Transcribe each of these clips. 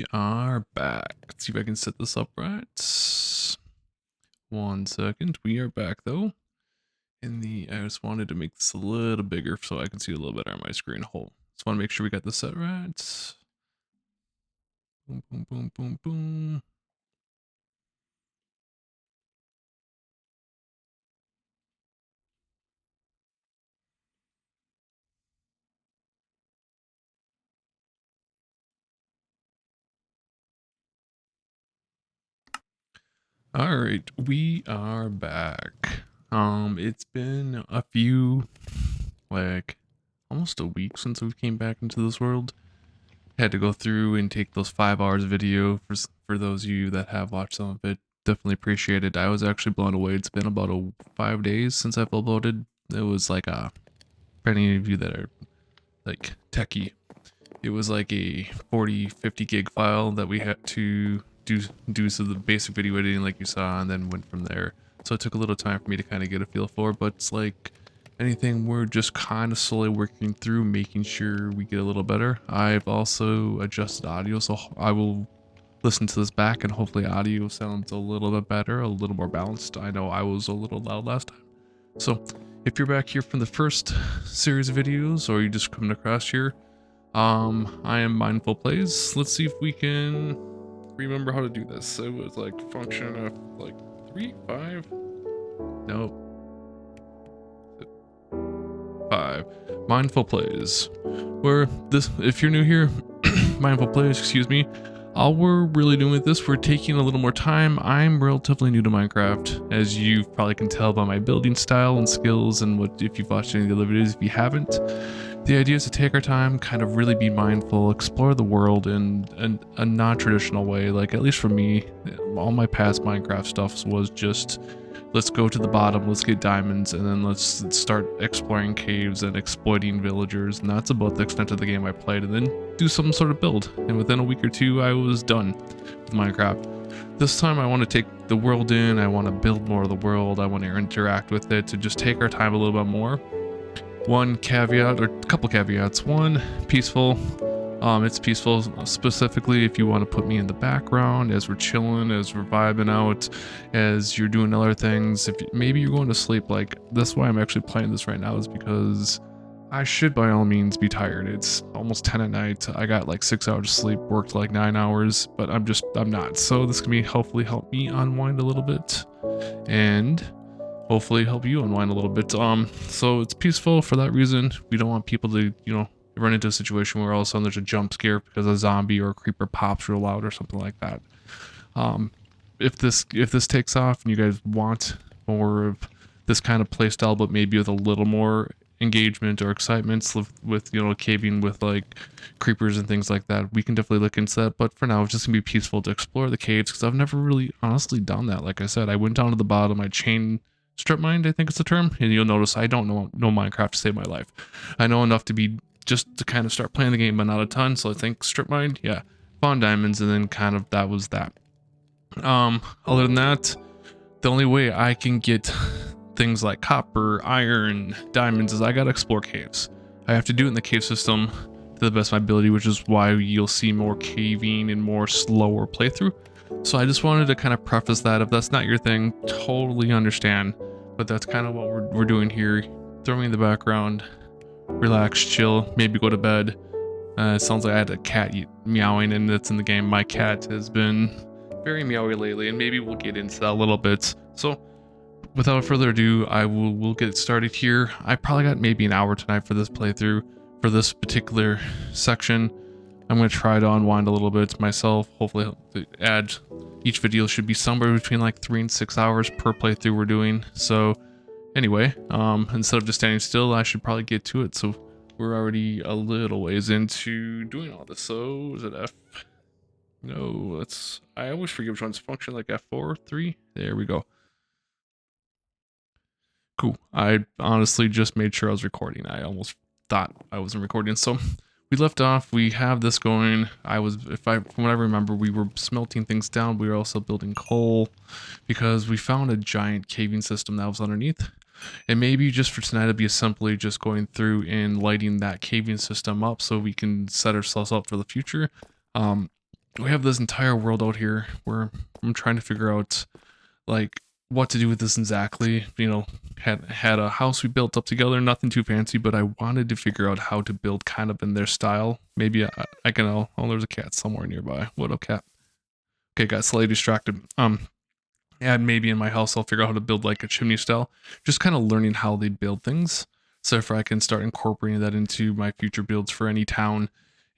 We are back. Let's see if I can set this up right. 1 second. We are back though. I just wanted to make this a little bigger so I can see a little better on my screen. Just want to make sure we got this set right. Boom, boom, boom, boom, boom. All right, we are back. It's been a few, like, almost a week since we came back into this world. Had to go through and take those 5 hours of video for those of you that have watched some of it. Definitely appreciate it. I was actually blown away. It's been about 5 days since I've uploaded. It was like for any of you that are like techie, it was like a 40-50 gig file that we had to do some of the basic video editing like you saw, and then went from there. So it took a little time for me to kind of get a feel for, but it's like anything, we're just kind of slowly working through making sure we get a little better. I've also adjusted audio, so I will listen to this back and hopefully audio sounds a little bit better, a little more balanced. I know I was a little loud last time. So if you're back here from the first series of videos or you just coming across here, I am Mindful Plays. Let's see if we can remember how to do this. It was like function of like 3, 5, no, 5. Mindful Plays. Where this, if you're new here, Mindful Plays, excuse me. All we're really doing with this, we're taking a little more time. I'm relatively new to Minecraft, as you probably can tell by my building style and skills, and what if you've watched any of the other videos. If you haven't, the idea is to take our time, kind of really be mindful, explore the world in a non-traditional way. Like, at least for me, all my past Minecraft stuff was just, let's go to the bottom, let's get diamonds, and then let's start exploring caves and exploiting villagers, and that's about the extent of the game I played, and then do some sort of build. And within a week or two, I was done with Minecraft. This time I want to take the world in, I want to build more of the world, I want to interact with it, to just take our time a little bit more. One caveat, or a couple caveats. One, peaceful. It's peaceful specifically if you want to put me in the background as we're chilling, as we're vibing out, as you're doing other things. If maybe you're going to sleep, like, that's why I'm actually playing this right now, is because I should by all means be tired. It's almost 10 at night. I got like 6 hours of sleep, worked like 9 hours, but I'm not. So this can hopefully help me unwind a little bit, and hopefully help you unwind a little bit. So it's peaceful for that reason. We don't want people to, run into a situation where all of a sudden there's a jump scare because a zombie or a creeper pops real loud or something like that. If this takes off and you guys want more of this kind of playstyle, but maybe with a little more engagement or excitement with caving with like creepers and things like that, we can definitely look into that. But for now, it's just gonna be peaceful to explore the caves, because I've never really honestly done that. Like I said, I went down to the bottom, I chain strip mined, I think it's the term, and you'll notice I don't know Minecraft to save my life. I know enough to kind of start playing the game, but not a ton. So I think strip mined, yeah, found diamonds, and then kind of that was that. Other than that, the only way I can get things like copper, iron, diamonds is I gotta explore caves. I have to do it in the cave system to the best of my ability, which is why you'll see more caving and more slower playthrough. So I just wanted to kind of preface that. If that's not your thing, totally understand, but that's kind of what we're doing here. Throw me in the background, relax, chill, maybe go to bed. It sounds like I had a cat meowing, and that's in the game. My cat has been very meowy lately, and maybe we'll get into that a little bit. So without further ado, we'll get started here. I probably got maybe an hour tonight for this playthrough, for this particular section. I'm going to try to unwind a little bit myself. Hopefully add, each video should be somewhere between like 3 and 6 hours per playthrough we're doing. So anyway, instead of just standing still, I should probably get to it. So we're already a little ways into doing all this. So is it F? No, I always forget which one's function, like F4, 3. There we go. Cool. I honestly just made sure I was recording. I almost thought I wasn't recording. So we left off. We have this going. From what I remember, we were smelting things down. We were also building coal because we found a giant caving system that was underneath. And maybe just for tonight, it'd be simply just going through and lighting that caving system up so we can set ourselves up for the future. we have this entire world out here where I'm trying to figure out like what to do with this exactly. You know, had a house we built up together, nothing too fancy, but I wanted to figure out how to build kind of in their style. Maybe I can. Oh, there's a cat somewhere nearby. What up, cat? Okay, got slightly distracted. And maybe in my house I'll figure out how to build like a chimney style. Just kind of learning how they build things. So if I can start incorporating that into my future builds for any town.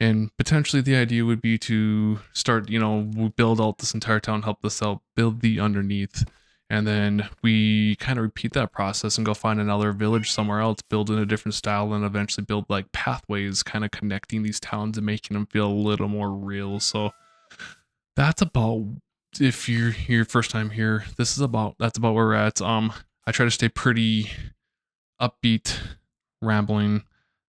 And potentially the idea would be to start, you know, we build out this entire town, help this out, build the underneath. And then we kind of repeat that process and go find another village somewhere else, build in a different style, and eventually build like pathways kind of connecting these towns and making them feel a little more real. So that's about, if you're your first time here, that's about where we're at. I try to stay pretty upbeat, rambling,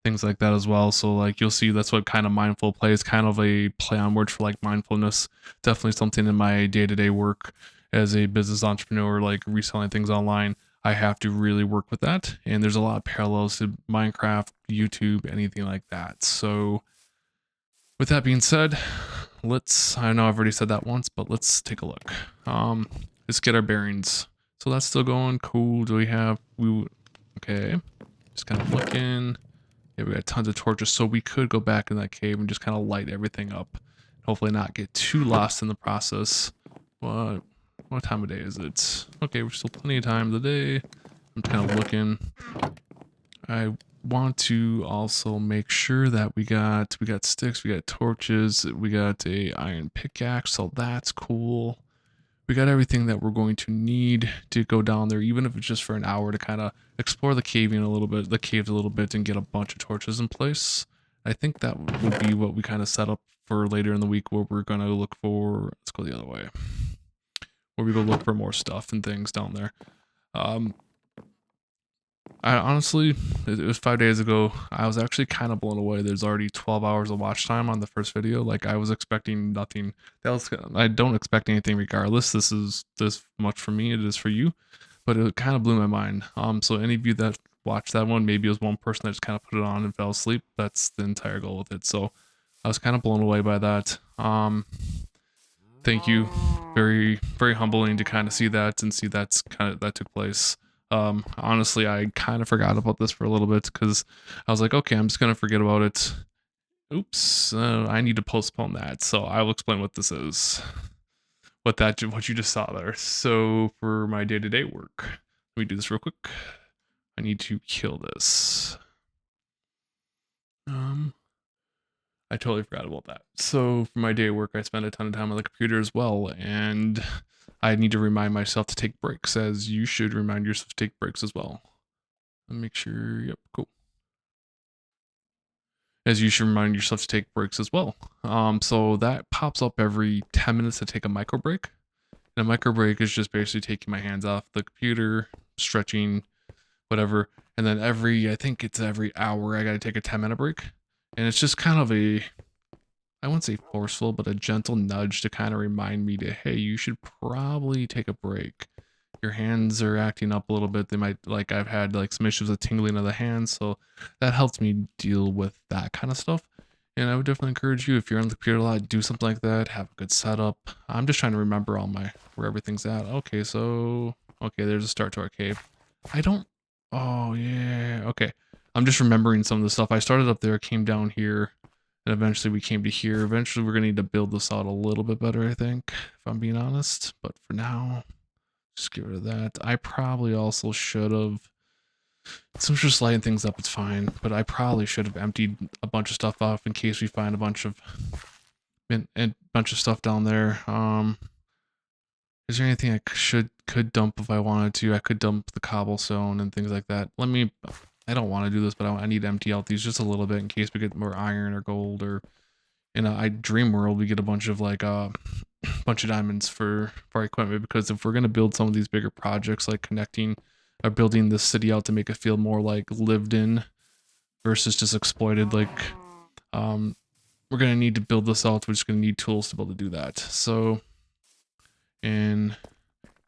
things like that as well. So like you'll see that's what kind of mindful play is, kind of a play on words for like mindfulness. Definitely something in my day-to-day work as a business entrepreneur, like reselling things online. I have to really work with that. And there's a lot of parallels to Minecraft, YouTube, anything like that. So with that being said, I know I've already said that once, but let's take a look. Let's get our bearings. So that's still going. Cool. Do we have, okay. Just kind of looking. Yeah, we got tons of torches, so we could go back in that cave and just kind of light everything up. Hopefully not get too lost in the process. What time of day is it? Okay, we're still plenty of time of the day. I'm kind of looking. I want to also make sure that we got sticks, we got torches, we got a iron pickaxe, so that's cool. We got everything that we're going to need to go down there, even if it's just for an hour, to kind of explore the caves a little bit, and get a bunch of torches in place. I think that would be what we kind of set up for later in the week, where we're gonna look for. Let's go the other way. Where we go look for more stuff and things down there. I honestly, it was 5 days ago. I was actually kind of blown away. There's already 12 hours of watch time on the first video. Like I was expecting nothing. I don't expect anything regardless. This is this much for me. It is for you, but it kind of blew my mind. So any of you that watched that one, maybe it was one person that just kind of put it on and fell asleep. That's the entire goal with it. So I was kind of blown away by that. Thank you. Very, very humbling to kind of see that that took place. Honestly, I kind of forgot about this for a little bit because I was like, okay, I'm just gonna forget about it. Oops, I need to postpone that. So I will explain what this is. What you just saw there. So for my day-to-day work, let me do this real quick. I need to kill this. I totally forgot about that. So for my day work, I spend a ton of time on the computer as well, and I need to remind myself to take breaks, as you should remind yourself to take breaks as well. And make sure, yep, cool. As you should remind yourself to take breaks as well. So that pops up every 10 minutes to take a micro break. And a micro break is just basically taking my hands off the computer, stretching, whatever. And then I think it's every hour, I gotta take a 10-minute break. And it's just kind of I wouldn't say forceful, but a gentle nudge to kind of remind me to, hey, you should probably take a break. Your hands are acting up a little bit. They might, like, I've had like some issues with tingling of the hands, so that helps me deal with that kind of stuff. And I would definitely encourage you, if you're on the computer a lot, do something like that. Have a good setup. I'm just trying to remember where everything's at. Okay, there's a start to our cave. Oh yeah, okay. I'm just remembering some of the stuff. I started up there, came down here, and eventually we came to here. Eventually we're gonna need to build this out a little bit better, I think, if I'm being honest. But for now, just get rid of that. I probably also should have, since we're just lighting things up, it's fine, but I probably should have emptied a bunch of stuff off in case we find a bunch of stuff down there. Is there anything I could dump if I wanted to? I could dump the cobblestone and things like that. I don't want to do this, but I need to empty out these just a little bit in case we get more iron or gold, or in a dream world we get a bunch of bunch of diamonds for our equipment. Because if we're gonna build some of these bigger projects, like connecting or building this city out to make it feel more like lived in versus just exploited, we're gonna need to build this out. We're just gonna need tools to be able to do that. So, and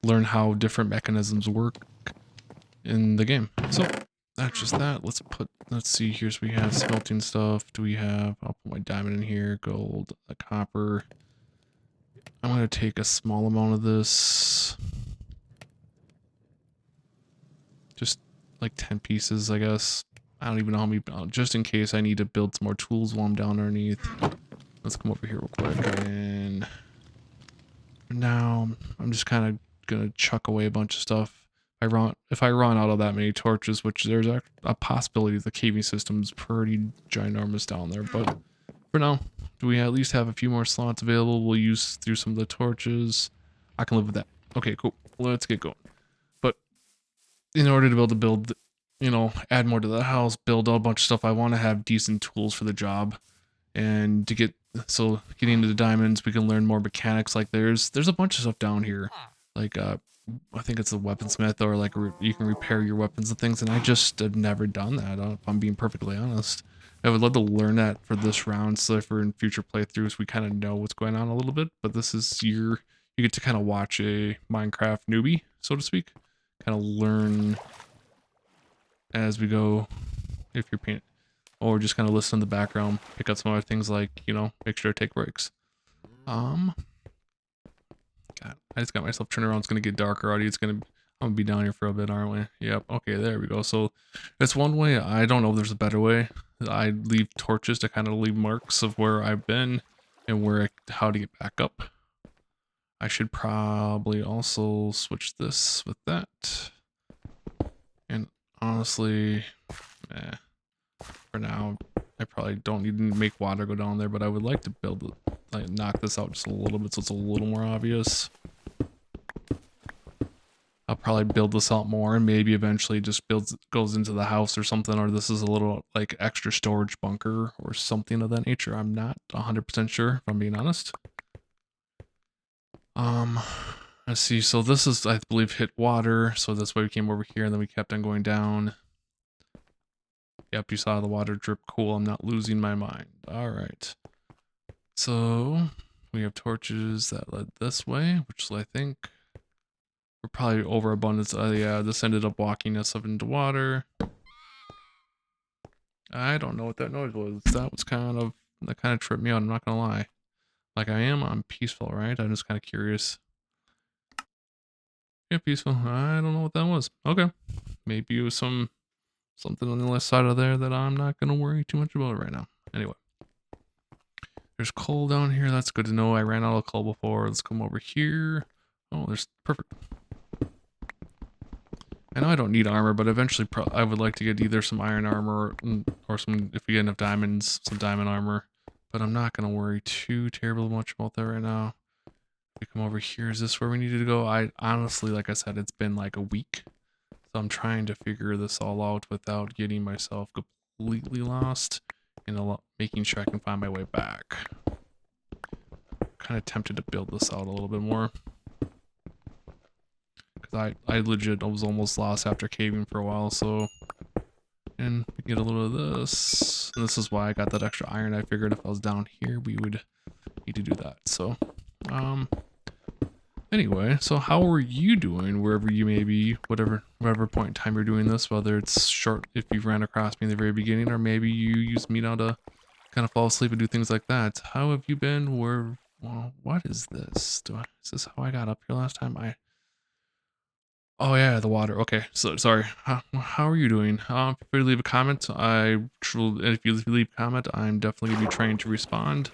learn how different mechanisms work in the game. So that's just that. Let's see, here, so we have smelting stuff. I'll put my diamond in here, gold, copper. I'm going to take a small amount of this. Just like 10 pieces, I guess. I don't even know how many, just in case I need to build some more tools while I'm down underneath. Let's come over here real quick. And now I'm just kind of going to chuck away a bunch of stuff. If I run out of that many torches, which there's a possibility the caving system's pretty ginormous down there, but for now, do we at least have a few more slots available? We'll use through some of the torches. I can live with that. Okay, cool. Let's get going. But in order to be able to build, you know, add more to the house, build a bunch of stuff, I want to have decent tools for the job. And to get, so getting into the diamonds, we can learn more mechanics. Like there's a bunch of stuff down here. Like, I think it's a weaponsmith, or like you can repair your weapons and things. And I just have never done that, if I'm being perfectly honest. I would love to learn that for this round, so if we're in future playthroughs, we kind of know what's going on a little bit. But this is you get to kind of watch a Minecraft newbie, so to speak, kind of learn as we go. If you're paying, or just kind of listen in the background, pick up some other things like, you know, make sure to take breaks. God, I just got myself turned around. It's gonna get darker already. I'm gonna be down here for a bit, aren't we? Yep. Okay, there we go. So that's one way. I don't know if there's a better way. I leave torches to kind of leave marks of where I've been and how to get back up. I should probably also switch this with that. And honestly, for now, I probably don't need to make water go down there, but I would like to knock this out just a little bit so it's a little more obvious. I'll probably build this out more and maybe eventually just goes into the house or something, or this is a little like extra storage bunker or something of that nature. I'm not 100% sure, if I'm being honest. Let's see. So this is, I believe, hit water. So that's why we came over here and then we kept on going down. Yep, you saw the water drip. Cool. I'm not losing my mind. All right. So we have torches that led this way, which is, I think, we're probably overabundance. Yeah, this ended up walking us up into water. I don't know what that noise was. That kind of tripped me out. I'm not gonna lie. Like I'm peaceful, right? I'm just kind of curious. Yeah, peaceful. I don't know what that was. Okay, maybe it was something on the left side of there that I'm not gonna worry too much about right now. Anyway, there's coal down here. That's good to know. I ran out of coal before. Let's come over here. Oh, there's perfect. I know I don't need armor, but eventually I would like to get either some iron armor or some, if we get enough diamonds, some diamond armor. But I'm not going to worry too terribly much about that right now. We come over here. Is this where we needed to go? I honestly, like I said, it's been like a week. So I'm trying to figure this all out without getting myself completely lost and making sure I can find my way back. Kind of tempted to build this out a little bit more. Because I legit was almost lost after caving for a while, so... And we get a little of this. And this is why I got that extra iron. I figured if I was down here, we would need to do that. So, anyway, so how are you doing wherever you may be, whatever point in time you're doing this, whether it's short if you ran across me in the very beginning, or maybe you use me now to kind of fall asleep and do things like that. How have you been? Well, what is this? Is this how I got up here last time? Oh yeah, the water. Okay, so sorry. How are you doing? Feel free to leave a comment. If you leave a comment, I'm definitely gonna be trying to respond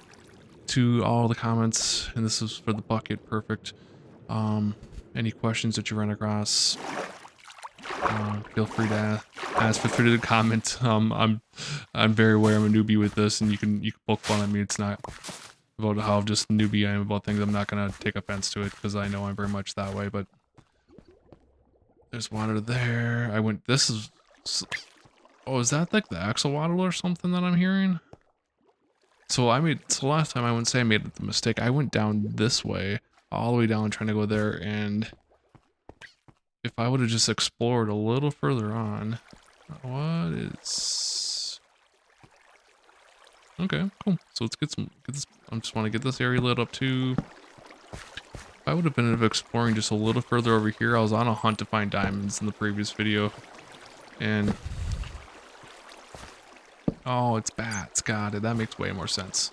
to all the comments. And this is for the bucket. Perfect. Any questions that you run across, feel free to ask. Feel free to comment. I'm very aware I'm a newbie with this, and you can poke fun at me. It's not about how just newbie I am about things. I'm not gonna take offense to it because I know I'm very much that way, but. There's water there. Oh, is that like the axolotl or something that I'm hearing? So last time I wouldn't say I made the mistake. I went down this way, all the way down trying to go there, and if I would have just explored a little further on, okay, cool. So let's get this. I just want to get this area lit up too. I would have been exploring just a little further over here. I was on a hunt to find diamonds in the previous video. And... oh, it's bats. Got it. That makes way more sense.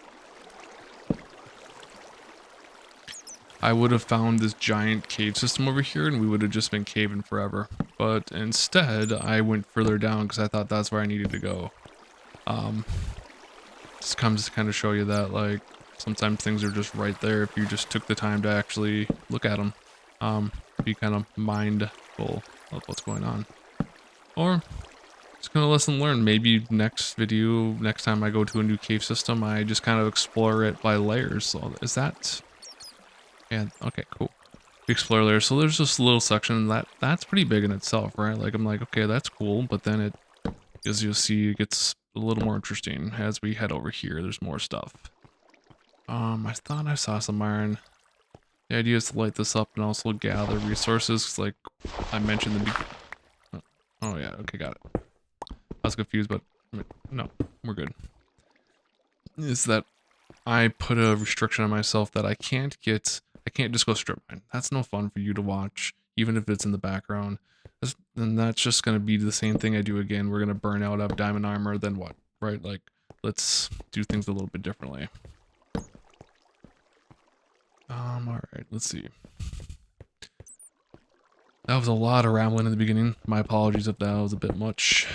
I would have found this giant cave system over here and we would have just been caving forever. But instead, I went further down because I thought that's where I needed to go. This comes to kind of show you that, like, sometimes things are just right there if you just took the time to actually look at them. Be kind of mindful of what's going on. Or just gonna lesson learned. Maybe next video, next time I go to a new cave system, I just kind of explore it by layers. So is that... Yeah, okay, cool. Explore layers. So there's this little section that's pretty big in itself, right? Like, I'm like, okay, that's cool. But then it, as you'll see, it gets a little more interesting as we head over here. There's more stuff. I thought I saw some iron. The idea is to light this up and also gather resources, 'cause like I mentioned oh yeah, okay, got it. I was confused, but no, we're good. Is that I put a restriction on myself that I can't just go strip mine. That's no fun for you to watch, even if it's in the background. And that's just gonna be the same thing I do again. We're gonna burn out, have diamond armor, then what, right? Like, let's do things a little bit differently. Alright, let's see. That was a lot of rambling in the beginning. My apologies if that was a bit much.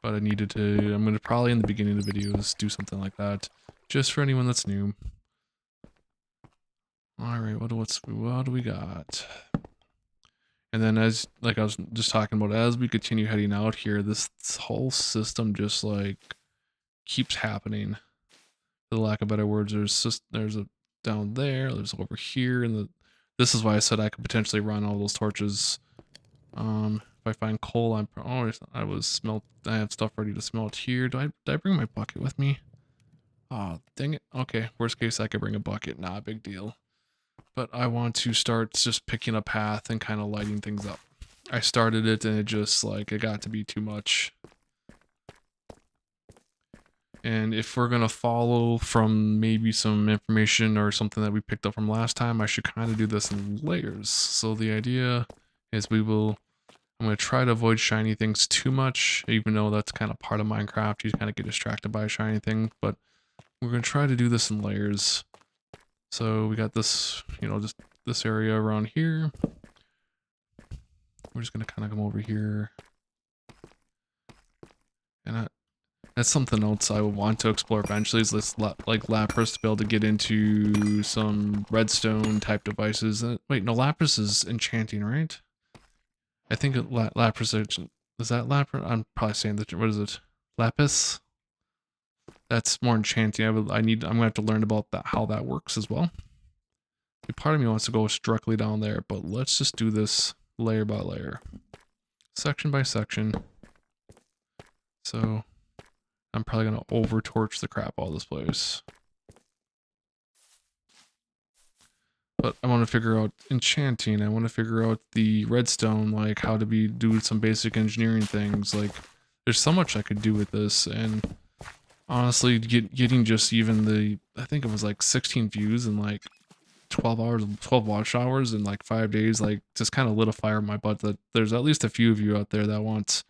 But I needed to, I'm going to probably in the beginning of the videos do something like that. Just for anyone that's new. Alright, what do we got? And then as, like I was just talking about, as we continue heading out here, this whole system just like keeps happening. For the lack of better words, there's a down there's over here, and this is why I said I could potentially run all those torches. If I find coal, I have stuff ready to smelt here. Did I bring my bucket with me? Oh, dang it. Okay, worst case I could bring a bucket, not a big deal. But I want to start just picking a path and kind of lighting things up. I started it and it just like, it got to be too much. And if we're going to follow from maybe some information or something that we picked up from last time, I should kind of do this in layers. So the idea is I'm going to try to avoid shiny things too much, even though that's kind of part of Minecraft. You kind of get distracted by a shiny thing, but we're going to try to do this in layers. So we got this, just this area around here. We're just going to kind of come over here. And that's something else I would want to explore eventually, is this like lapis, to be able to get into some redstone type devices. Wait, no, lapis is enchanting, right? I think lapis is that lapis? I'm probably saying that. What is it? Lapis? That's more enchanting. I'm gonna have to learn about that, how that works as well. Part of me wants to go directly down there, but let's just do this layer by layer, section by section. So I'm probably gonna over torch the crap out of this place. But I want to figure out enchanting. I want to figure out the redstone, like how to do some basic engineering things. Like, there's so much I could do with this, and honestly, getting just even I think it was like 16 views in like 12 hours, 12 watch hours in like 5 days, like just kind of lit a fire in my butt that there's at least a few of you out there that want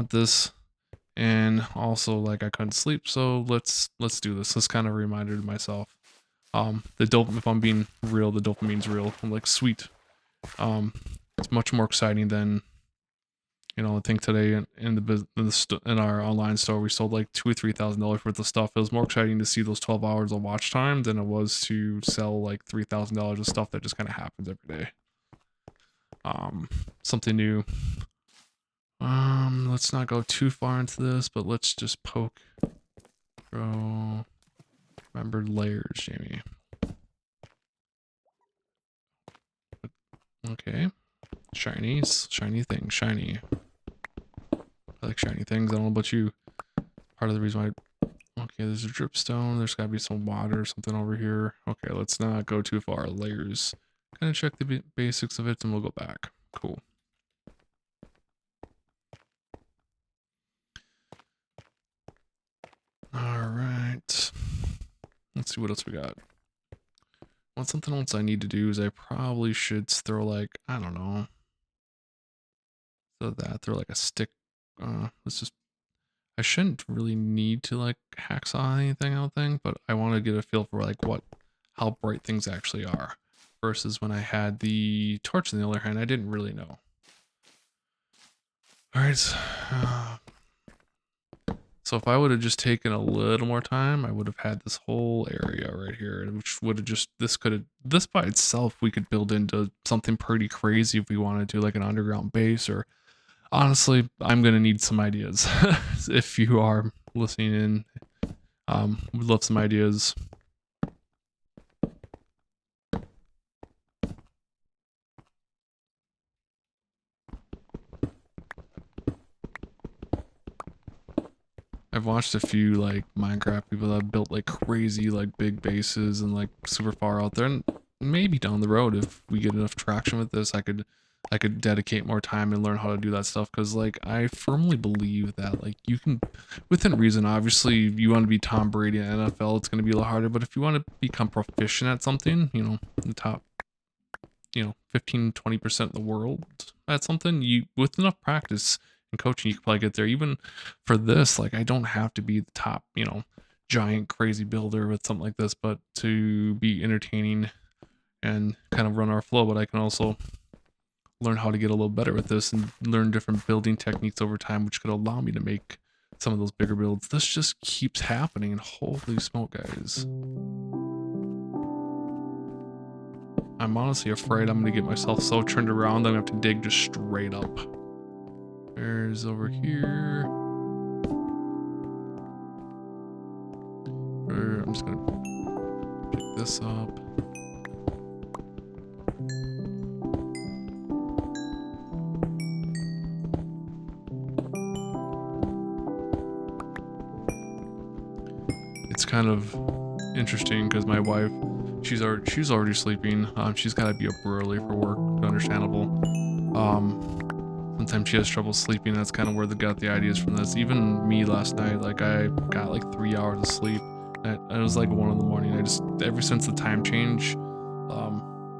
this. And also, like, I couldn't sleep, so let's do this. This kind of reminder to myself. If I'm being real, the dopamine's real. I'm like, sweet. It's much more exciting than, I think today in our online store we sold like $2,000 or $3,000 worth of stuff. It was more exciting to see those 12 hours of watch time than it was to sell like $3,000 of stuff that just kind of happens every day. Something new. Let's not go too far into this, but let's just poke. Remember layers, Jamie. Okay. Shiny thing, shiny. I like shiny things. I don't know about you. Part of the reason why. Okay, there's a dripstone. There's gotta be some water or something over here. Okay, let's not go too far. Layers. Kind of check the basics of it, and we'll go back. Cool. All right. Let's see what else we got. Well, something else I need to do is I probably should throw like, I don't know. Throw like a stick. I shouldn't really need to like hacksaw anything, I don't think, but I want to get a feel for like how bright things actually are. versus when I had the torch in the other hand. I didn't really know. All right. So if I would have just taken a little more time, I would have had this whole area right here, which would have just, this by itself, we could build into something pretty crazy if we wanted to, like an underground base. Or honestly, I'm going to need some ideas. If you are listening in, we'd love some ideas. I've watched a few like Minecraft people that have built like crazy like big bases and like super far out there, and maybe down the road if we get enough traction with this, I could dedicate more time and learn how to do that stuff, because like I firmly believe that like you can, within reason, obviously if you want to be Tom Brady in NFL, it's going to be a lot harder, but if you want to become proficient at something, you know, the top 15-20% of the world at something, you, with enough practice and coaching, you can probably get there. Even for this, like I don't have to be the top, giant crazy builder with something like this, but to be entertaining and kind of run our flow. But I can also learn how to get a little better with this and learn different building techniques over time, which could allow me to make some of those bigger builds. This just keeps happening, and holy smoke, guys. I'm honestly afraid I'm gonna get myself so turned around I'm gonna have to dig just straight up. There's over here. I'm just gonna pick this up. It's kind of interesting because my wife, she's already sleeping. She's got to be up early for work, understandable. Sometimes she has trouble sleeping. That's kind of where they got the ideas from this. Even me last night, like I got like 3 hours of sleep. It was like 1 in the morning. I just, ever since the time change,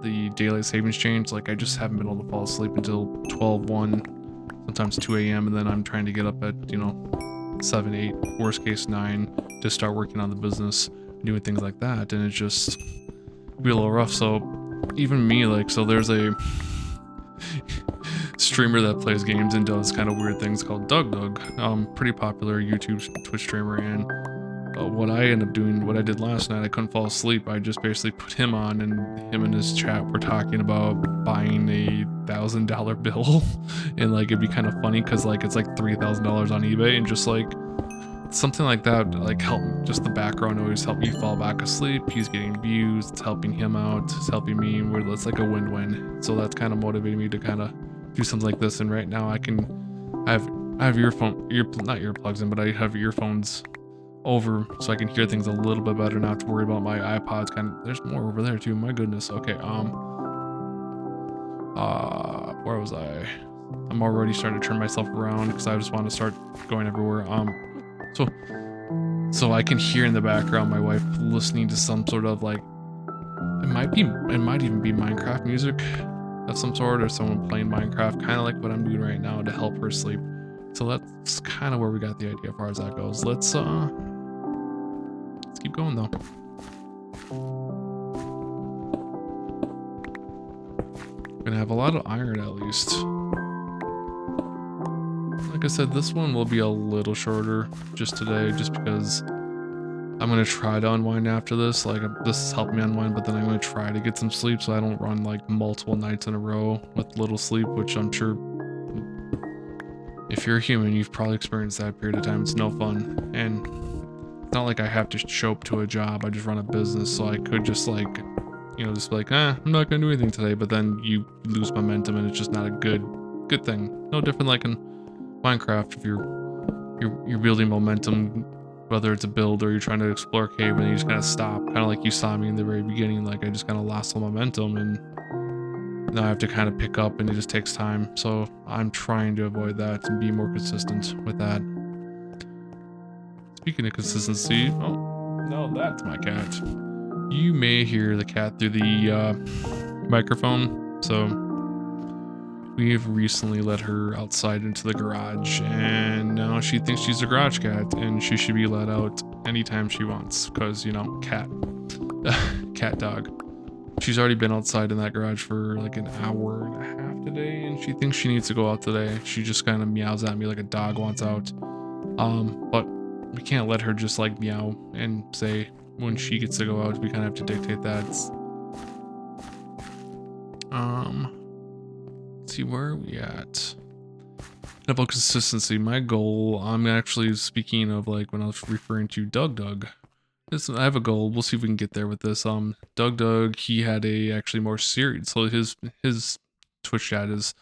the daylight savings change, like I just haven't been able to fall asleep until 12, 1, sometimes 2 a.m. And then I'm trying to get up at, 7, 8, worst case 9 to start working on the business, doing things like that. And it's just be a little rough. So even me, like, so there's a streamer that plays games and does kind of weird things called Doug, pretty popular YouTube Twitch streamer. And what I ended up doing, what I did last night, I couldn't fall asleep. I just basically put him on, and him and his chat were talking about buying a $1,000 bill. And like it'd be kind of funny because like it's like $3,000 on eBay, and just like something like that, like help, just the background noise help me fall back asleep. He's getting views, it's helping him out, it's helping me. It's like a win-win. So that's kind of motivating me to kind of do something like this. And right now I have not earplugs in, but I have earphones over so I can hear things a little bit better, not to worry about my iPods. There's more over there too, my goodness. Okay, where was I? I'm already starting to turn myself around because I just want to start going everywhere. So I can hear in the background my wife listening to some sort of like, it might even be Minecraft music of some sort, or someone playing Minecraft, kind of like what I'm doing right now to help her sleep. So that's kind of where we got the idea as far as that goes. Let's keep going though. Gonna have a lot of iron at least. Like I said, this one will be a little shorter just today, just because I'm gonna try to unwind after this. Like this is helping me unwind, but then I'm gonna try to get some sleep so I don't run like multiple nights in a row with little sleep, which I'm sure if you're a human, you've probably experienced that period of time. It's no fun. And it's not like I have to show up to a job. I just run a business, so I could just like, just be like, I'm not gonna do anything today. But then you lose momentum, and it's just not a good thing. No different like in Minecraft. If you're building momentum, whether it's a build or you're trying to explore a cave, and you just kind of stop, kind of like you saw me in the very beginning. Like I just kind of lost all momentum, and now I have to kind of pick up, and it just takes time. So I'm trying to avoid that and be more consistent with that. Speaking of consistency, oh no, that's my cat. You may hear the cat through the microphone. So we have recently let her outside into the garage, and now she thinks she's a garage cat, and she should be let out anytime she wants, because cat dog. She's already been outside in that garage for like an hour and a half today, and she thinks she needs to go out today. She just kind of meows at me like a dog wants out. But we can't let her just like meow and say when she gets to go out. We kind of have to dictate that. Let's see, where are we at? About consistency, my goal, I'm actually speaking of like when I was referring to Doug. I have a goal. We'll see if we can get there with this. Doug, he had a actually more serious. So his Twitch chat is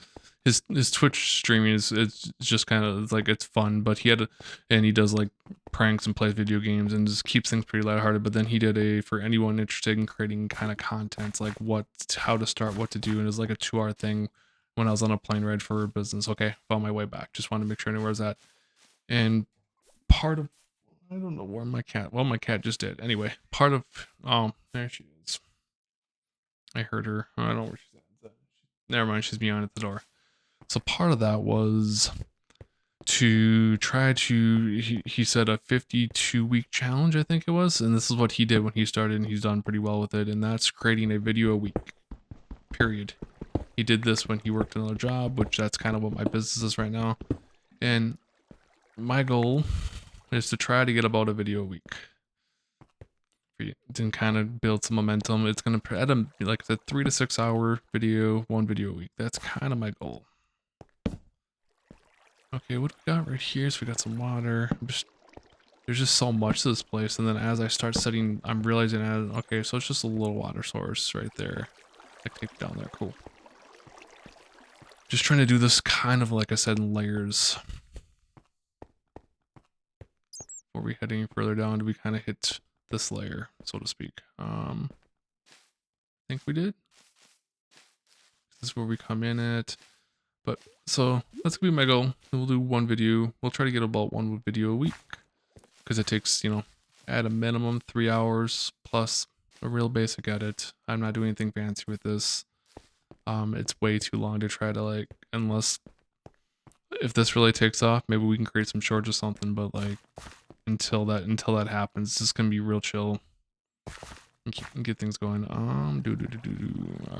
his Twitch streaming is it's just kind of like it's fun, but and he does like pranks and plays video games and just keeps things pretty lighthearted. But then he did a for anyone interested in creating kind of content, like how to start, what to do, and it's like a 2-hour thing. When I was on a plane ride for business. Okay, found my way back. Just wanted to make sure I knew where I was at. And part of I don't know where my cat. Well, my cat just did. Anyway, part of there she is. I heard her. I don't know where she's at. Never mind. She's beyond at the door. So part of that was to try to. He said a 52-week challenge. I think it was, and this is what he did when he started, and he's done pretty well with it. And that's creating a video a week. Period. He did this when he worked another job, which that's kind of what my business is right now. And my goal is to try to get about a video a week. And kind of build some momentum. It's going to add like a 3 to 6 hour video, 1 video a week. That's kind of my goal. Okay, what do we got right here? So we got some water. There's just so much to this place. And then as I start setting, I'm realizing, okay, so it's just a little water source right there. I take it down there. Cool. Just trying to do this kind of, like I said, in layers. Before we head any further down, do we kind of hit this layer, so to speak? I think we did. This is where we come in at. But, so, that's gonna be my goal. We'll do 1 video. We'll try to get about 1 video a week. Because it takes, at a minimum 3 hours plus a real basic edit. I'm not doing anything fancy with this. It's way too long to try to like, unless if this really takes off, maybe we can create some shorts or something, but like until that happens, it's just gonna be real chill and get things going. All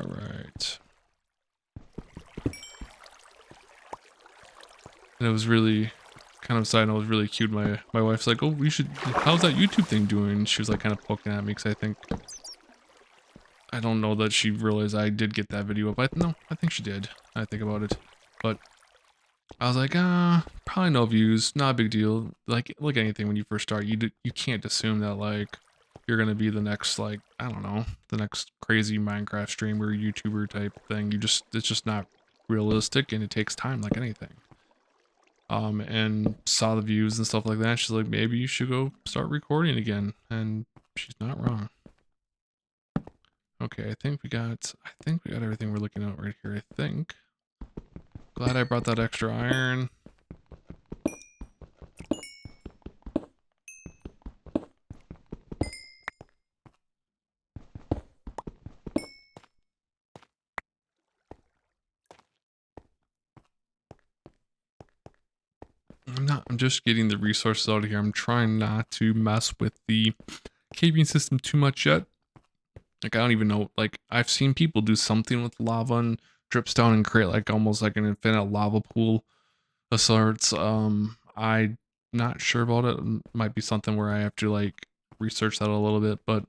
right. And it was really kind of side note, it was really cute. My wife's like, oh, how's that YouTube thing doing? She was like kind of poking at me because I don't know that she realized I did get that video up. No, I think she did. I think about it. But I was like, probably no views. Not a big deal. Like anything when you first start, you can't assume that like you're going to be the next, like, I don't know, the next crazy Minecraft streamer, YouTuber type thing. It's just not realistic, and it takes time like anything. And saw the views and stuff like that. She's like, maybe you should go start recording again. And she's not wrong. Okay, I think we got everything we're looking at right here, I think. Glad I brought that extra iron. I'm just getting the resources out of here. I'm trying not to mess with the caving system too much yet. Like, I don't even know, like, I've seen people do something with lava and drips down and create like almost like an infinite lava pool of sorts. I'm not sure about it. Might be something where I have to like research that a little bit, but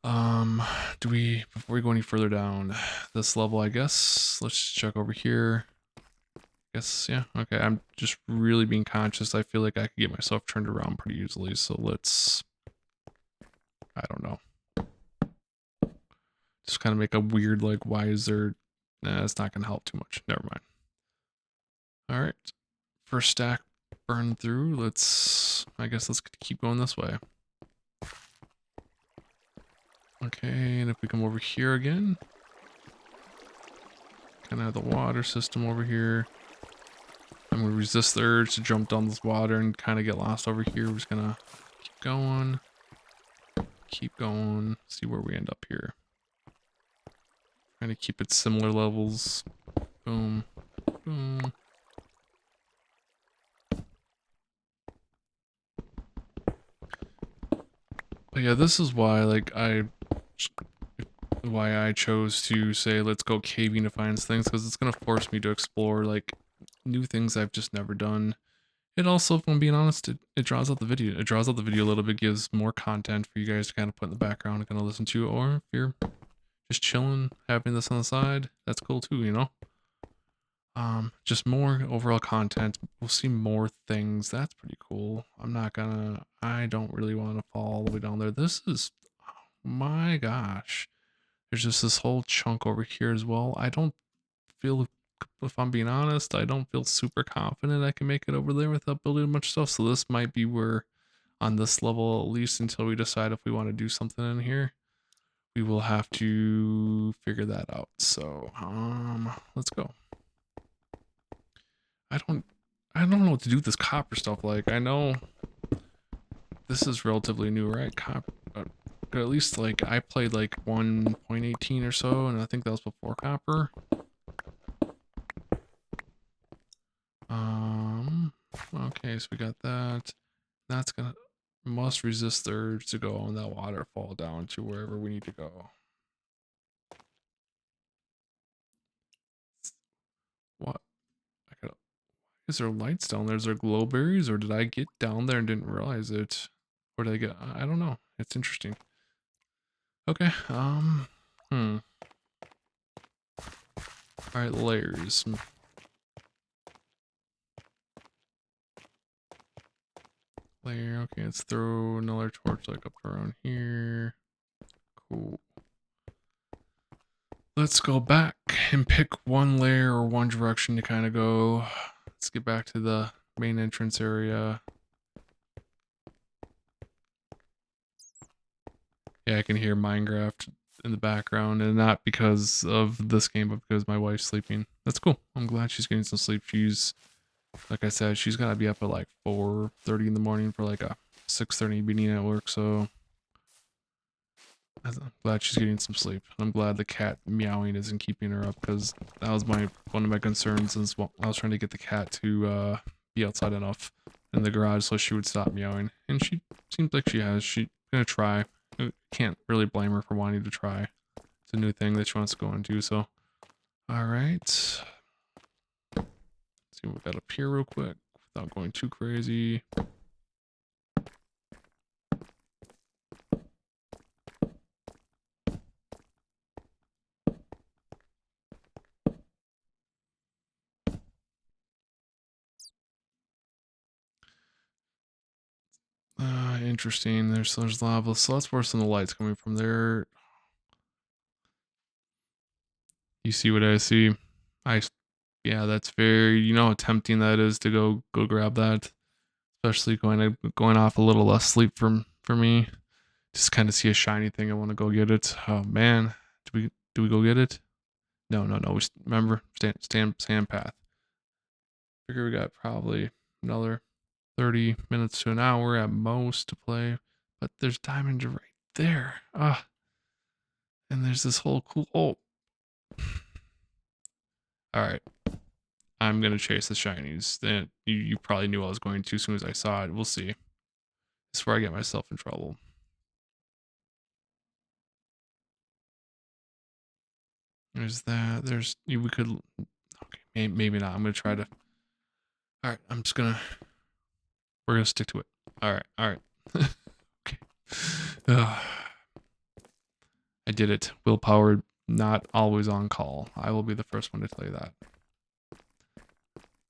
before we go any further down this level, I guess, let's check over here. Guess, yeah, okay, I'm just really being conscious. I feel like I could get myself turned around pretty easily, so let's, I don't know. Just kind of make a weird, like, why is there, nah, it's not going to help too much. Never mind. All right, first stack burned through. I guess let's keep going this way. Okay, and if we come over here again, kind of have the water system over here. I'm going to resist the urge to jump down this water and kind of get lost over here. We're just going to keep going, see where we end up here. Trying to keep it similar levels. Boom, boom. But yeah, this is why, like, why I chose to say let's go caving to find things, because it's gonna force me to explore like new things I've just never done. It also, if I'm being honest, it draws out the video. It draws out the video a little bit, gives more content for you guys to kind of put in the background and kind of listen to. Or if you're just chilling, having this on the side, that's cool too, you know? Just more overall content. We'll see more things. That's pretty cool. I don't really want to fall all the way down there. This is, oh my gosh. There's just this whole chunk over here as well. I don't feel, if I'm being honest, I don't feel super confident I can make it over there without building much stuff. So this might be where, on this level, at least until we decide if we want to do something in here, we will have to figure that out. So, let's go. I don't know what to do with this copper stuff. Like, I know this is relatively new, right? Copper, but at least like I played like 1.18 or so, and I think that was before copper. Okay, so we got that. That's gonna must resist the urge to go on that waterfall down to wherever we need to go. What? Is there lights down there? Is there glowberries, or did I get down there and didn't realize it? Or did I get? I don't know. It's interesting. Okay. All right, layers. Layer. Okay, let's throw another torch like up around here. Cool. Let's go back and pick one layer or one direction to kind of go. Let's get back to the main entrance area. Yeah, I can hear Minecraft in the background, and not because of this game, but because my wife's sleeping. That's cool. I'm glad she's getting some sleep. She's, like I said, she's gotta be up at like 4:30 in the morning for like a 6:30 meeting at work, so I'm glad she's getting some sleep. I'm glad the cat meowing isn't keeping her up, because that was one of my concerns, is I was trying to get the cat to be outside enough in the garage so she would stop meowing, and she seems like she has. She's gonna try. I can't really blame her for wanting to try. It's a new thing that she wants to go into, so. Alright. Let's see what we got up here real quick without going too crazy. Interesting. There's lava, so that's where some of the light's coming from there. You see what I see? Yeah, that's very, you know how tempting that is to go grab that. Especially going off a little less sleep for me. Just kind of see a shiny thing, I want to go get it. Oh man, do we go get it? No. We remember stand path. Figure we got probably another 30 minutes to an hour at most to play, but there's diamonds right there. And there's this whole cool. Oh, all right. I'm gonna chase the shinies. Then you probably knew I was going to as soon as I saw it. We'll see. This is where I get myself in trouble. There's that. We could. Okay, maybe not. I'm gonna try to. All right, we're gonna stick to it. All right. Okay. I did it. Willpower, not always on call. I will be the first one to tell you that.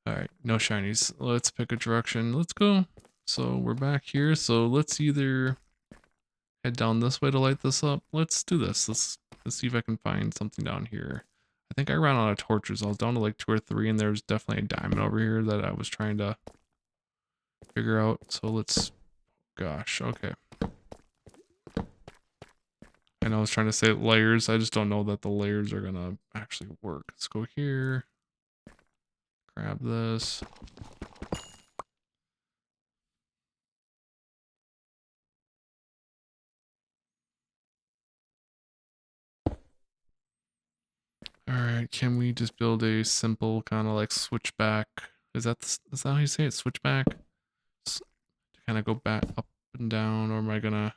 All right, no shinies. Let's pick a direction. Let's go. So we're back here. So let's either head down this way to light this up. Let's do this. Let's see if I can find something down here. I think I ran out of torches. I was down to like 2 or 3, and there's definitely a diamond over here that I was trying to figure out. So let's, gosh, okay. I know I was trying to say layers. I just don't know that the layers are gonna actually work. Let's go here. Grab this. All right, can we just build a simple kind of like switchback? Is that how you say it? Switchback? To kind of go back up and down, or am I gonna?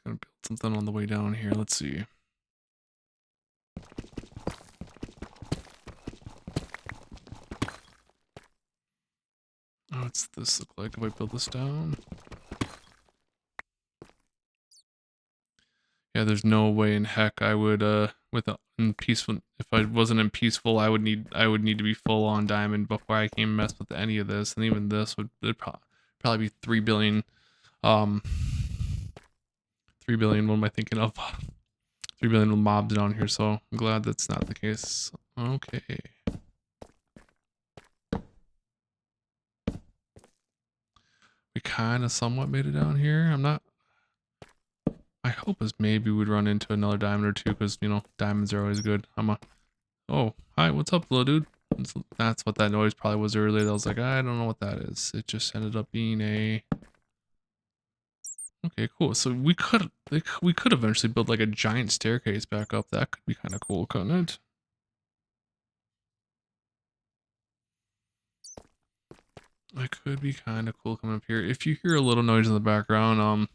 Gonna build something on the way down here. Let's see. What's this look like if I build this down? Yeah, there's no way in heck I would in peaceful, if I wasn't in peaceful, I would need to be full on diamond before I can mess with any of this, and even this it'd probably be 3 billion 3 billion, what am I thinking of? 3 billion mobs down here, so I'm glad that's not the case. Okay. We kind of somewhat made it down here. I hope is maybe we'd run into another diamond or two, because, you know, diamonds are always good. Oh, hi, what's up, little dude? That's what that noise probably was earlier. I was like, I don't know what that is. It just ended up being a... Okay, cool. So we could eventually build like a giant staircase back up. That could be kind of cool, couldn't it? It could be kind of cool coming up here. If you hear a little noise in the background,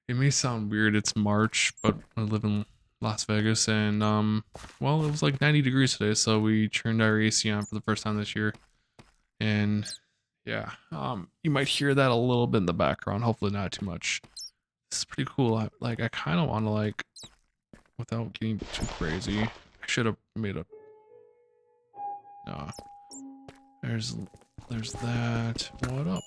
it may sound weird. It's March, but I live in Las Vegas, and well, it was like 90 degrees today, so we turned our AC on for the first time this year. And yeah, you might hear that a little bit in the background. Hopefully not too much. This is pretty cool. I kind of want to, like, without getting too crazy. I should have made a... Nah. There's that. What up?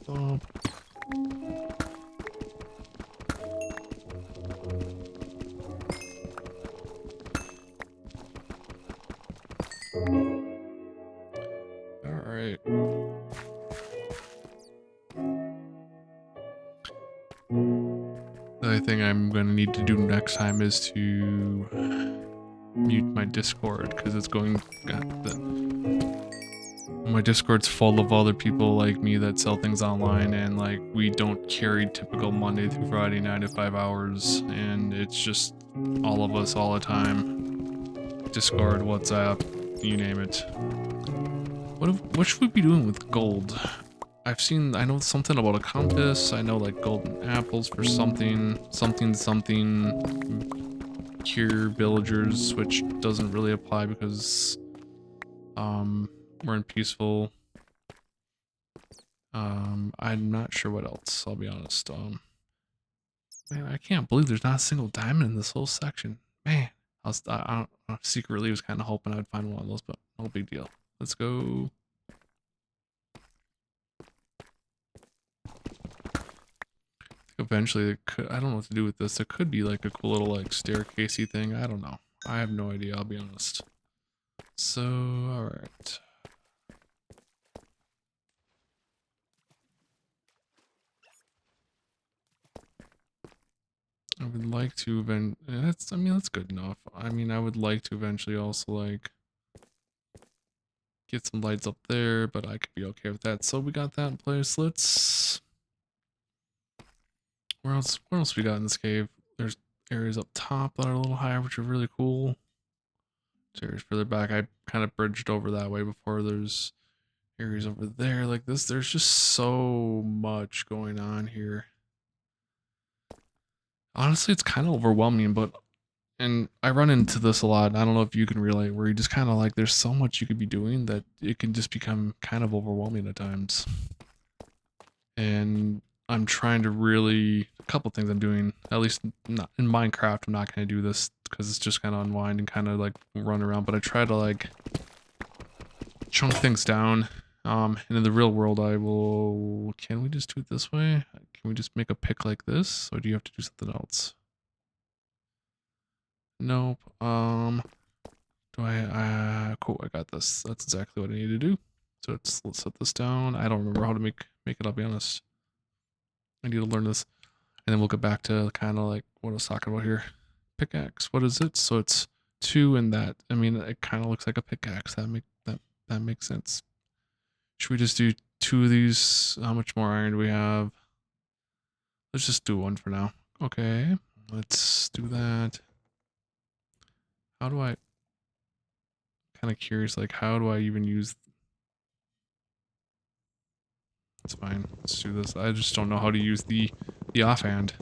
Bump. Alright. The other thing I'm going to need to do next time is to mute my Discord, because it's going... my Discord's full of other people like me that sell things online, and like we don't carry typical Monday through Friday 9 to 5 hours, and it's just all of us all the time. Discord, WhatsApp, you name it. What should we be doing with gold? I know something about a compass. I know like golden apples for something cure villagers, which doesn't really apply because we're in peaceful. I'm not sure what else, I'll be honest. Man, I can't believe there's not a single diamond in this whole section. Man, I secretly was kind of hoping I'd find one of those, but no big deal. Let's go. Eventually, I don't know what to do with this. It could be like a cool little like staircasey thing. I don't know. I have no idea, I'll be honest. So, alright. I would like to that's good enough. I mean, I would like to eventually also like get some lights up there, but I could be okay with that. So we got that in place. Let's... What else we got in this cave? There's areas up top that are a little higher, which are really cool. Areas further back, I kind of bridged over that way before. There's areas over there like this. There's just so much going on here. Honestly, it's kind of overwhelming, and I run into this a lot. I don't know if you can relate, where you just kind of like, there's so much you could be doing that it can just become kind of overwhelming at times. And I'm trying to really, a couple things I'm doing, at least not in Minecraft. I'm not going to do this because it's just kind of unwind and kind of like run around, but I try to like chunk things down. And in the real world, can we just do it this way? Can we just make a pick like this? Or do you have to do something else? Nope. Cool, I got this. That's exactly what I need to do. So let's set this down. I don't remember how to make it, I'll be honest. I need to learn this. And then we'll get back to kind of like what I was talking about here. Pickaxe, what is it? So it's 2 and that. I mean, it kind of looks like a pickaxe. That makes sense. Should we just do 2 of these? How much more iron do we have? Let's just do 1 for now. Okay, let's do that. How do I... Kind of curious, like how do I even use... It's fine. Let's do this. I just don't know how to use the offhand.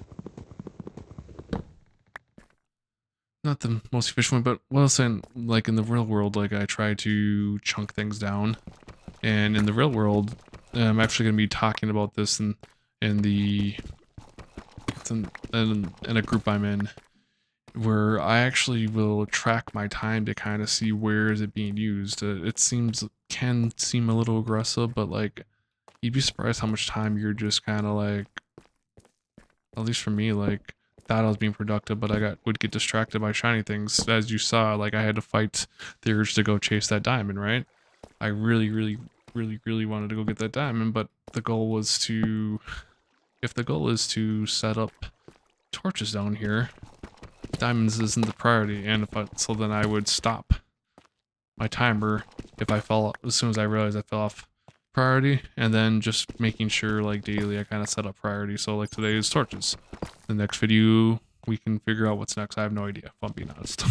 Not the most efficient one, but what I was saying, like in the real world, like I try to chunk things down. And in the real world, I'm actually going to be talking about this in the in a group I'm in, where I actually will track my time to kind of see where is it being used. It can seem a little aggressive, but like you'd be surprised how much time you're just kind of like, at least for me, like thought I was being productive, but would get distracted by shiny things. As you saw, like I had to fight the urge to go chase that diamond, right? I really wanted to go get that diamond, but the goal was to, if the goal is to set up torches down here, diamonds isn't the priority, and so then I would stop my timer if I fell, as soon as I realized I fell off priority, and then just making sure like daily I kind of set up priority. So like today is torches. The next video we can figure out what's next. I have no idea, if I'm being honest.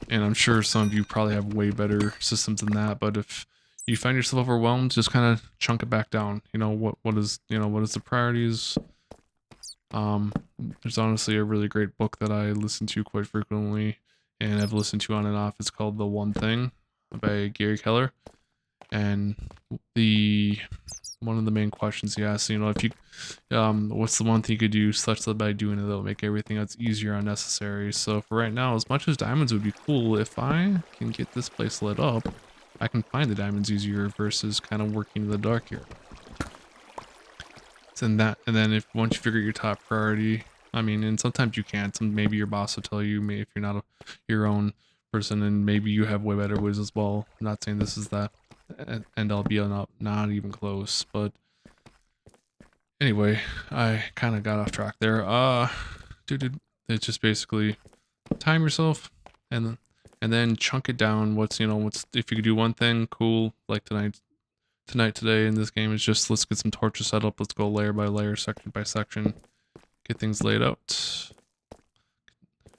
And I'm sure some of you probably have way better systems than that, but if you find yourself overwhelmed, just kind of chunk it back down. You know, what is the priorities? There's honestly a really great book that I listen to quite frequently and I've listened to on and off. It's called The One Thing by Gary Keller. And one of the main questions he asks, you know, if you what's the one thing you could do such that by doing it that'll make everything that's easier unnecessary. So for right now, as much as diamonds would be cool, if I can get this place lit up, I can find the diamonds easier versus kind of working in the dark here. And then if once you figure your top priority, I mean, and sometimes you can't. Maybe your boss will tell you, maybe if you're not your own person, and maybe you have way better ways as well. I'm not saying this is that end all be not even close, but anyway, I kind of got off track there. Dude, it's just basically time yourself and then chunk it down. What's if you could do one thing, cool. Like today in this game is just let's get some torches set up. Let's go layer by layer, section by section, get things laid out.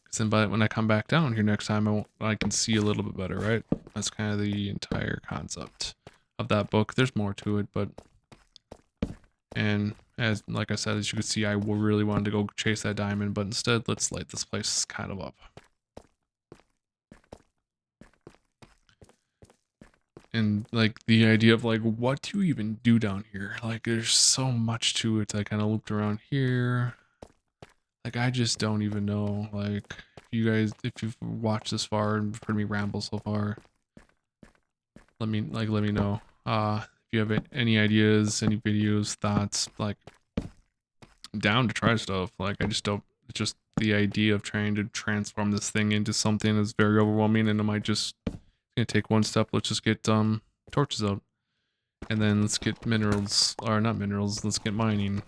Because then when I come back down here next time, I can see a little bit better, right? That's kind of the entire concept of that book. There's more to it, but like I said, as you can see, I really wanted to go chase that diamond, but instead, let's light this place kind of up. And like the idea of like, what do you even do down here? Like there's so much to it. I kind of looped around here. Like I just don't even know. Like if you've watched this far and heard me ramble so far, let me know. If you have any ideas, any videos, thoughts, like I'm down to try stuff. Like I just don't, it's just the idea of trying to transform this thing into something that's very overwhelming, and it might just gonna take one step. Let's just get torches out, and then let's get minerals, or not minerals, let's get mining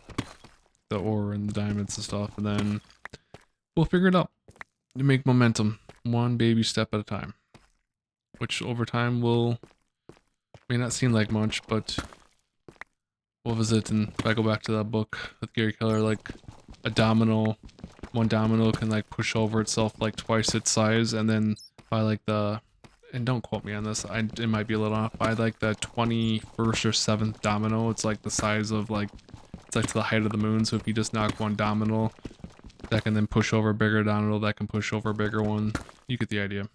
the ore and the diamonds and stuff, and then we'll figure it out to make momentum one baby step at a time, which over time may not seem like much, but what was it? And if I go back to that book with Gary Keller, like one domino can like push over itself like twice its size, and then by like and don't quote me on this, it might be a little off, by like the 21st or 7th domino, it's like the size of it's like to the height of the moon. So if you just knock one domino, that can then push over a bigger domino, that can push over a bigger one. You get the idea.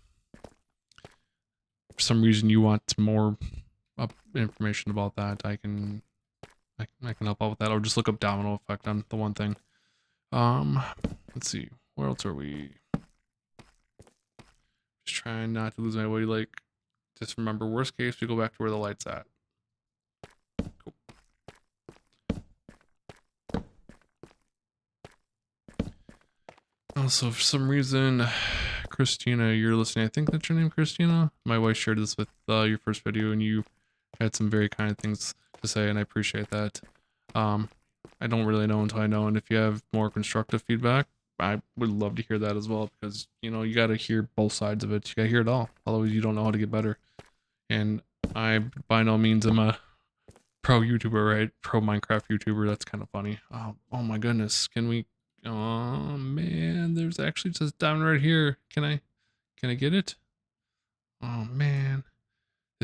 For some reason you want more information about that, I can help out with that, or just look up domino effect on the One Thing. Let's see, where else are we? Just trying not to lose my way. Like, just remember, worst case, we go back to where the light's at. Cool. Also, for some reason, Christina, you're listening. I think that's your name, Christina. My wife shared this with your first video, and you had some very kind things to say, and I appreciate that. I don't really know until I know, and if you have more constructive feedback, I would love to hear that as well, because you got to hear both sides of it. You got to hear it all, otherwise you don't know how to get better. And I by no means am a pro YouTuber, right? Pro Minecraft YouTuber. That's kind of funny. Oh my goodness, can we? Oh man, there's actually just diamond right here. Can I get it? Oh man,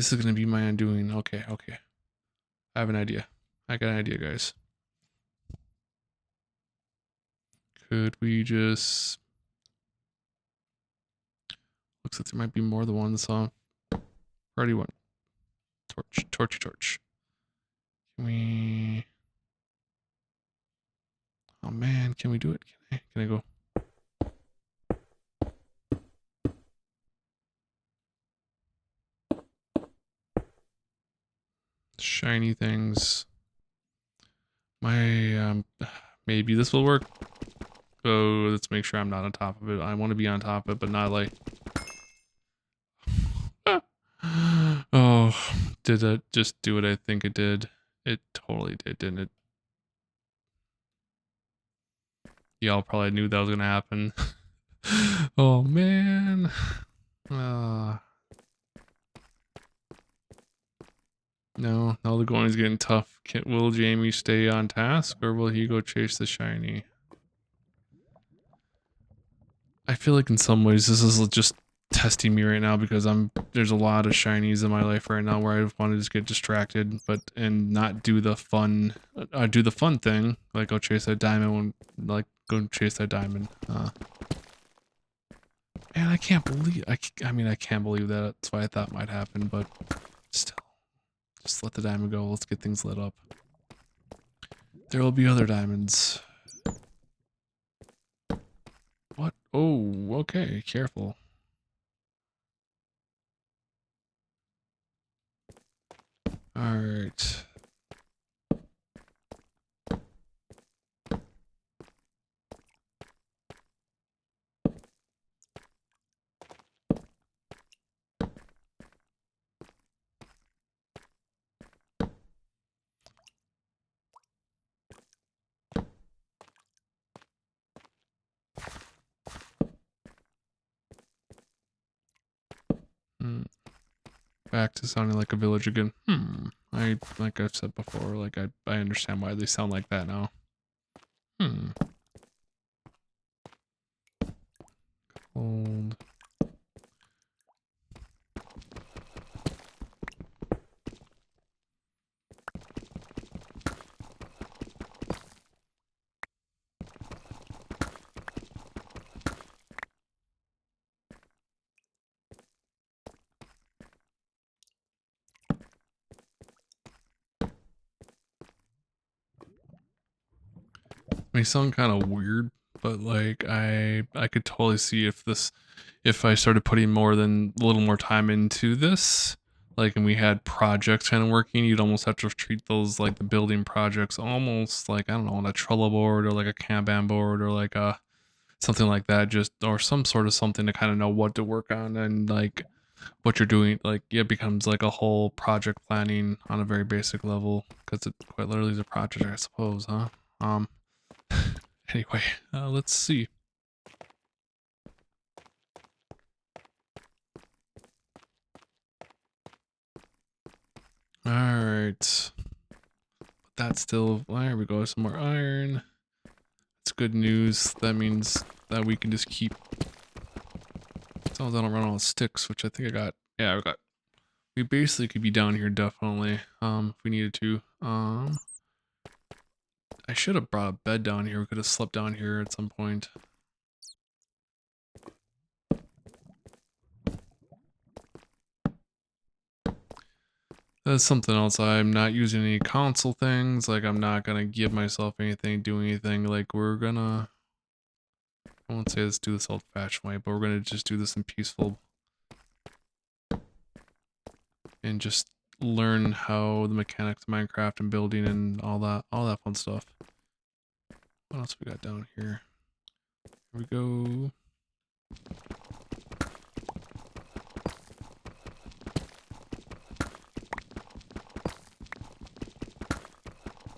This is gonna be my undoing. Okay, okay. I have an idea. I got an idea, guys. Could we just... Looks like there might be more than one song. Already one. Torch, torchy torch. Can we... Oh man, can we do it? Can I go? Shiny things. My, maybe this will work. Oh, let's make sure I'm not on top of it. I want to be on top of it, but not like... Oh, did it just do what I think it did? It totally did, didn't it? Y'all probably knew that was gonna happen. Oh man. No, the going's getting tough. Will Jamie stay on task or will he go chase the shiny? I feel like in some ways this is just testing me right now because there's a lot of shinies in my life right now where I want to just get distracted and not do the fun thing, like go chase that diamond go chase that diamond. Man, I can't believe I can't believe that. That's why I thought might happen, but still, just let the diamond go. Let's get things lit up. There will be other diamonds. What? Oh, okay, careful. All right. Back to sounding like a village again. Like I've said before, like I understand why they sound like that now. Old. May sound kind of weird, but like I could totally see if I started putting a little more time into this, like, and we had projects kind of working, you'd almost have to treat those like the building projects almost like, I don't know, on a Trello board or like a Kanban board or like a something like that, just or some sort of something to kind of know what to work on and like what you're doing. Like it becomes like a whole project planning on a very basic level because it quite literally is a project, I suppose, huh? Anyway, let's see. All right. That's still, there we go, some more iron. It's good news. That means that we can just keep, as long as I don't run out of sticks, which I think I got. Yeah, we basically could be down here definitely, if we needed to. I should have brought a bed down here. We could have slept down here at some point. That's something else. I'm not using any console things. Like, I'm not gonna give myself anything, do anything. Like, we're gonna, I won't say let's do this old-fashioned way, but we're gonna just do this in peaceful and just learn how the mechanics of Minecraft and building and all that fun stuff. What else we got down here? Here we go.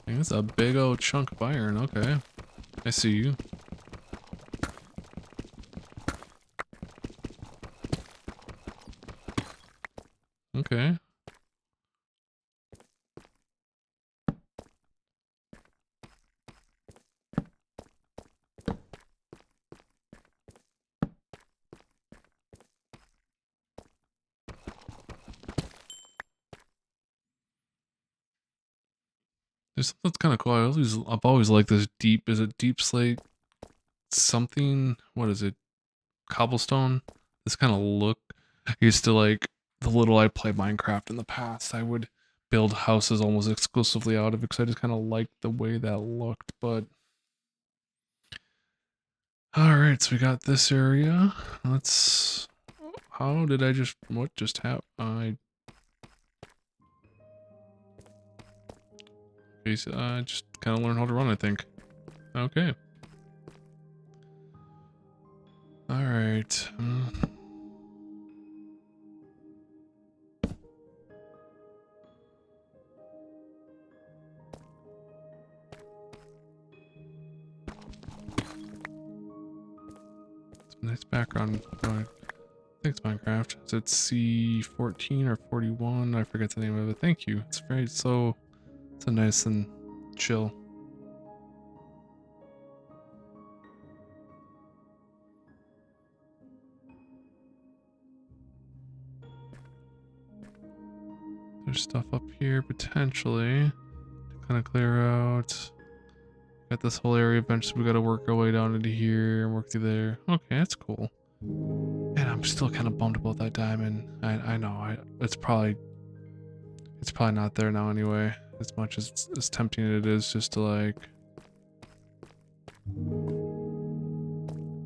Dang, that's a big old chunk of iron. Okay, I see you. Okay. There's something that's kind of cool. I've always liked this deep. Is it deep slate something? What is it? Cobblestone. This kind of look. I used to like the little I played Minecraft in the past. I would build houses almost exclusively out of it because I just kind of liked the way that looked. But all right, so we got this area. Let's. How did I just? What just happened? I just kind of learned how to run. I think. Okay. All right. Nice background. I think it's Minecraft. Is it C14 or 41? I forget the name of it. Thank you. It's very so. It's a nice and chill. There's stuff up here potentially to kind of clear out. Got this whole area. Eventually, we got to work our way down into here and work through there. Okay, that's cool. And I'm still kind of bummed about that diamond. I know. It's probably not there now anyway. As much as tempting it is just to like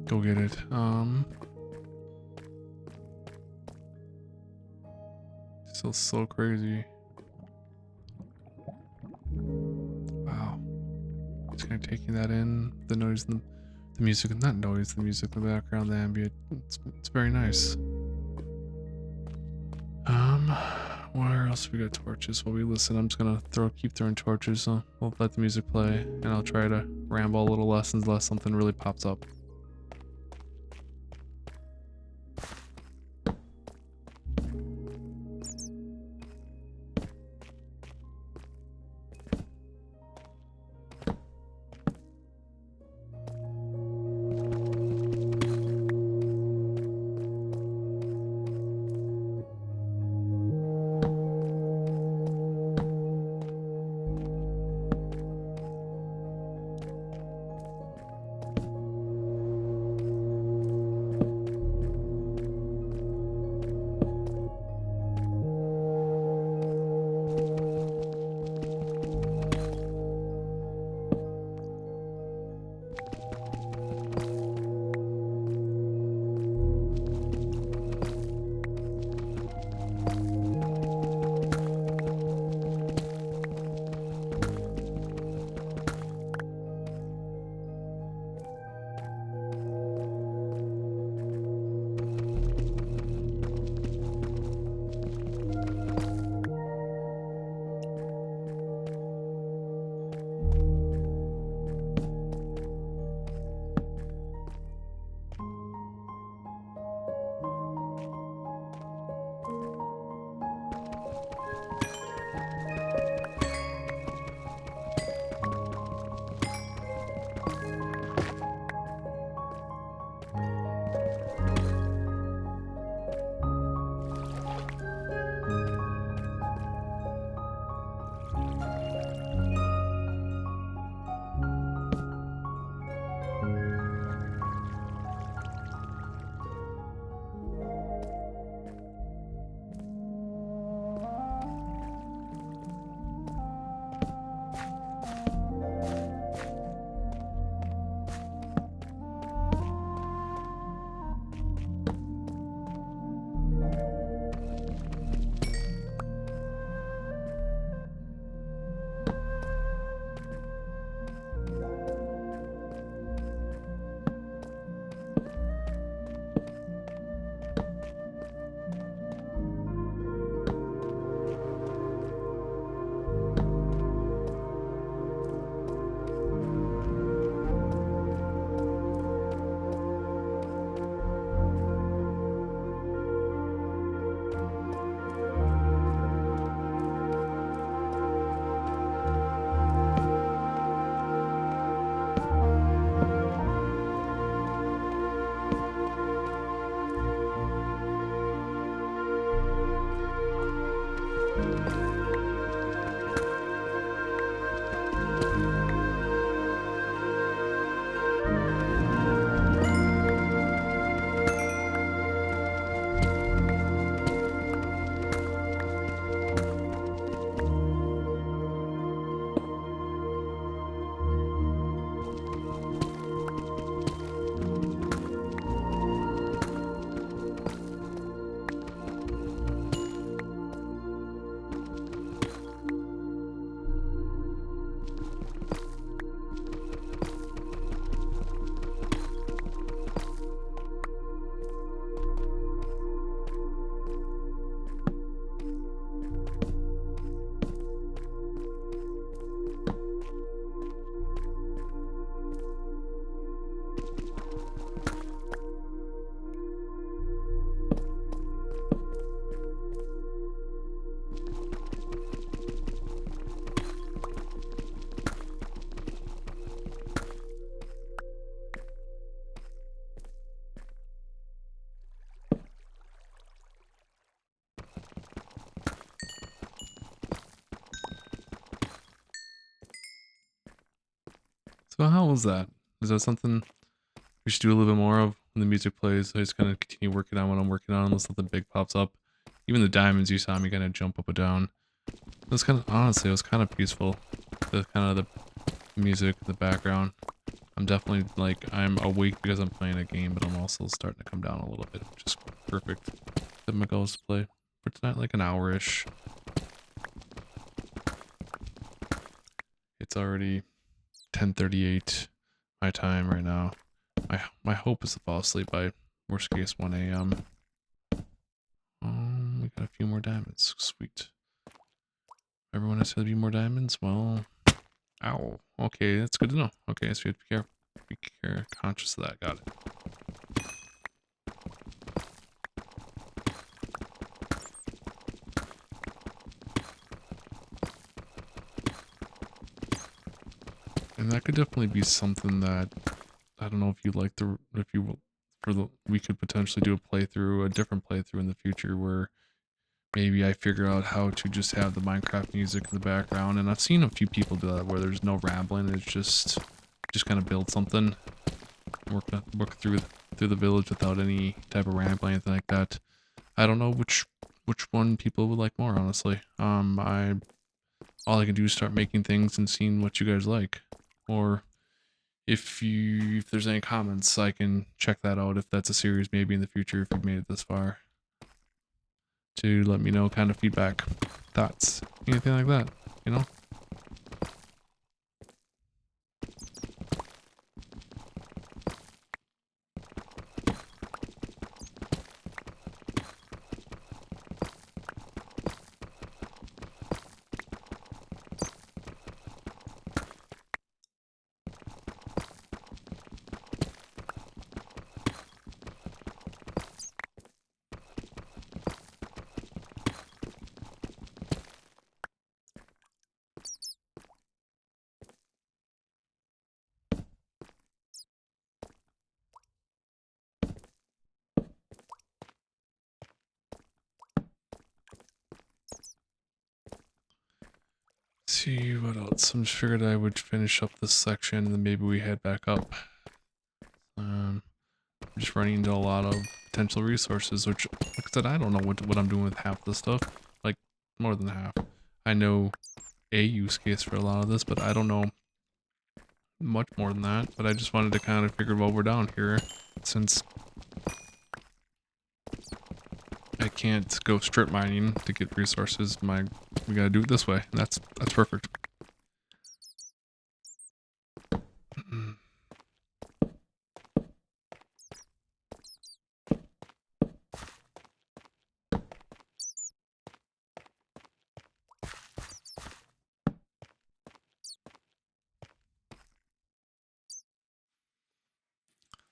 go get it. Still so crazy. Wow. Just kind of taking that in. The noise, the music, not noise, the music in the background, the ambient. It's very nice. Where else we got torches while we listen? I'm just gonna keep throwing torches. So we'll let the music play, and I'll try to ramble a little less unless something really pops up. So how was that? Is that something we should do a little bit more of when the music plays? I just kind of continue working on what I'm working on unless something big pops up. Even the diamonds you saw me kind of jump up and down. It was kind of, honestly, it was kind of peaceful. The kind of the music, the background. I'm definitely like, I'm awake because I'm playing a game, but I'm also starting to come down a little bit, which is perfect. Then my goal is to play for tonight like an hour-ish. It's already 10:38 my time right now. My hope is to fall asleep by worst case 1 a.m. We got a few more diamonds. Sweet. Everyone has to be more diamonds? Well, ow. Okay, that's good to know. Okay, so you have to be conscious of that. Got it. And that could definitely be something that I don't know if you like the if you will we could potentially do a different playthrough in the future where maybe I figure out how to just have the Minecraft music in the background. And I've seen a few people do that where there's no rambling, it's just kind of build something, work through the village without any type of rambling, anything like that. I don't know which one people would like more, honestly. I all I can do is start making things and seeing what you guys like, or if there's any comments, I can check that out if that's a series maybe in the future if you've made it this far. To let me know kind of feedback, thoughts, anything like that, you know? See what else. I'm just figured I would finish up this section and then maybe we head back up. I'm just running into a lot of potential resources, which, like I said, I don't know what I'm doing with half the stuff. Like, more than half. I know a use case for a lot of this, but I don't know much more than that. But I just wanted to kind of figure while we're down here, since I can't go strip mining to get resources, we gotta do it this way. And that's perfect.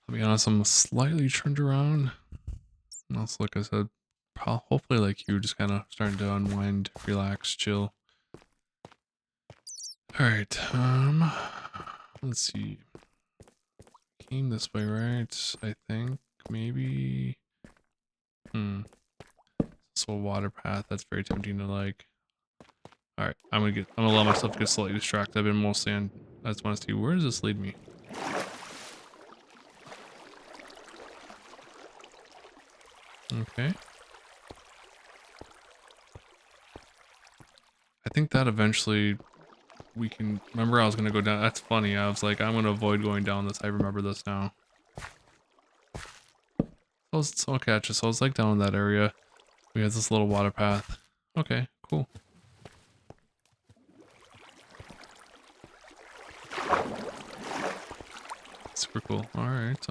I'll be honest, I'm slightly turned around. And also, like I said, hopefully like you, just kind of starting to unwind, relax, chill. Alright, let's see. Came this way, right? I think, maybe. So a water path, that's very tempting to like. Alright, I'm gonna allow myself to get slightly distracted. I've been mostly on, I just want to see, where does this lead me? Okay. I think that eventually we can, remember I was gonna go down, that's funny, I was like, I'm gonna avoid going down this, I remember this now. So catch us, so I was like down in that area. We have this little water path. Okay, cool. Super cool. Alright,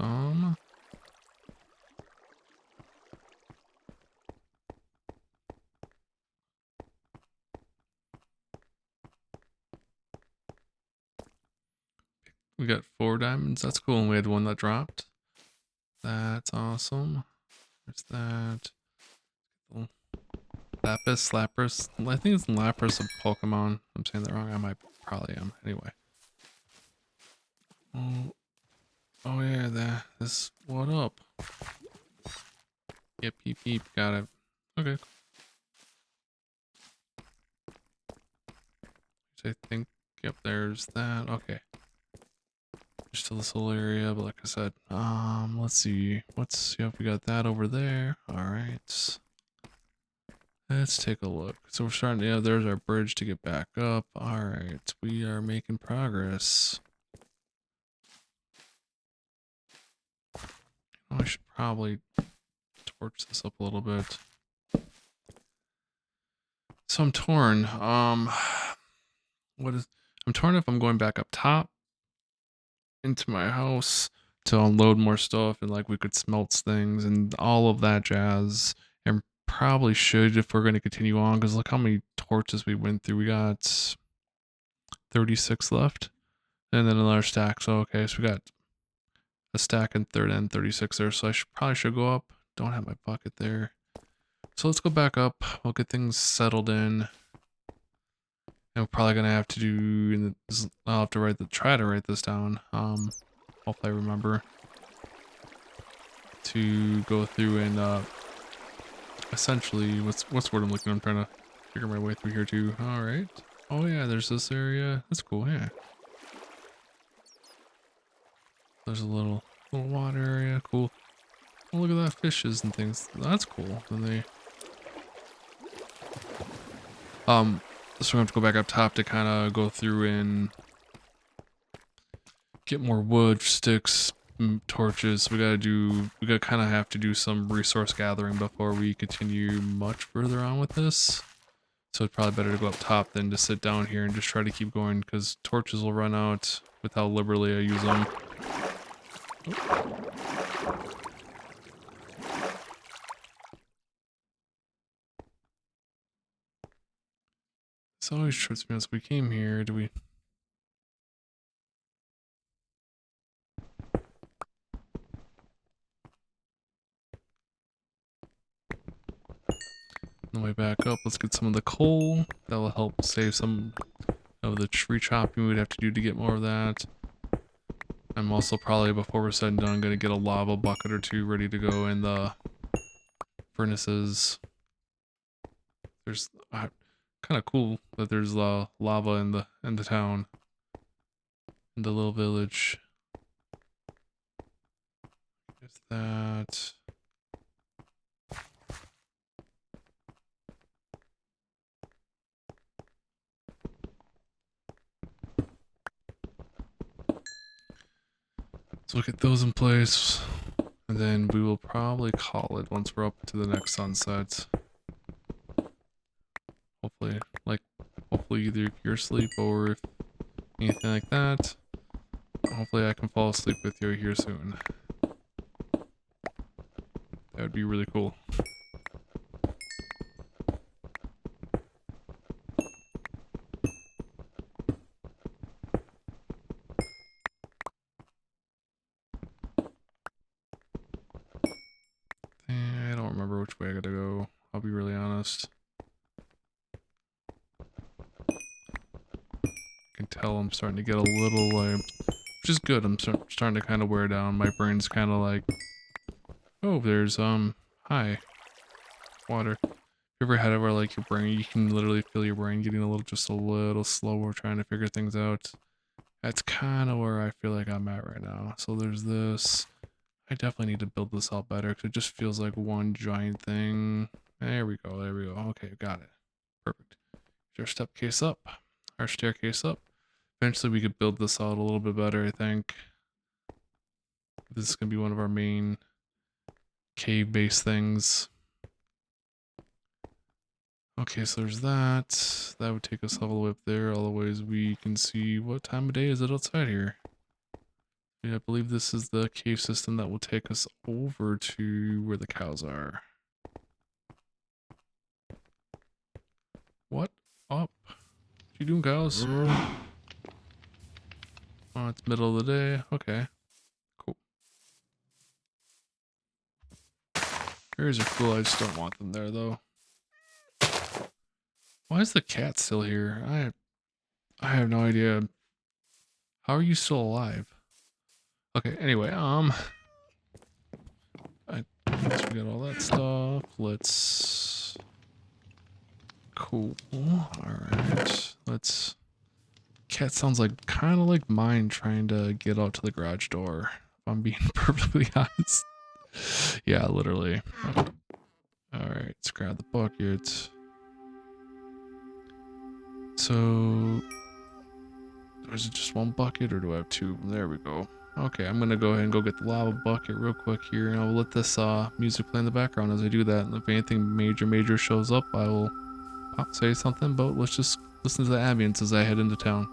we got 4 diamonds, that's cool, and we had one that dropped. That's awesome. There's that. Lapis, Lapras. I think it's Lapras of Pokemon. I'm saying that wrong. I might probably am. Anyway. Oh yeah, this. What up? Yeah, peep peep. Got it. Okay. I think. Yep. There's that. Okay. just to this little area, but like I said, let's see. Yep, we got that over there. All right. Let's take a look. So we're starting, yeah, there's our bridge to get back up. All right, we are making progress. I should probably torch this up a little bit. So I'm torn. I'm torn if I'm going back up top into my house to unload more stuff and like we could smelt things and all of that jazz. And probably should if we're going to continue on, because look how many torches we went through. We got 36 left and then another stack. So okay, so we got a stack and third and 36 there. So I probably should go up. Don't have my bucket there. So let's go back up. We'll get things settled in. And we're probably gonna have to do. I'll have to try to write this down. Hopefully I remember to go through and essentially what's the word I'm looking. I'm trying to figure my way through here too. All right. Oh yeah, there's this area. That's cool. Yeah. There's a little water area. Cool. Oh, look at that, fishes and things. That's cool. Then they so we're gonna have to go back up top to kind of go through and get more wood, sticks, torches. We gotta kind of have to do some resource gathering before we continue much further on with this. So it's probably better to go up top than to sit down here and just try to keep going, because torches will run out with how liberally I use them. Oh. This always trips me as we came here. Do we? On the way back up, let's get some of the coal. That will help save some of the tree chopping we'd have to do to get more of that. I'm also probably, before we're said and done, going to get a lava bucket or two ready to go in the furnaces. There's kind of cool that there's lava in the town, in the little village. There's that. So we'll get those in place, and then we will probably call it once we're up to the next sunset. Hopefully either you're asleep or if anything like that. Hopefully I can fall asleep with you here soon. That would be really cool. I don't remember which way I gotta go. I'll be really honest. I can tell I'm starting to get a little which is good. I'm starting to kind of wear down. My brain's kind of like, oh, there's hi, water. You ever had it where like your brain, you can literally feel your brain getting just a little slower trying to figure things out? That's kind of where I feel like I'm at right now. So there's this. I definitely need to build this out better because it just feels like one giant thing. There we go. There we go. Okay, got it. Perfect. Here's our staircase up. Eventually we could build this out a little bit better, I think. This is going to be one of our main cave-based things. Okay, so there's that. That would take us all the way up there. All the ways we can see what time of day is it outside here. Yeah, I believe this is the cave system that will take us over to where the cows are. What up? What you doing, cows? Oh, it's middle of the day. Okay. Cool. Berries are cool. I just don't want them there, though. Why is the cat still here? I have no idea. How are you still alive? Okay, anyway, once we got all that stuff, let's... Cool. Alright. Let's cat sounds like kind of like mine trying to get out to the garage door, if I'm being perfectly honest. Yeah, literally. Alright, let's grab the bucket. So, is it just one bucket or do I have two? There we go. Okay, I'm gonna go ahead and go get the lava bucket real quick here, and I'll let this music play in the background as I do that. And if anything major shows up, I will say something, but let's just listen to the ambience as I head into town.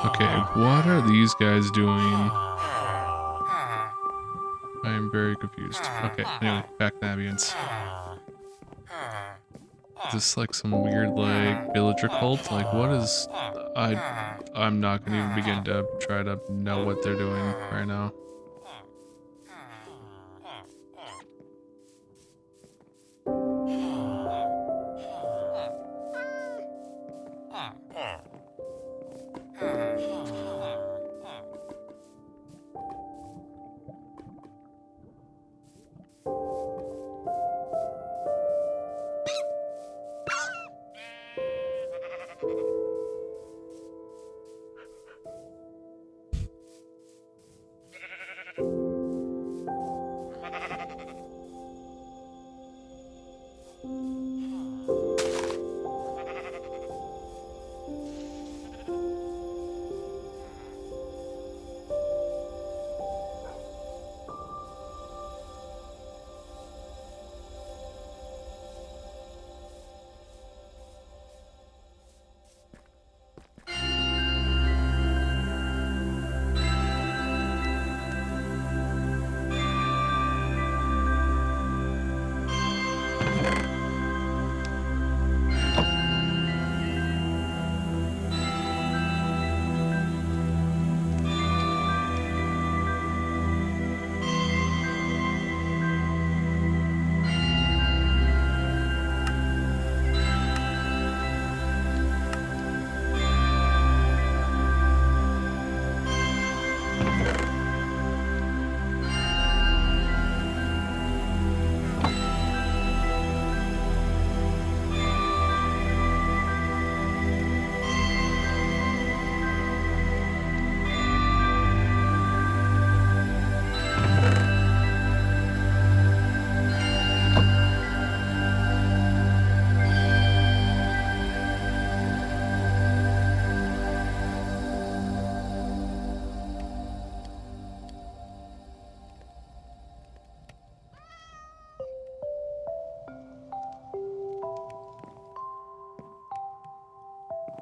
Okay, what are these guys doing? I am very confused. Okay, anyway, back to ambience. Is this like some weird like villager cult? Like what is... I'm not gonna even begin to try to know what they're doing right now.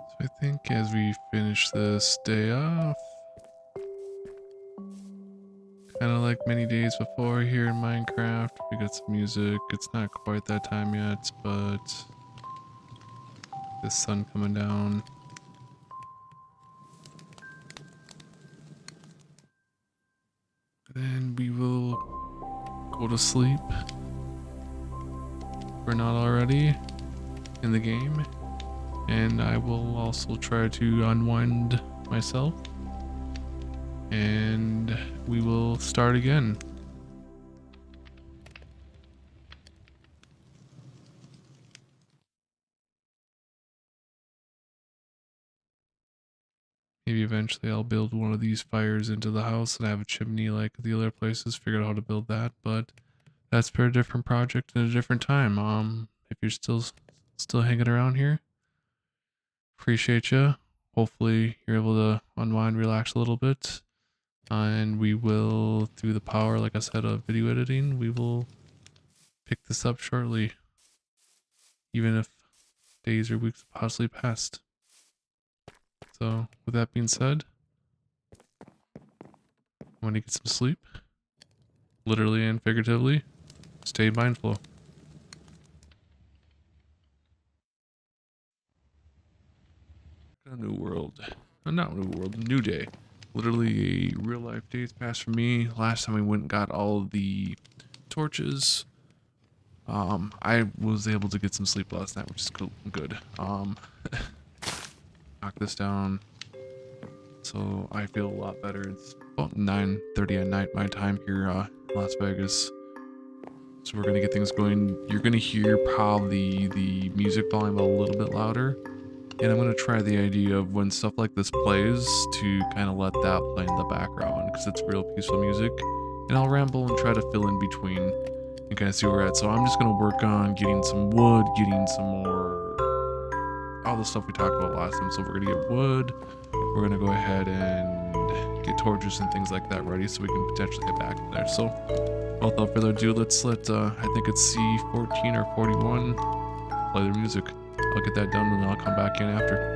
So I think as we finish this day off, kind of like many days before here in Minecraft, we got some music. It's not quite that time yet, but the sun coming down. Then we will go to sleep. If we're not already in the game. And I will also try to unwind myself. And we will start again. Maybe eventually I'll build one of these fires into the house and have a chimney like the other places. Figure out how to build that, but that's for a different project and a different time. If you're still hanging around here, appreciate you. Hopefully you're able to unwind, relax a little bit. And we will, through the power, like I said, of video editing, we will pick this up shortly, even if days or weeks possibly passed. So, with that being said, I want to get some sleep, literally and figuratively. Stay mindful. A new world. Not new world, new day. Literally a real life day's passed for me. Last time we went and got all of the torches. I was able to get some sleep last night, which is good. Knock this down. So I feel a lot better. It's about 9:30 at night my time here in Las Vegas. So we're gonna get things going. You're gonna hear probably the music volume a little bit louder. And I'm gonna try the idea of when stuff like this plays to kind of let that play in the background because it's real peaceful music. And I'll ramble and try to fill in between and kind of see where we're at. So I'm just gonna work on getting some wood, getting some more, all the stuff we talked about last time. So we're gonna get wood. We're gonna go ahead and get torches and things like that ready so we can potentially get back there. So without further ado, let's let I think it's C14 or 41 play the music. I'll get that done and I'll come back in after.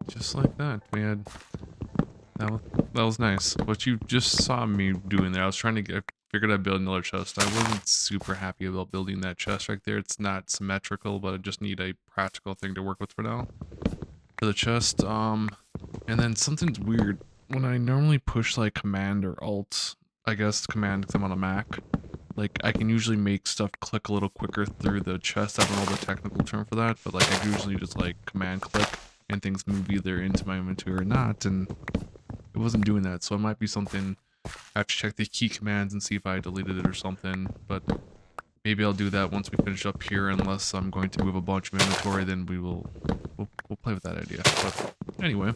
Just like that, we had that was nice. What you just saw me doing there, I was trying to get. I figured I'd build another chest. I wasn't super happy about building that chest right there. It's not symmetrical, but I just need a practical thing to work with for now. For the chest, and then something's weird. When I normally push like command or alt, I guess command because I'm on a Mac, like I can usually make stuff click a little quicker through the chest. I don't know the technical term for that, but like I usually just like command click and things move either into my inventory or not, and it wasn't doing that. So it might be something. I have to check the key commands and see if I deleted it or something, but maybe I'll do that once we finish up here. Unless I'm going to move a bunch of inventory, then we'll play with that idea. But anyway,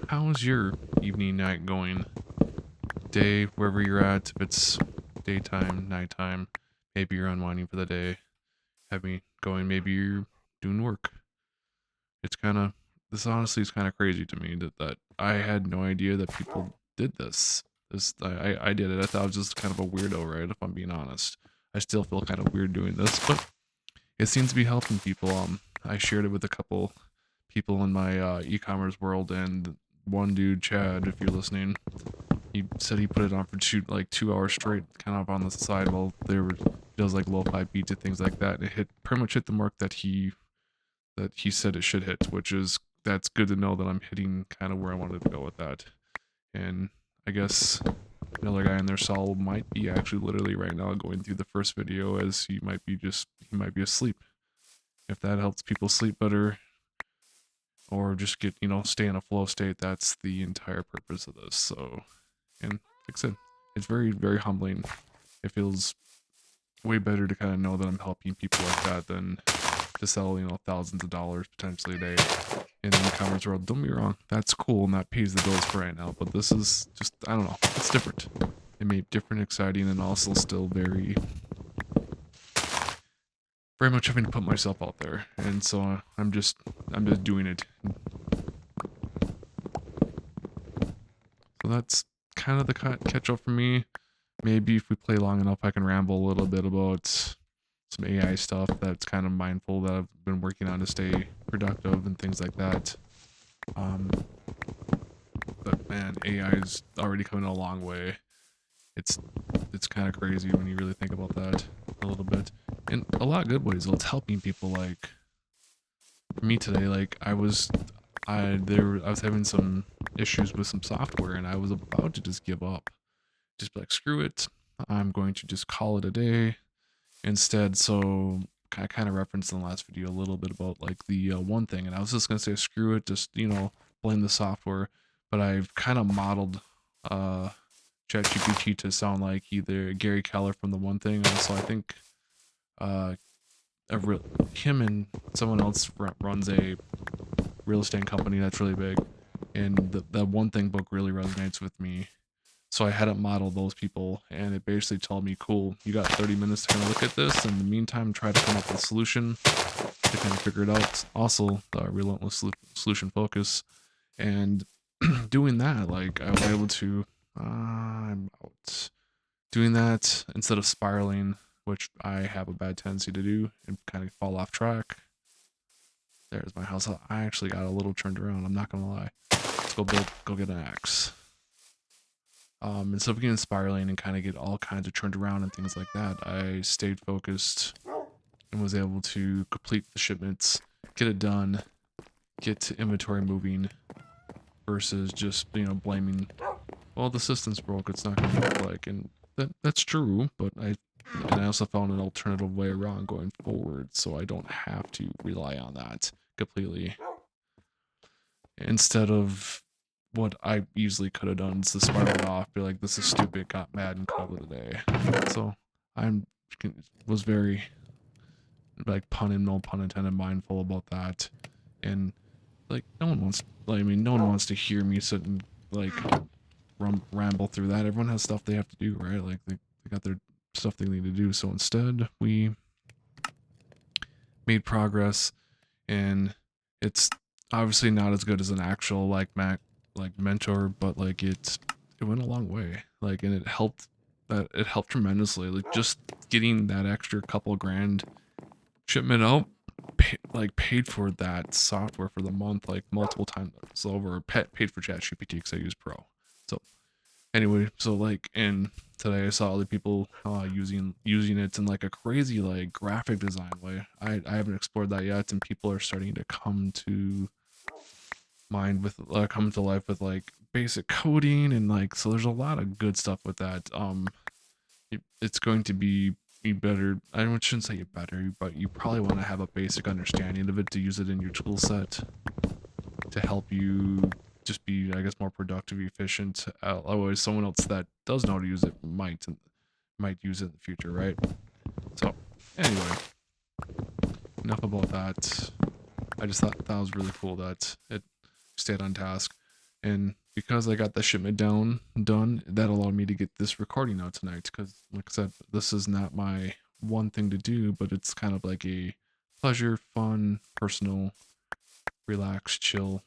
how's your evening, night going? Day, wherever you're at, if it's daytime, nighttime, maybe you're unwinding for the day, have me going, maybe you're doing work. It's kind of, this honestly is kind of crazy to me that I had no idea that people did this. I did it. I thought I was just kind of a weirdo, right? If I'm being honest. I still feel kind of weird doing this, but it seems to be helping people. I shared it with a couple people in my e-commerce world, and one dude, Chad, if you're listening, he said he put it on for 2 hours straight, kind of on the side while does like lo-fi beats and things like that. And it pretty much hit the mark that he said it should hit, which is that's good to know that I'm hitting kind of where I wanted to go with that. And I guess another guy in there, Saul, might be actually literally right now going through the first video, as he might be asleep. If that helps people sleep better, or just get, stay in a flow state, that's the entire purpose of this. So, and like I said, it's very, very humbling. It feels way better to kind of know that I'm helping people like that than to sell, thousands of dollars potentially a day in the e-commerce world. Don't be wrong, that's cool and that pays the bills for right now, but this is just, I don't know, it's different. It made different, exciting, and also still very, very much having to put myself out there. And so I'm just doing it. So that's kind of the catch up for me. Maybe if we play long enough, I can ramble a little bit about some AI stuff that's kind of mindful that I've been working on to stay productive and things like that. But man, AI is already coming a long way. It's kind of crazy when you really think about that a little bit. In a lot of good ways, it's helping people. Like for me today, like I was having some issues with some software, and I was about to just give up. Just be like, screw it, I'm going to just call it a day instead. So I kind of referenced in the last video a little bit about like the one thing, and I was just gonna say screw it, just blame the software. But I've kind of modeled ChatGPT to sound like either Gary Keller from the one thing. Also, I think him and someone else runs a real estate company that's really big, and the one thing book really resonates with me. So I had it model those people, and it basically told me, cool, you got 30 minutes to kind of look at this. In the meantime, try to come up with a solution to kind of figure it out. Also, the relentless solution focus. And doing that, like, I was able to, I'm out. Doing that instead of spiraling, which I have a bad tendency to do and kind of fall off track. There's my house. I actually got a little turned around, I'm not gonna lie. Let's go get an axe. Instead of getting spiraling and kind of get all kinds of turned around and things like that, I stayed focused and was able to complete the shipments, get it done, get inventory moving, versus just blaming, well, the system's broke, it's not gonna look like. And that's true, but I also found an alternative way around going forward, so I don't have to rely on that completely. Instead of what I easily could have done is to spiral it off, be like, this is stupid, got mad, and called it a day. So was very, like, no pun intended, mindful about that. And like, no one wants to hear me sit and like ramble through that. Everyone has stuff they have to do, right? Like they got their stuff they need to do. So instead, we made progress, and it's obviously not as good as an actual mentor, but like it went a long way. Like, and it helped tremendously. Like, just getting that extra couple grand shipment out paid for that software for the month like multiple times over. Paid for ChatGPT because I use Pro. So anyway, so like, and today I saw other people using it in like a crazy like graphic design way. I haven't explored that yet, and people are starting to come to life with like basic coding, and like, so there's a lot of good stuff with that. It's going to be better. I shouldn't say better, but you probably want to have a basic understanding of it to use it in your tool set to help you just be, I guess, more productive, efficient. Otherwise, someone else that does know how to use it might use it in the future, right? So anyway, enough about that. I just thought that was really cool that it stayed on task, and because I got the shipment done, that allowed me to get this recording out tonight. Because, like I said, this is not my one thing to do, but it's kind of like a pleasure, fun, personal, relax, chill,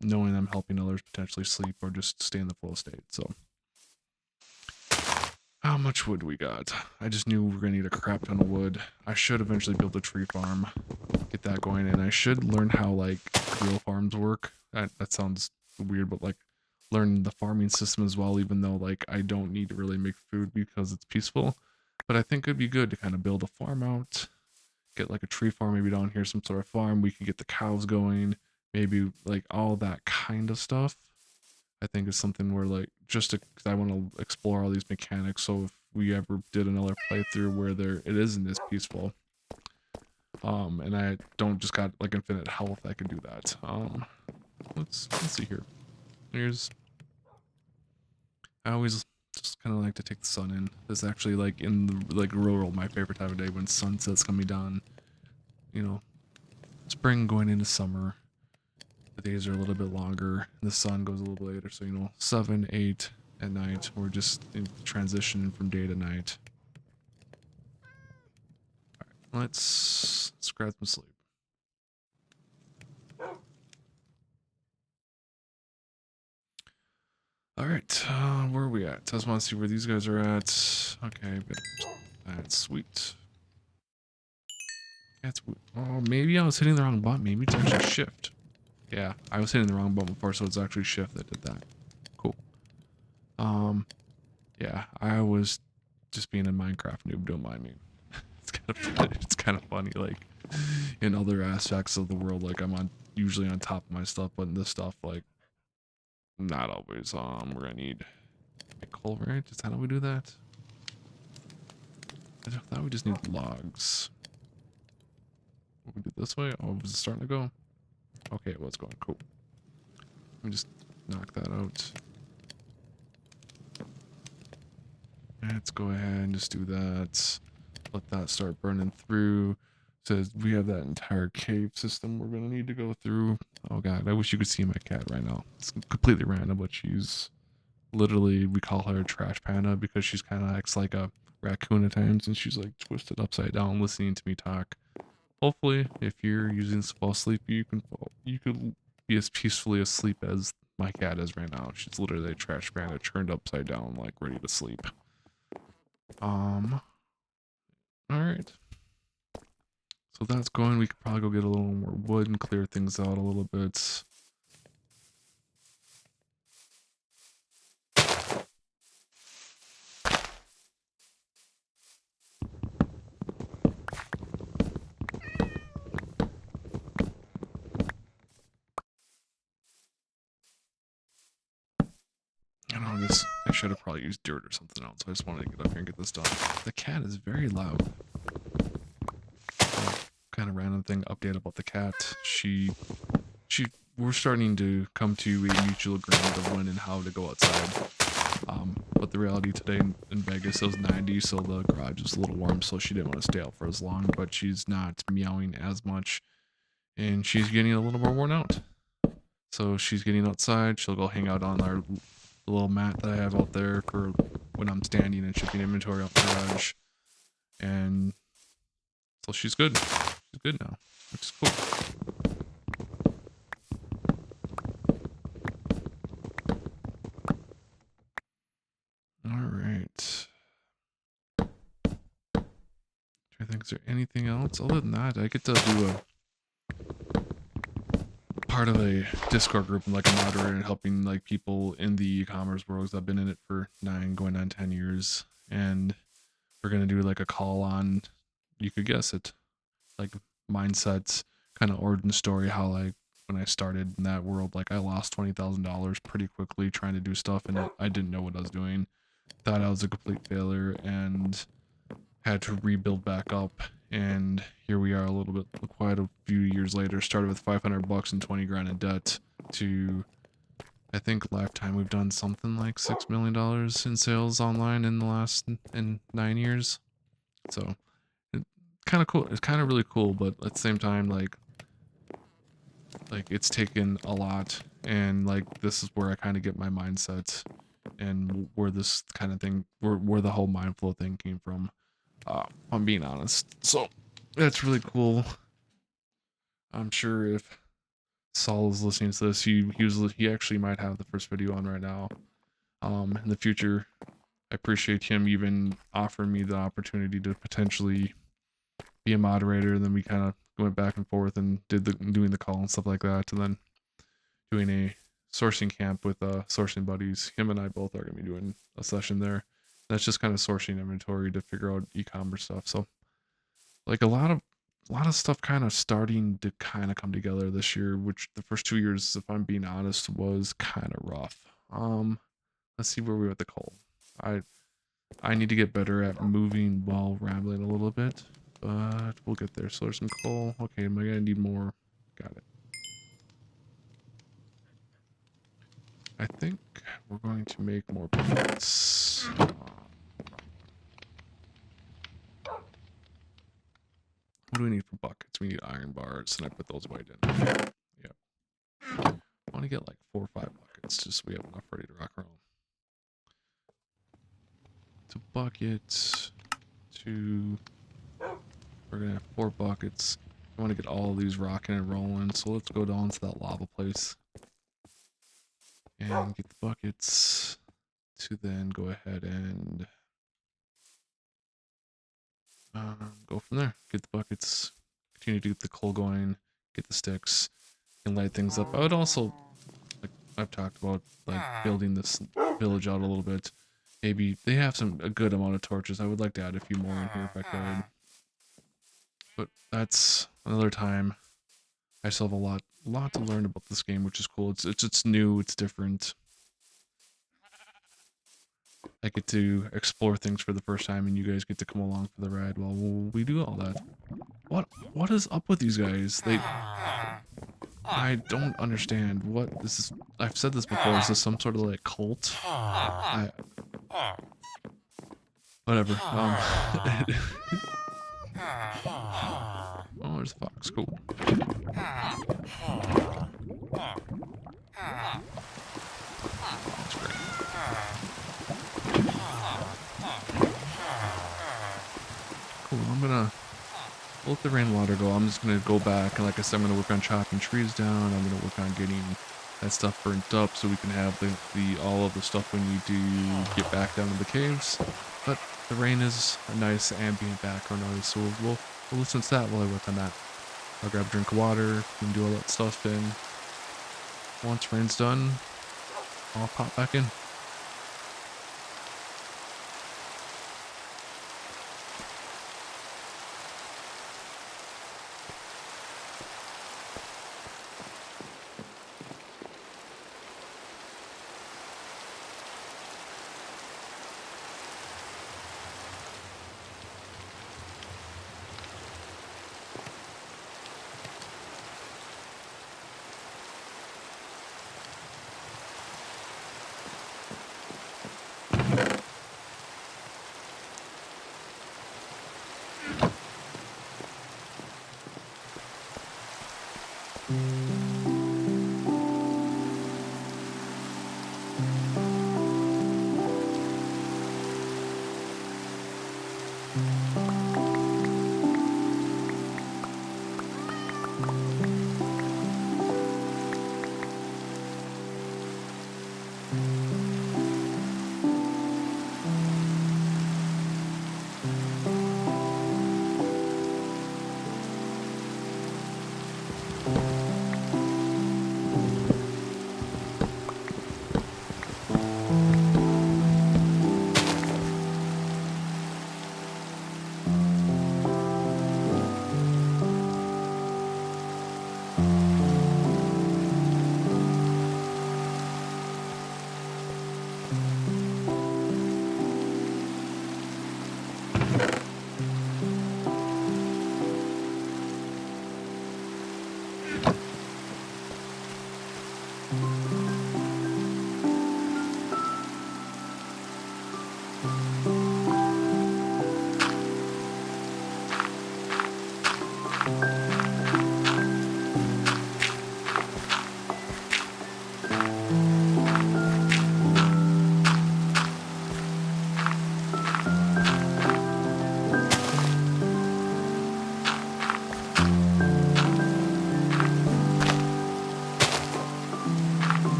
knowing I'm helping others potentially sleep or just stay in the flow state. So How much wood we got? I just knew we were gonna need a crap ton of wood. I should eventually build a tree farm, get that going, and I should learn how like real farms work. That sounds weird, but like learn the farming system as well, even though like I don't need to really make food because it's peaceful. But I think it'd be good to kind of build a farm out, get like a tree farm maybe down here, some sort of farm. We can get the cows going, maybe like all that kind of stuff. I think is something where like just because I want to explore all these mechanics. So if we ever did another playthrough where it isn't as peaceful, and I don't just got like infinite health, I could do that. Let's see here. Here's I always just kind of like to take the sun in. It's actually like in the like real world my favorite time of day when sunset's coming down. You know, spring going into summer. The days are a little bit longer and the sun goes a little bit later, so 7, 8 at night. We're just transitioning from day to night. All right, let's grab some sleep. All right, where are we at? I just want to see where these guys are at. Okay, that's sweet. That's oh, maybe I was hitting the wrong button. Maybe it's actually shift. Yeah, I was hitting the wrong button before, so it's actually shift that did that. Cool. Yeah, I was just being a Minecraft noob, don't mind me. It's kind of funny, like in other aspects of the world, like I'm usually on top of my stuff, but in this stuff, like not always. We're gonna need a coal, right? Is that how we do that? I thought we just need logs. What we do this way? Oh, was it starting to go? Okay, well, it's going. Cool. Let me just knock that out. Let's go ahead and just do that. Let that start burning through. Says we have that entire cave system we're gonna need to go through. Oh god, I wish you could see my cat right now. It's completely random, but she's literally, we call her a trash panda because she's kind of acts like a raccoon at times, and she's like twisted upside down listening to me talk. Hopefully, if you're using this to fall asleep, you could be as peacefully asleep as my cat is right now. She's literally a trash panda turned upside down, like ready to sleep. All right. So that's going. We could probably go get a little more wood and clear things out a little bit. I know this. I should have probably used dirt or something else. I just wanted to get up here and get this done. The cat is very loud. Kind of random thing update about the cat. We're starting to come to a mutual agreement of when and how to go outside. But the reality today in Vegas, it was 90, so the garage is a little warm, so she didn't want to stay out for as long, but she's not meowing as much, and she's getting a little more worn out. So she's getting outside. She'll go hang out on our little mat that I have out there for when I'm standing and shipping inventory out the garage. And so she's good. She's good now, which is cool. Alright. I think, is there anything else? Other than that, I get to do a part of a Discord group and like a moderator and helping like people in the e-commerce world, because I've been in it for 9 on 10 years. And we're gonna do like a call on, you could guess it, like mindsets, kind of origin story, how like when I started in that world, like I lost $20,000 pretty quickly trying to do stuff, and I didn't know what I was doing. Thought I was a complete failure and had to rebuild back up. And here we are a little bit, quite a few years later, started with 500 bucks and 20 grand in debt to, I think lifetime we've done something like $6 million in sales online in the last 9 years. So kind of cool. It's kind of really cool, but at the same time, like it's taken a lot, and like this is where I kind of get my mindset and where this kind of thing, where the whole mind flow thing came from. I'm being honest. So that's really cool. I'm sure if Saul is listening to this, he actually might have the first video on right now. In the future, I appreciate him even offering me the opportunity to potentially be a moderator. And then we kind of went back and forth and doing the call and stuff like that. And then doing a sourcing camp with sourcing buddies. Him and I both are going to be doing a session there. That's just kind of sourcing inventory to figure out e-commerce stuff. So like a lot of stuff kind of starting to kind of come together this year, which the first 2 years, if I'm being honest, was kind of rough. Let's see where we're at the call. I need to get better at moving while rambling a little bit, but we'll get there. So there's some coal. Okay, am I gonna need more? Got it. I think we're going to make more buckets. What do we need for buckets? We need iron bars, and I put those away, didn't I? Yep. I want to get like 4 or 5 buckets, just so we have enough ready to rock and roll. To buckets, we're gonna have 4 buckets. I want to get all of these rocking and rolling, so let's go down to that lava place and get the buckets to then go ahead and go from there. Get the buckets, continue to get the coal going, get the sticks, and light things up. I would also, like I've talked about, like building this village out a little bit. Maybe they have a good amount of torches. I would like to add a few more in here if I could. But that's another time. I still have a lot to learn about this game, which is cool. It's new, it's different. I get to explore things for the first time, and you guys get to come along for the ride while we do all that. What is up with these guys? I don't understand what this is. I've said this before. Is this some sort of like cult? Whatever. Oh, there's a fox. Cool. That's great. Cool. I'm gonna let the rainwater go. I'm just gonna go back and, like I said, I'm gonna work on chopping trees down. I'm gonna work on getting that stuff burnt up so we can have all of the stuff we need to get back down to the caves. But the rain is a nice ambient background noise, so we'll listen to that while I work on that. I'll grab a drink of water and do all that stuff, and once rain's done, I'll pop back in.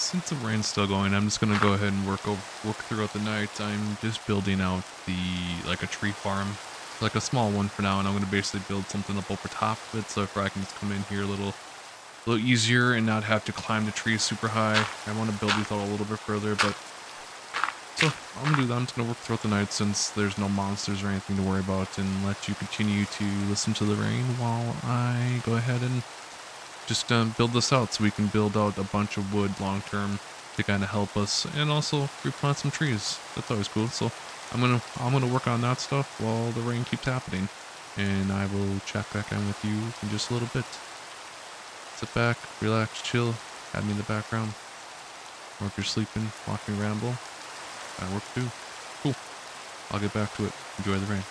since the rain's still going, I'm just gonna go ahead and work throughout the night. I'm just building out like a tree farm, like a small one for now, and I'm gonna basically build something up over top of it, so if I can just come in here a little easier and not have to climb the trees super high. I want to build these out a little bit further, but so I'm gonna do that. I'm just gonna work throughout the night since there's no monsters or anything to worry about, and let you continue to listen to the rain while I go ahead and just build this out so we can build out a bunch of wood long term to kind of help us, and also replant some trees. That's always cool. So I'm gonna work on that stuff while the rain keeps happening, and I will check back in with you in just a little bit. Sit back, relax, chill, have me in the background. Or if you're sleeping, watch me ramble. That work too. Cool. I'll get back to it. Enjoy the rain.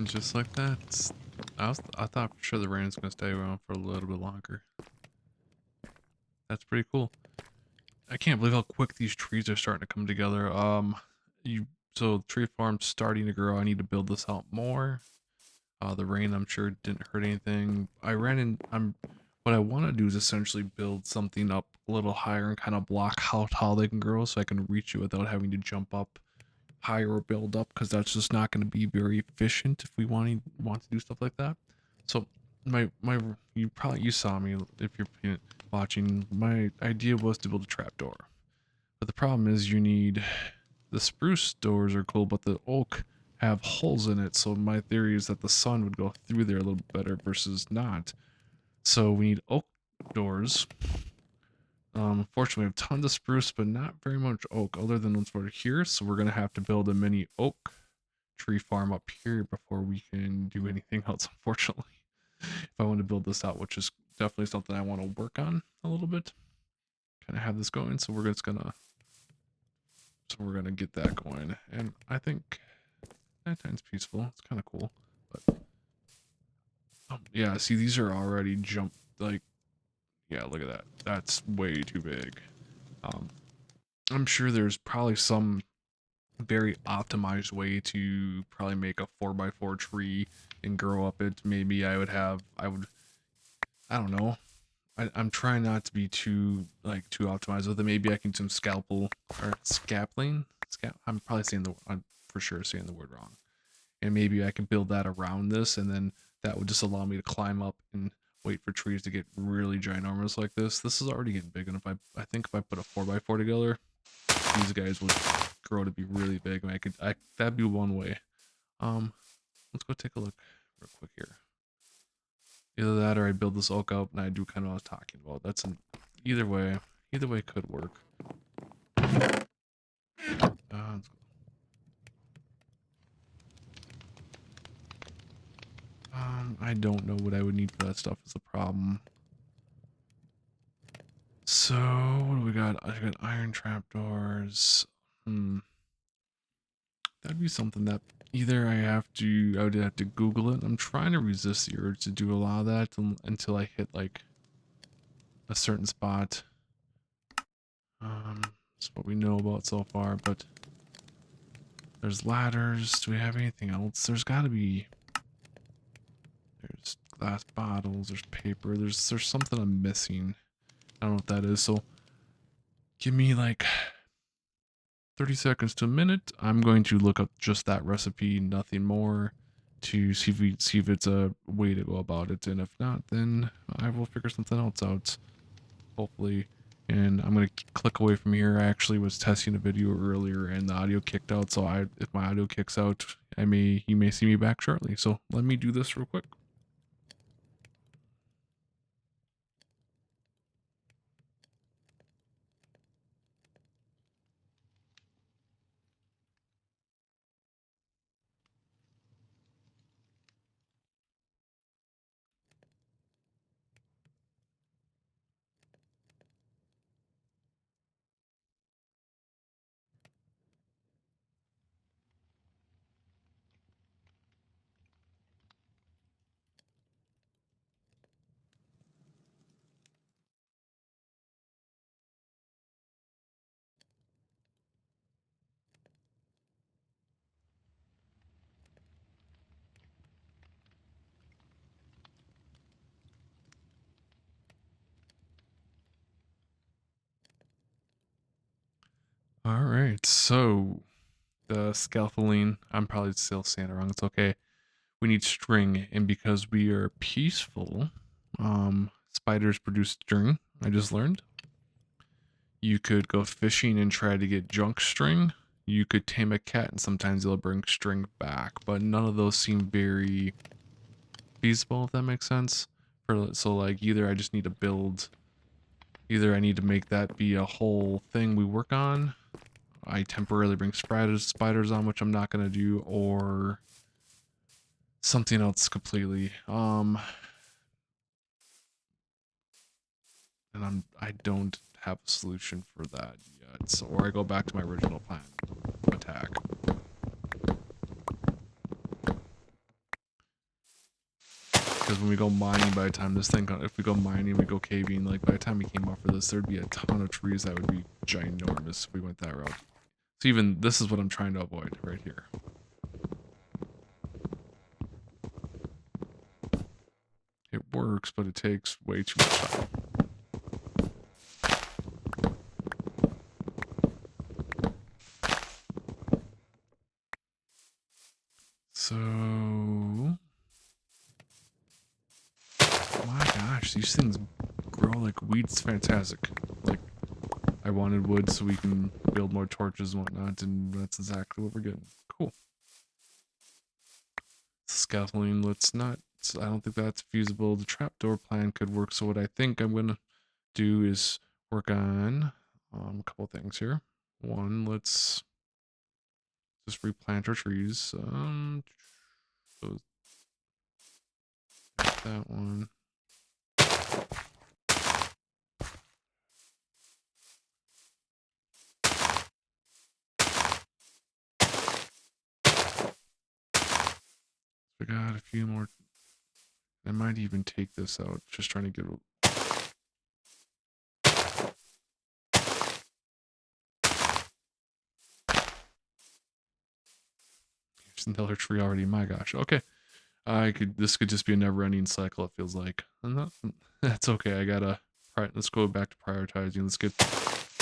And just like that, I thought for sure the rain was gonna stay around for a little bit longer. That's pretty cool. I can't believe how quick these trees are starting to come together. So the tree farm's starting to grow. I need to build this out more. The rain, I'm sure, didn't hurt anything. What I want to do is essentially build something up a little higher and kind of block how tall they can grow, so I can reach it without having to jump up higher or build up, because that's just not going to be very efficient if we want to do stuff like that. So you saw me if you're watching. My idea was to build a trapdoor, but the problem is the spruce doors are cool, but the oak have holes in it. So my theory is that the sun would go through there a little better versus not. So we need oak doors. Unfortunately, we have tons of spruce, but not very much oak, other than what's over here. So we're gonna have to build a mini oak tree farm up here before we can do anything else. Unfortunately, if I want to build this out, which is definitely something I want to work on a little bit, kind of have this going. So we're gonna get that going, and I think nighttime's peaceful. It's kind of cool, but yeah. See, these are already jumped. Like, yeah, look at that. That's way too big. Um, I'm sure there's probably some very optimized way to probably make a 4x4 tree and grow up it. Maybe I don't know. I'm trying not to be too optimized with it. Maybe I can do some scapling. I'm probably I'm for sure saying the word wrong. And maybe I can build that around this, and then that would just allow me to climb up and wait for trees to get really ginormous like this. This is already getting big, and I think if I put a 4x4 together, these guys would grow to be really big. And that'd be one way. Let's go take a look real quick here. Either that or I build this oak up and I do kind of what I was talking about. Either way could work. Let's go. I don't know what I would need for that stuff is the problem. So, what do we got? I got iron trapdoors. That'd be something that either I would have to Google it. I'm trying to resist the urge to do a lot of that until I hit like a certain spot. That's what we know about so far, but there's ladders. Do we have anything else? There's glass bottles, there's paper, there's something I'm missing. I don't know what that is, so give me like 30 seconds to a minute. I'm going to look up just that recipe, nothing more, to see if it's a way to go about it, and if not, then I will figure something else out, hopefully. And I'm going to click away from here. I actually was testing a video earlier and the audio kicked out, so if my audio kicks out, you may see me back shortly. So let me do this real quick. All right, so the scaffolding, I'm probably still saying it wrong. It's okay. We need string, and because we are peaceful, spiders produce string. I just learned. You could go fishing and try to get junk string. You could tame a cat, and sometimes it'll bring string back, but none of those seem very feasible, if that makes sense. So like either I just need to either I need to make that be a whole thing we work on. I temporarily bring spiders on, which I'm not gonna do, or something else completely. And I don't have a solution for that yet. So, or I go back to my original plan, attack. because when we go mining, by the time this thing, if we go mining, we go caving, like by the time we came off for this, there'd be a ton of trees that would be ginormous if we went that route. So even this is what I'm trying to avoid right here. It works, but it takes way too much time. So, my gosh, these things grow like weeds. Fantastic. Like, I wanted wood so we can build more torches and whatnot, and that's exactly what we're getting. Cool. Scaffolding, let's not, I don't think that's feasible. The trapdoor plan could work, so what I think I'm gonna do is work on a couple things here. One, let's just replant our trees. So that one. We got a few more. I might even take this out, just trying to get there's another tree already. My gosh. Okay. This could just be a never-ending cycle, it feels like. And that's okay. Let's go back to prioritizing.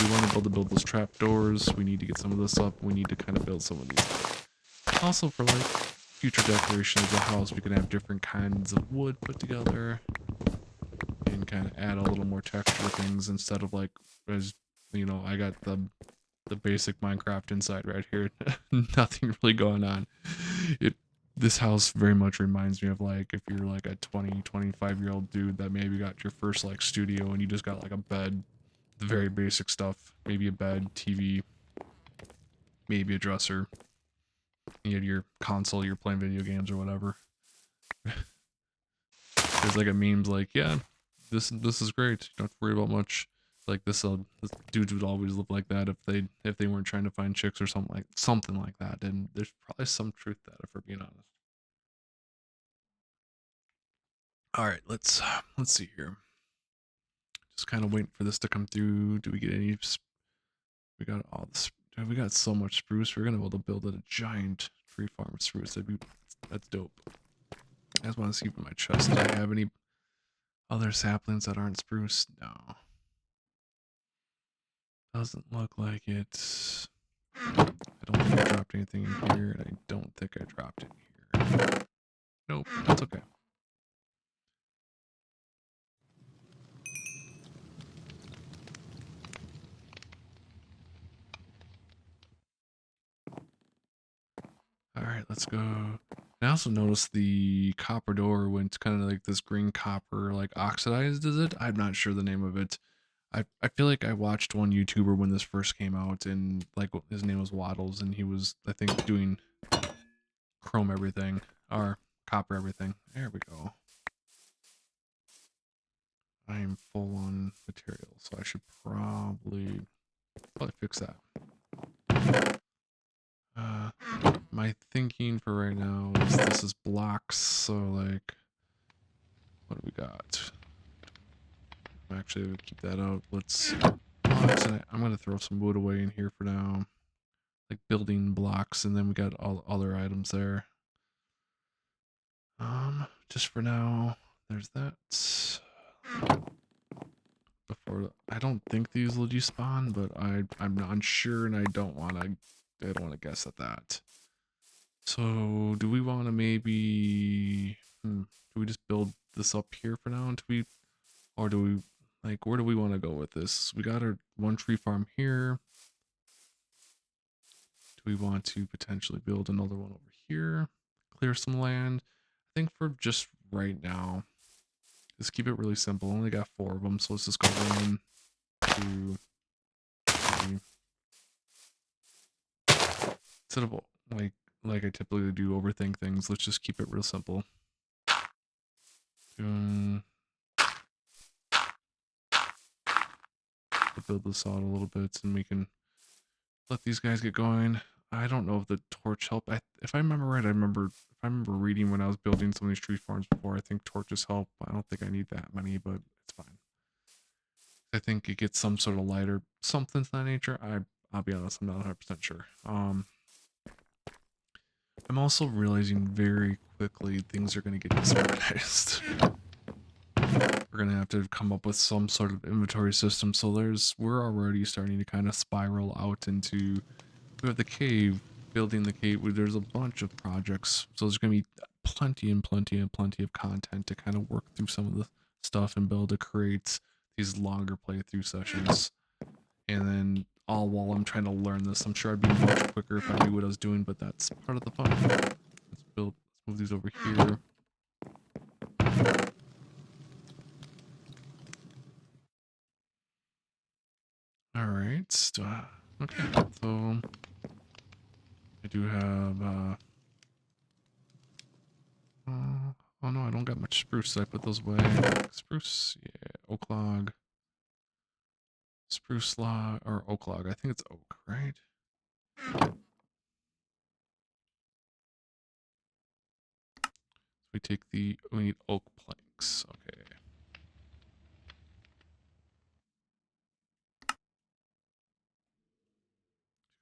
We want to build those trapdoors. We need to get some of this up. We need to kind of build some of these. Also, for like future decoration of the house, we can have different kinds of wood put together and kind of add a little more texture to things instead of like, as you know, I got the basic Minecraft inside right here. Nothing really going on. This house very much reminds me of like if you're like a 25-year-old dude that maybe got your first like studio and you just got like a bed, the very basic stuff, maybe a bed, TV, maybe a dresser. You had your console, you're playing video games or whatever. There's like a memes like, yeah, this is great. You don't have to worry about much. Like this dudes would always live like that if they weren't trying to find chicks or something like that. And there's probably some truth to that if we're being honest. All right, let's see here. Just kind of waiting for this to come through. Do we get any? We got all this. We got so much spruce. We're gonna be able to build a giant tree farm of spruce. That's dope. I just want to see if in my chest, do I have any other saplings that aren't spruce? No. Doesn't look like it. I don't think I dropped anything in here, and I don't think I dropped it here. Nope, that's okay. Alright, let's go. I also noticed the copper door went kind of like this green copper, like oxidized, is it? I'm not sure the name of it. I feel like I watched one YouTuber when this first came out, and like his name was Waddles, and he was, I think, doing chrome everything, or copper everything. There we go. I am full on material, so I should probably fix that. My thinking for right now is this is blocks, so like, what do we got? Actually, I would keep that out. Let's blocks, and I'm gonna throw some wood away in here for now, like building blocks, and then we got all other items there. Just for now, there's that. Before I don't think these will despawn, but I'm not unsure, and I don't want to guess at that. So do we want to maybe do we just build this up here for now until or do we like where do we want to go with this? We got our one tree farm here. Do we want to potentially build another one over here? Clear some land. I think for just right now, just keep it really simple. Only got 4 of them, so let's just go 1, 2, 3. Instead of like I typically do overthink things, let's just keep it real simple. Build this out a little bit and we can let these guys get going. I don't know if the torch helped. If I remember right, if I remember reading when I was building some of these tree farms before, I think torches help. I don't think I need that many, but it's fine. I think it gets some sort of light or something to that nature. I'll be honest, I'm not 100% sure. I'm also realizing very quickly things are going to get disorganized. We're going to have to come up with some sort of inventory system. So we're already starting to kind of spiral out into, we have the cave, building the cave. There's a bunch of projects. So there's going to be plenty and plenty and plenty of content to kind of work through some of the stuff and build to create these longer playthrough sessions. And then all while I'm trying to learn this, I'm sure I'd be much quicker if I knew what I was doing, but that's part of the fun. Let's move these over here. All right. Okay. So I do have. Oh no, I don't got much spruce. So I put those away. Spruce, yeah. Oak log. Spruce log or oak log. I think it's oak, right? So we need oak planks. Okay.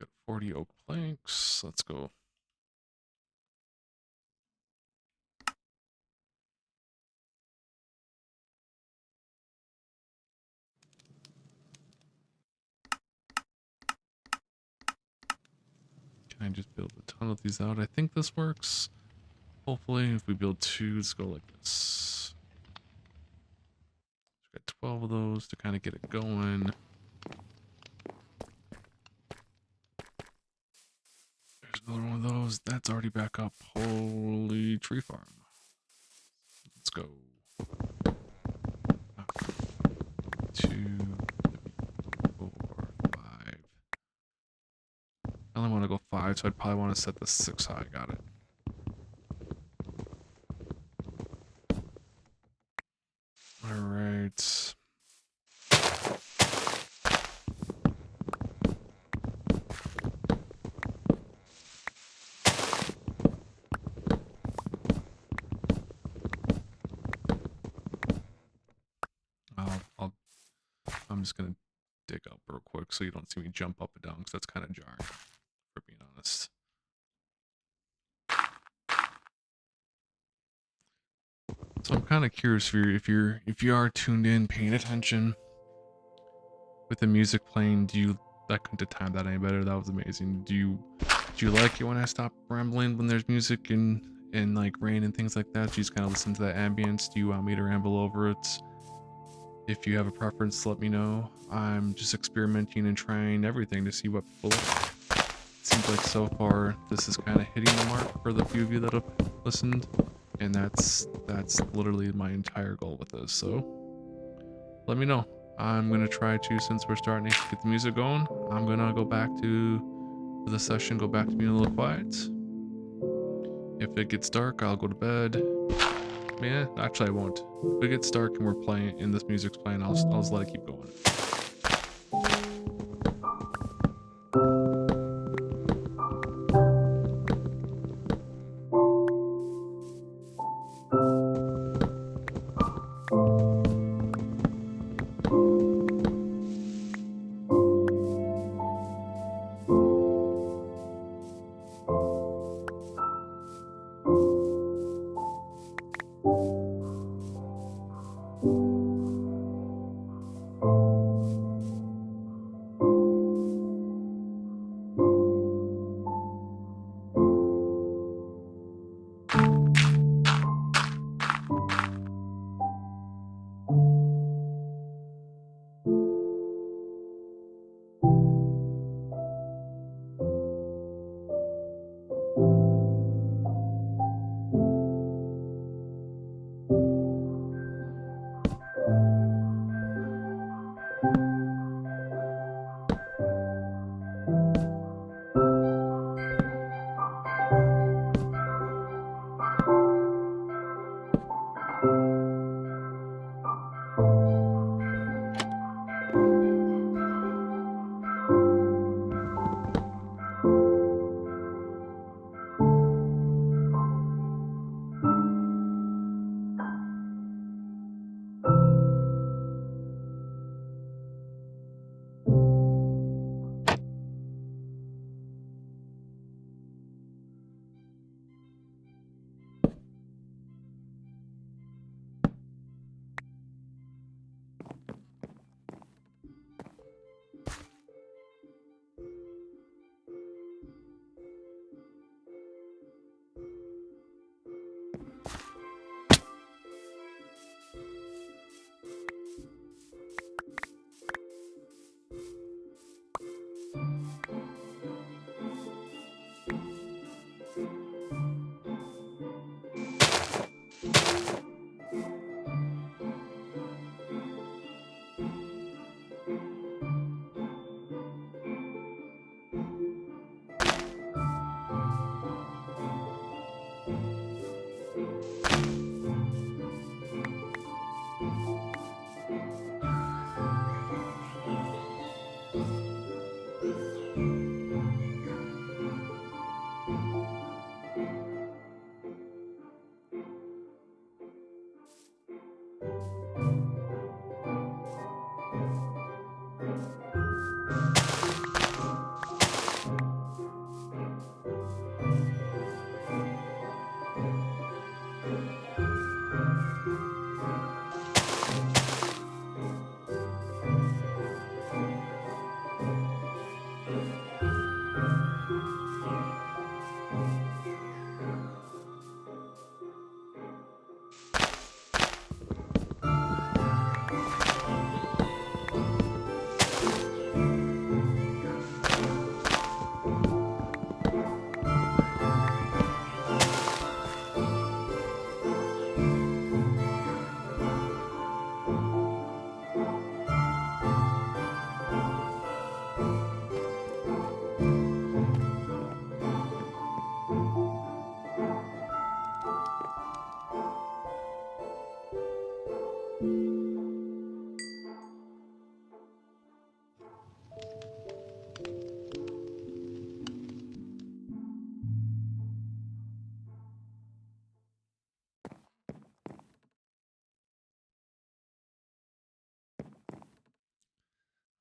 Got 40 oak planks. Let's go. Can I just build a ton of these out? I think this works. Hopefully, if we build 2, let's go like this. We've got 12 of those to kind of get it going. There's another one of those. That's already back up. Holy tree farm. Let's go. 2, 4, 5. I only want to go 5, so I'd probably want to set this 6 high. Got it. All right. I'm just gonna dig up real quick so you don't see me jump up and down, because that's kind of jarring, for being honest. So I'm kind of curious if you are tuned in, paying attention with the music playing. I couldn't have timed that any better. That was amazing. Do you like it when I stop rambling when there's music and like rain and things like that? Do you just kind of listen to that ambience? Do you want me to ramble over it? If you have a preference, let me know. I'm just experimenting and trying everything to see what people like. Seems like so far this is kind of hitting the mark for the few of you that have listened, and that's literally my entire goal with this. So let me know. I'm gonna try to, since we're starting to get the music going, I'm gonna go back to the session, go back to being a little quiet. If it gets dark, I'll go to bed. Yeah, actually I won't. If it gets dark and we're playing and this music's playing, I'll just let it keep going.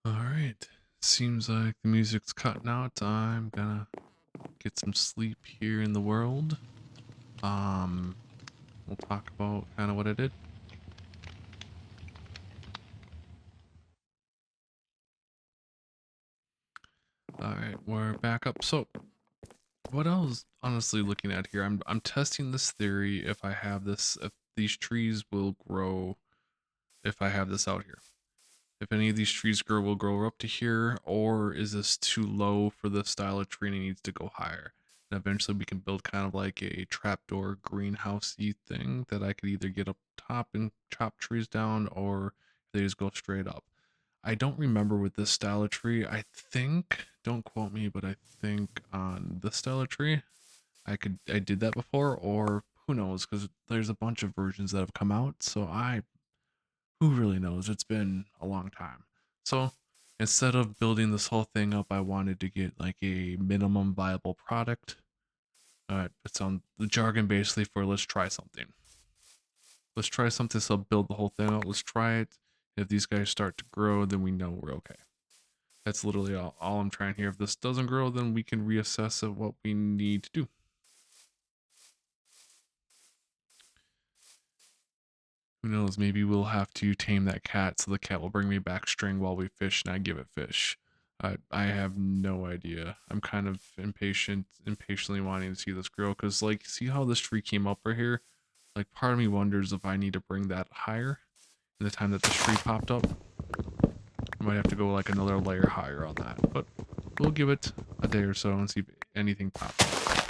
Alright. Seems like the music's cutting out. I'm gonna get some sleep here in the world. Um, we'll talk about kind of what I did. Alright, we're back up. So, what I was honestly looking at here, I'm testing this theory if I have this, if these trees will grow if I have this out here. If any of these trees will grow up to here, or is this too low for this style of tree and it needs to go higher? And eventually we can build kind of like a trapdoor greenhouse-y thing that I could either get up top and chop trees down, or they just go straight up. I don't remember with this style of tree. I think, don't quote me, but I think on this style of tree, I did that before, or who knows, because there's a bunch of versions that have come out, so who really knows? It's been a long time. So instead of building this whole thing up, I wanted to get like a minimum viable product. It's on the jargon basically for let's try something. Let's try something, so build the whole thing out. Let's try it. If these guys start to grow, then we know we're okay. That's literally all I'm trying here. If this doesn't grow, then we can reassess of what we need to do. Who knows? Maybe we'll have to tame that cat so the cat will bring me back string while we fish and I give it fish. I have no idea. I'm kind of impatiently wanting to see this grow because, like, see how this tree came up right here? Like, part of me wonders if I need to bring that higher in the time that this tree popped up. I might have to go like another layer higher on that, but we'll give it a day or so and see if anything pops up.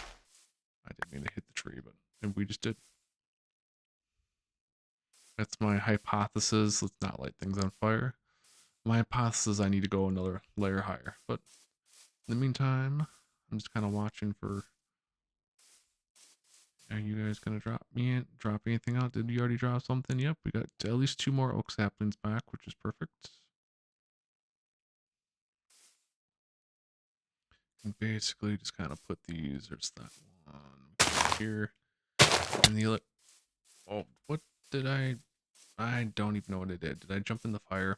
I didn't mean to hit the tree, but we just did. That's my hypothesis. Let's not light things on fire. My hypothesis, I need to go another layer higher. But in the meantime, I'm just kind of watching for. Are you guys gonna drop anything out? Did you already drop something? Yep, we got at least 2 more oak saplings back, which is perfect. And basically just kind of put these. There's that one here, and the other. Oh, what did I? I don't even know what I did. Did I jump in the fire?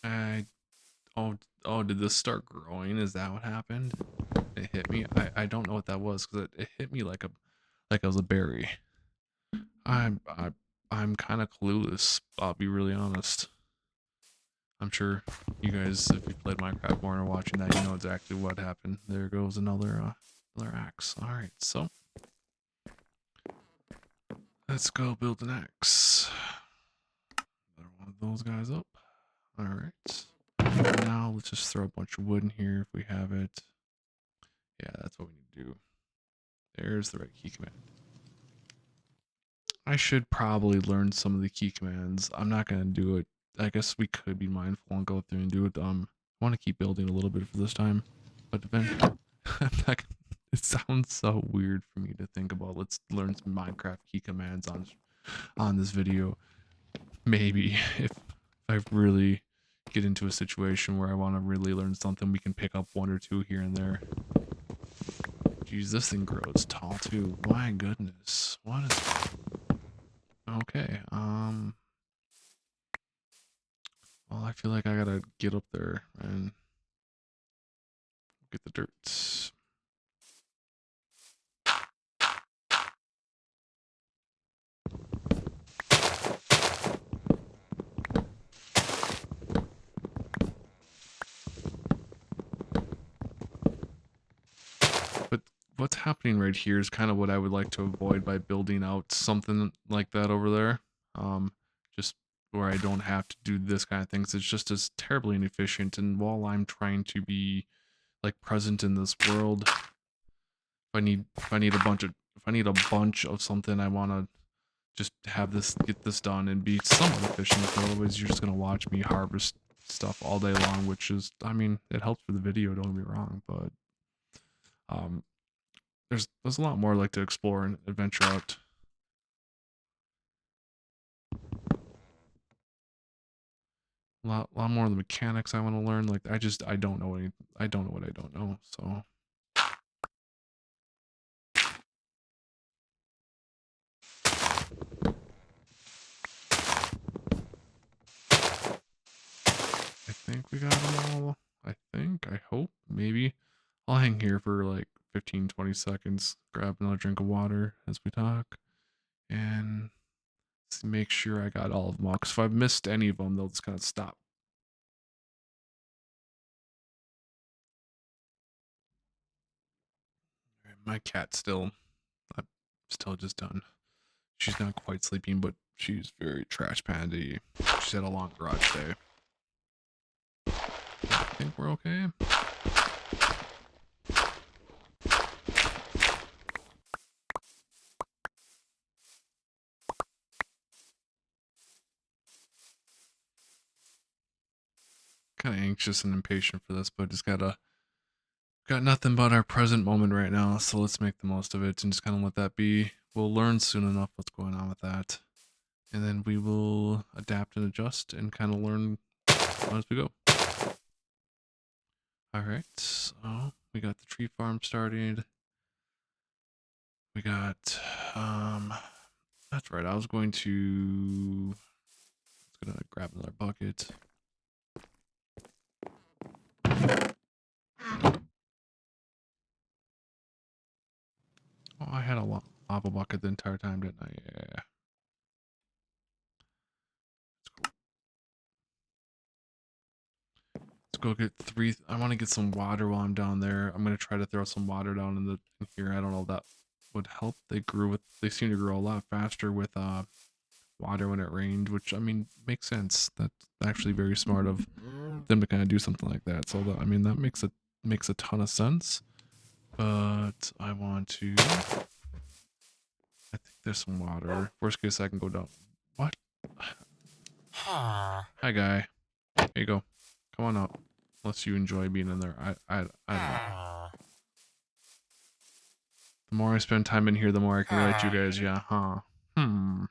I oh, did this start growing? Is that what happened? It hit me. I don't know what that was because it hit me like I was a berry. I'm I, I'm kind of clueless. I'll be really honest. I'm sure you guys, if you played Minecraft more and are watching that, you know exactly what happened. There goes another axe. All right, so let's go build an axe. Another one of those guys up. All right. Now let's just throw a bunch of wood in here if we have it. Yeah, that's what we need to do. There's the right key command. I should probably learn some of the key commands. I'm not gonna do it. I guess we could be mindful and go through and do it. I want to keep building a little bit for this time, but eventually, I'm not. It sounds so weird for me to think about. Let's learn some Minecraft key commands on this video. Maybe if I really get into a situation where I want to really learn something, we can pick up 1 or 2 here and there. Jeez, this thing grows tall too. My goodness, what is? Okay, well, I feel like I gotta get up there and get the dirt. But what's happening right here is kind of what I would like to avoid by building out something like that over there. Just where I don't have to do this kind of things. It's just as terribly inefficient. And while I'm trying to be like present in this world, if I need a bunch of something, I want to just get this done and be somewhat efficient. Otherwise, you're just gonna watch me harvest stuff all day long, which is, I mean, it helps for the video. Don't get me wrong, but um, there's a lot more I'd like to explore and adventure out. A lot more of the mechanics I want to learn. Like I don't know I don't know what I don't know. So think we got them all. I hope, maybe. I'll hang here for like 15-20 seconds, grab another drink of water as we talk, and make sure I got all of them all. Because if I've missed any of them, they'll just kind of stop. My cat I'm still just done. She's not quite sleeping, but she's very trash pandy. She's had a long garage day. I think we're okay. Kind of anxious and impatient for this, but just got nothing but our present moment right now, so let's make the most of it and just kind of let that be. We'll learn soon enough what's going on with that, and then we will adapt and adjust and kind of learn as we go. All right, so we got the tree farm started. We got, that's right. I was gonna grab another bucket. Oh, I had a lava bucket the entire time, didn't I? Yeah. Let's go get three. I want to get some water while I'm down there. I'm gonna try to throw some water down in here. I don't know if that would help. They seem to grow a lot faster with water when it rained, which I mean makes sense. That's actually very smart of them to kind of do something like that. So that makes a ton of sense. But I want to. I think there's some water. Worst case, I can go down. What? Hi, guy. Here you go. Come on up. Unless you enjoy being in there. I don't know. The more I spend time in here, the more I can relate to you guys. Yeah, huh? Hmm.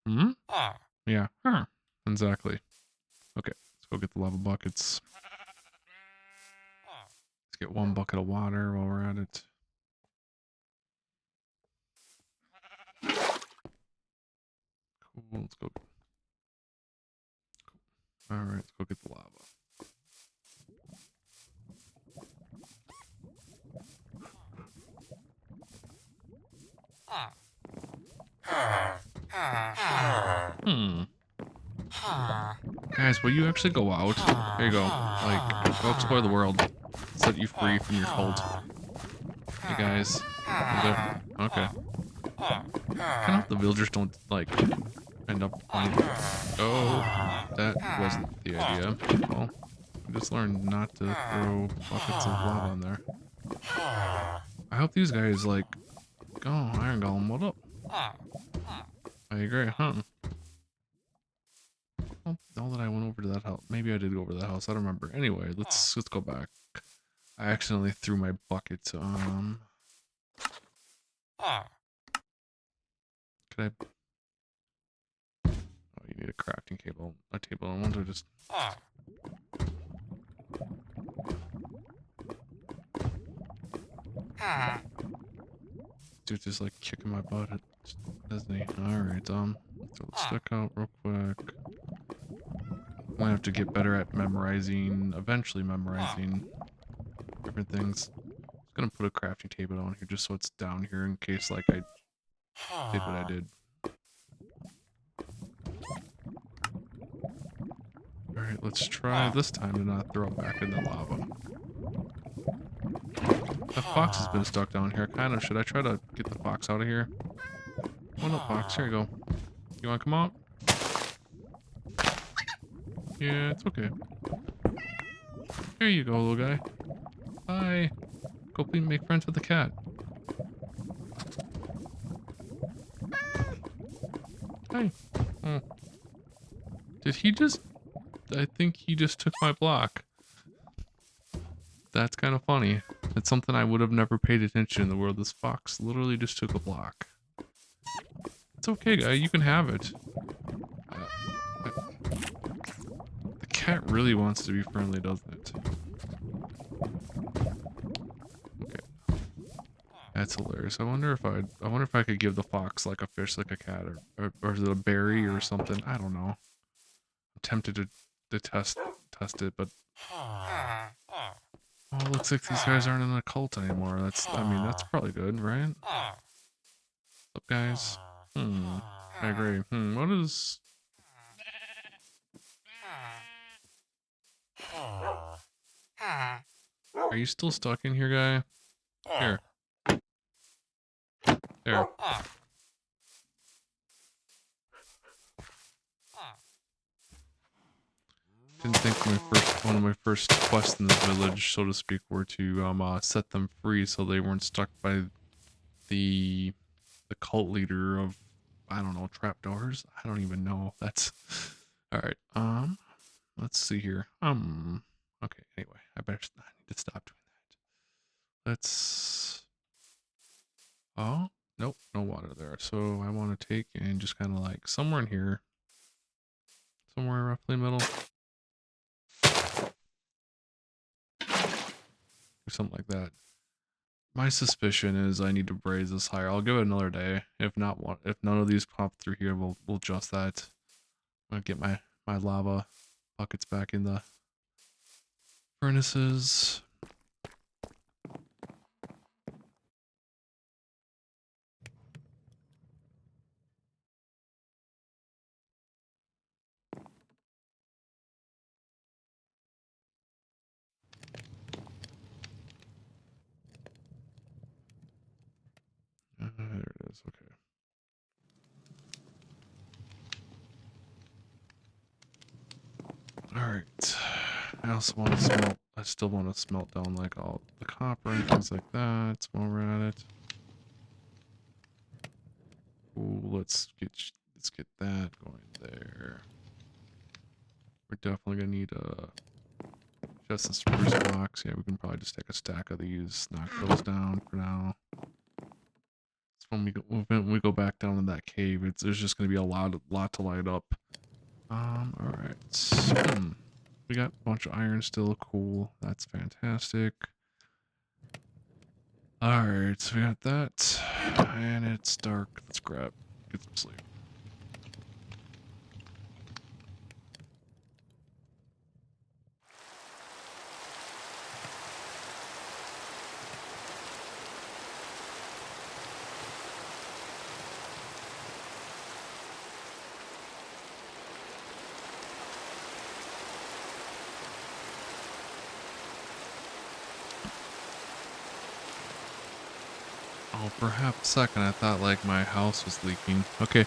Hmm? Yeah. Huh. Exactly. Okay, let's go get the lava buckets. Let's get one bucket of water while we're at it. Cool, let's go. Alright, let's go get the lava. Hmm. Guys, will you actually go out? There you go. Like, go explore the world. Set you free from your cult. Hey guys. Okay. Kind of hope the villagers don't, like, end up finding. Oh, that wasn't the idea. Well, we just learned not to throw buckets of lava in there. I hope these guys, like, oh, Iron Golem, what up? I agree, huh? Well, now that I went over to that house, maybe I did go over to that house. I don't remember. Anyway, let's go back. I accidentally threw my bucket. Could I? Oh, you need a crafting table. A table. I want to just. Dude, just like kicking my butt, doesn't he? All right. So let's stick out real quick. I'm gonna have to get better at eventually memorizing different things. Just gonna put a crafting table on here just so it's down here in case like I did what I did. Alright, let's try this time to not throw it back in the lava. The fox has been stuck down here, kind of. Should I try to get the fox out of here? Oh no, fox, here you go. You wanna come out? Yeah, it's okay. Here you go, little guy. Bye. Go please make friends with the cat. Hi. Oh. Did he just... I think he just took my block. That's kind of funny. It's something I would have never paid attention in the world. This fox literally just took a block. It's okay, guy. You can have it. The cat really wants to be friendly, doesn't it? Okay. That's hilarious. I wonder if I could give the fox like a fish, like a cat, or is it a berry or something? I don't know. tempted to test it, but oh, it looks like these guys aren't in a cult anymore. I mean, that's probably good, right? What's up, guys? I agree. What is... Are you still stuck in here, guy? Here. There. Didn't think one of my first quests in this village, so to speak, were to set them free so they weren't stuck by the cult leader of, I don't know, trapdoors. I don't even know. That's all right. Let's see here. Okay. Anyway, I need to stop doing that. Let's. Oh nope, no water there. So I want to take and just kind of like somewhere in here, somewhere roughly middle, or something like that. My suspicion is I need to raise this higher. I'll give it another day. If not, if none of these pop through here, we'll adjust that. I'm gonna get my lava buckets back in the furnaces. There it is. Okay. All right. I also want to smelt. I still want to smelt down like all the copper and things like that while we're at it. Ooh, let's get that going there. We're definitely gonna need a chest and spruce box. Yeah, we can probably just take a stack of these, knock those down for now. It's when we go back down in that cave. There's just gonna be a lot to light up. All right. We got a bunch of iron still. Cool. That's fantastic. All right, so we got that, and it's dark. Let's get some sleep. Oh, for half a second I thought like my house was leaking. Okay,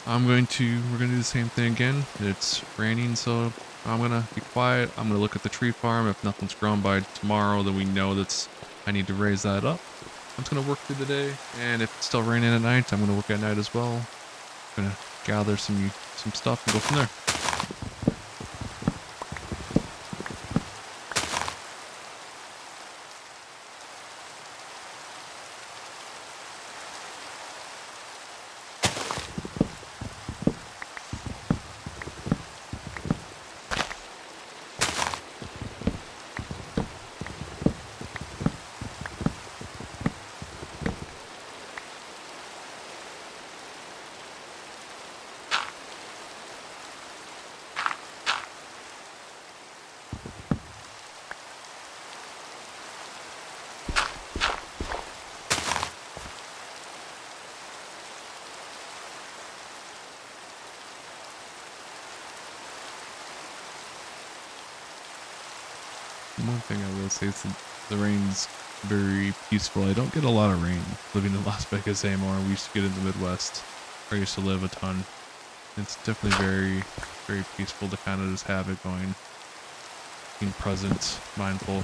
we're gonna do the same thing again. It's raining, so I'm gonna be quiet. I'm gonna look at the tree farm. If nothing's grown by tomorrow, then we know I need to raise that up. I'm just gonna work through the day, and if it's still raining at night, I'm gonna work at night as well. I'm gonna gather some stuff and go from there. One thing I will say is that the rain's very peaceful. I don't get a lot of rain living in Las Vegas anymore. We used to get in the Midwest, where I used to live a ton. It's definitely very, very peaceful to kind of just have it going, being present, mindful.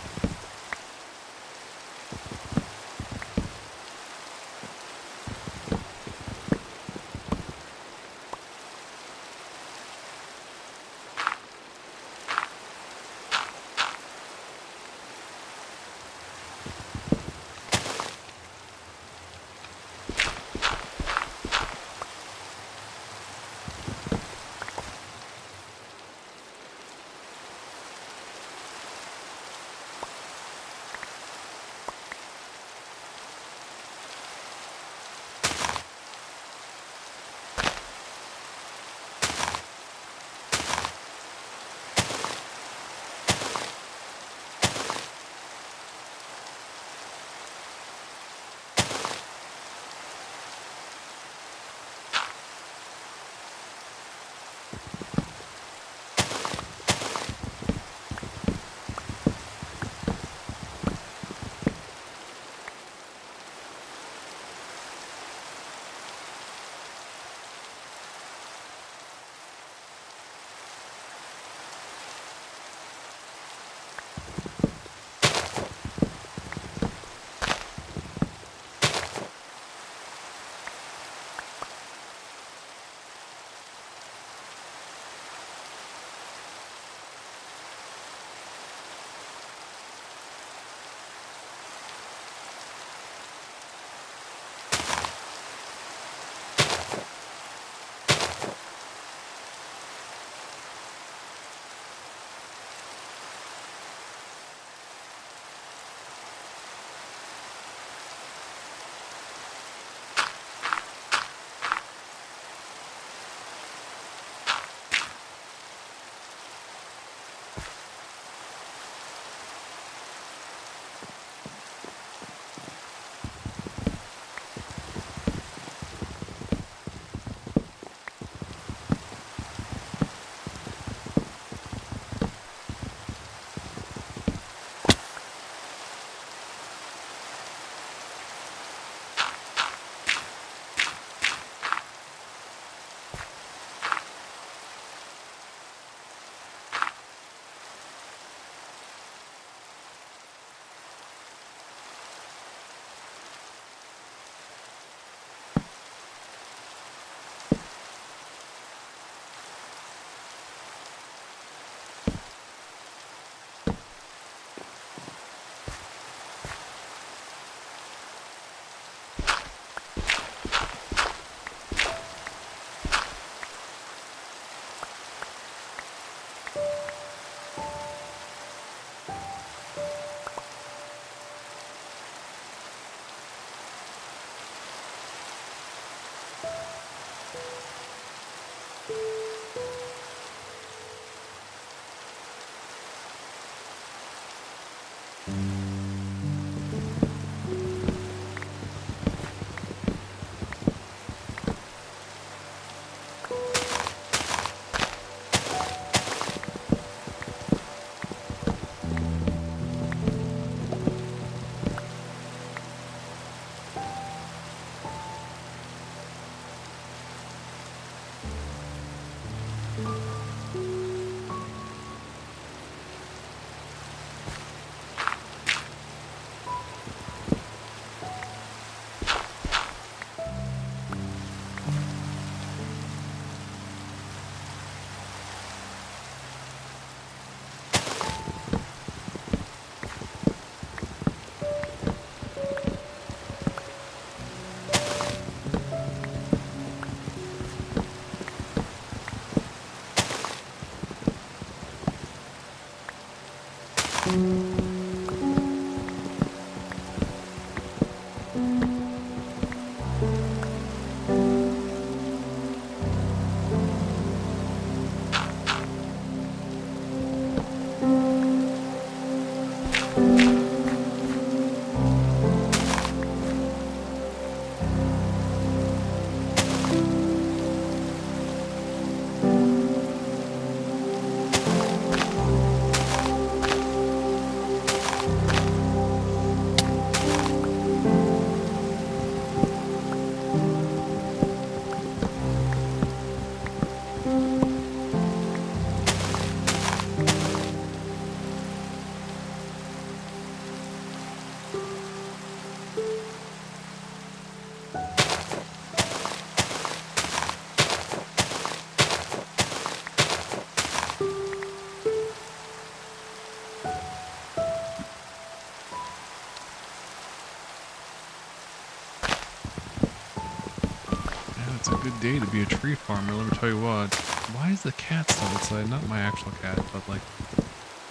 It's a good day to be a tree farmer, let me tell you what. Why is the cat still outside? Not my actual cat, but like,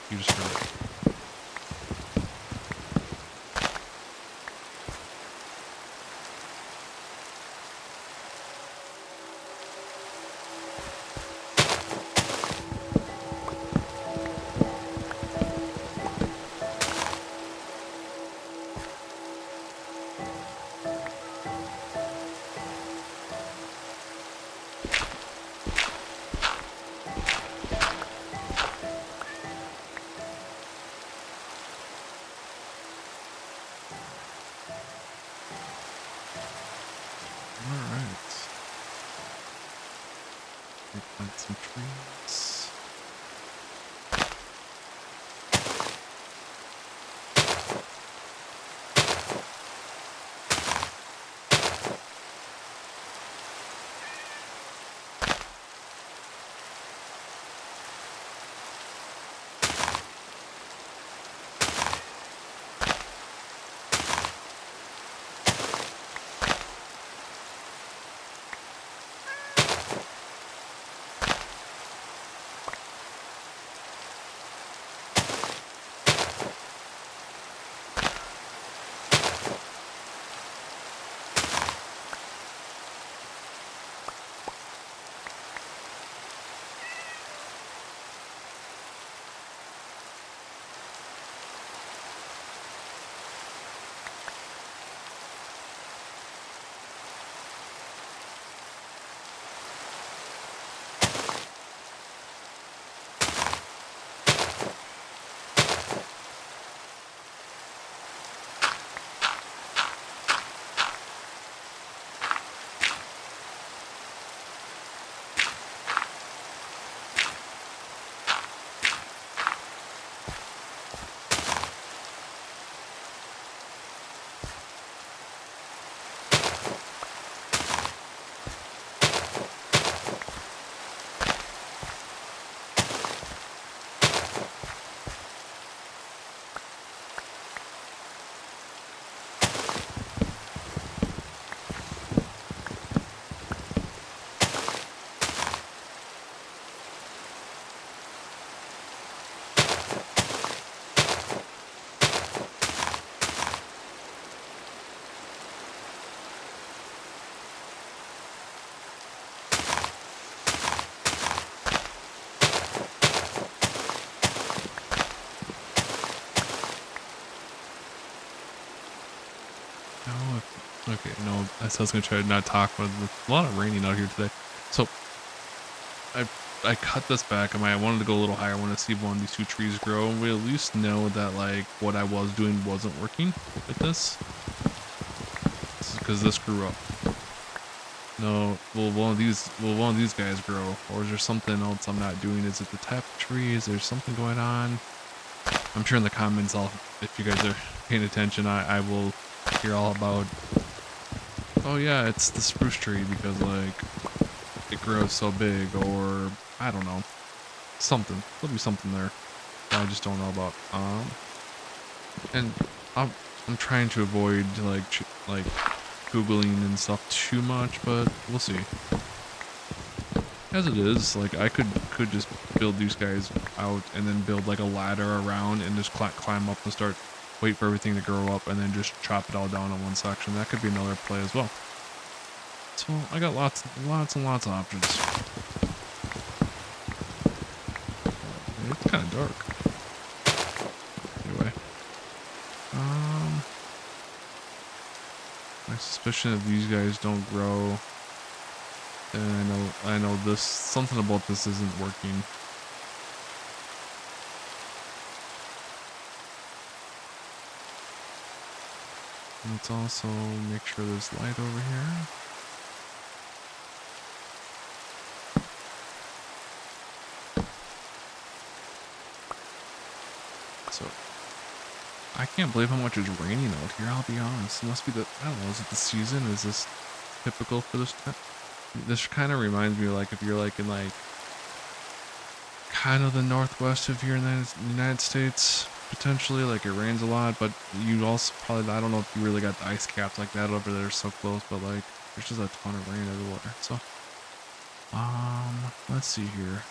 you just heard it. Alright. Replant some trees. Okay, no, I was gonna try to not talk, but it's a lot of raining out here today. So I cut this back. I wanted to go a little higher. I wanted to see if one of these two trees grow. And we at least know that like what I was doing wasn't working with this. Because this grew up. No, will one of these guys grow? Or is there something else I'm not doing? Is it the type of tree? Is there something going on? I'm sure in the comments if you guys are paying attention, I will hear all about, oh yeah, it's the spruce tree because like it grows so big, or I don't know, there'll be something there that I just don't know about. And I'm trying to avoid like googling and stuff too much, but we'll see. As it is, like I could just build these guys out and then build like a ladder around and just climb up and wait for everything to grow up and then just chop it all down in one section. That could be another play as well. So I got lots and lots of options. It's kind of dark. Anyway, my suspicion if these guys don't grow, then I know this, something about this isn't working. Let's also make sure there's light over here. So, I can't believe how much is raining out here, I'll be honest. It must be I don't know, is it the season? Is this typical for this time? This kind of reminds me of like if you're like in like kind of the northwest of here in the United States, potentially, like it rains a lot, but you also probably, I don't know if you really got the ice caps like that over there so close, but like there's just a ton of rain everywhere. So let's see here.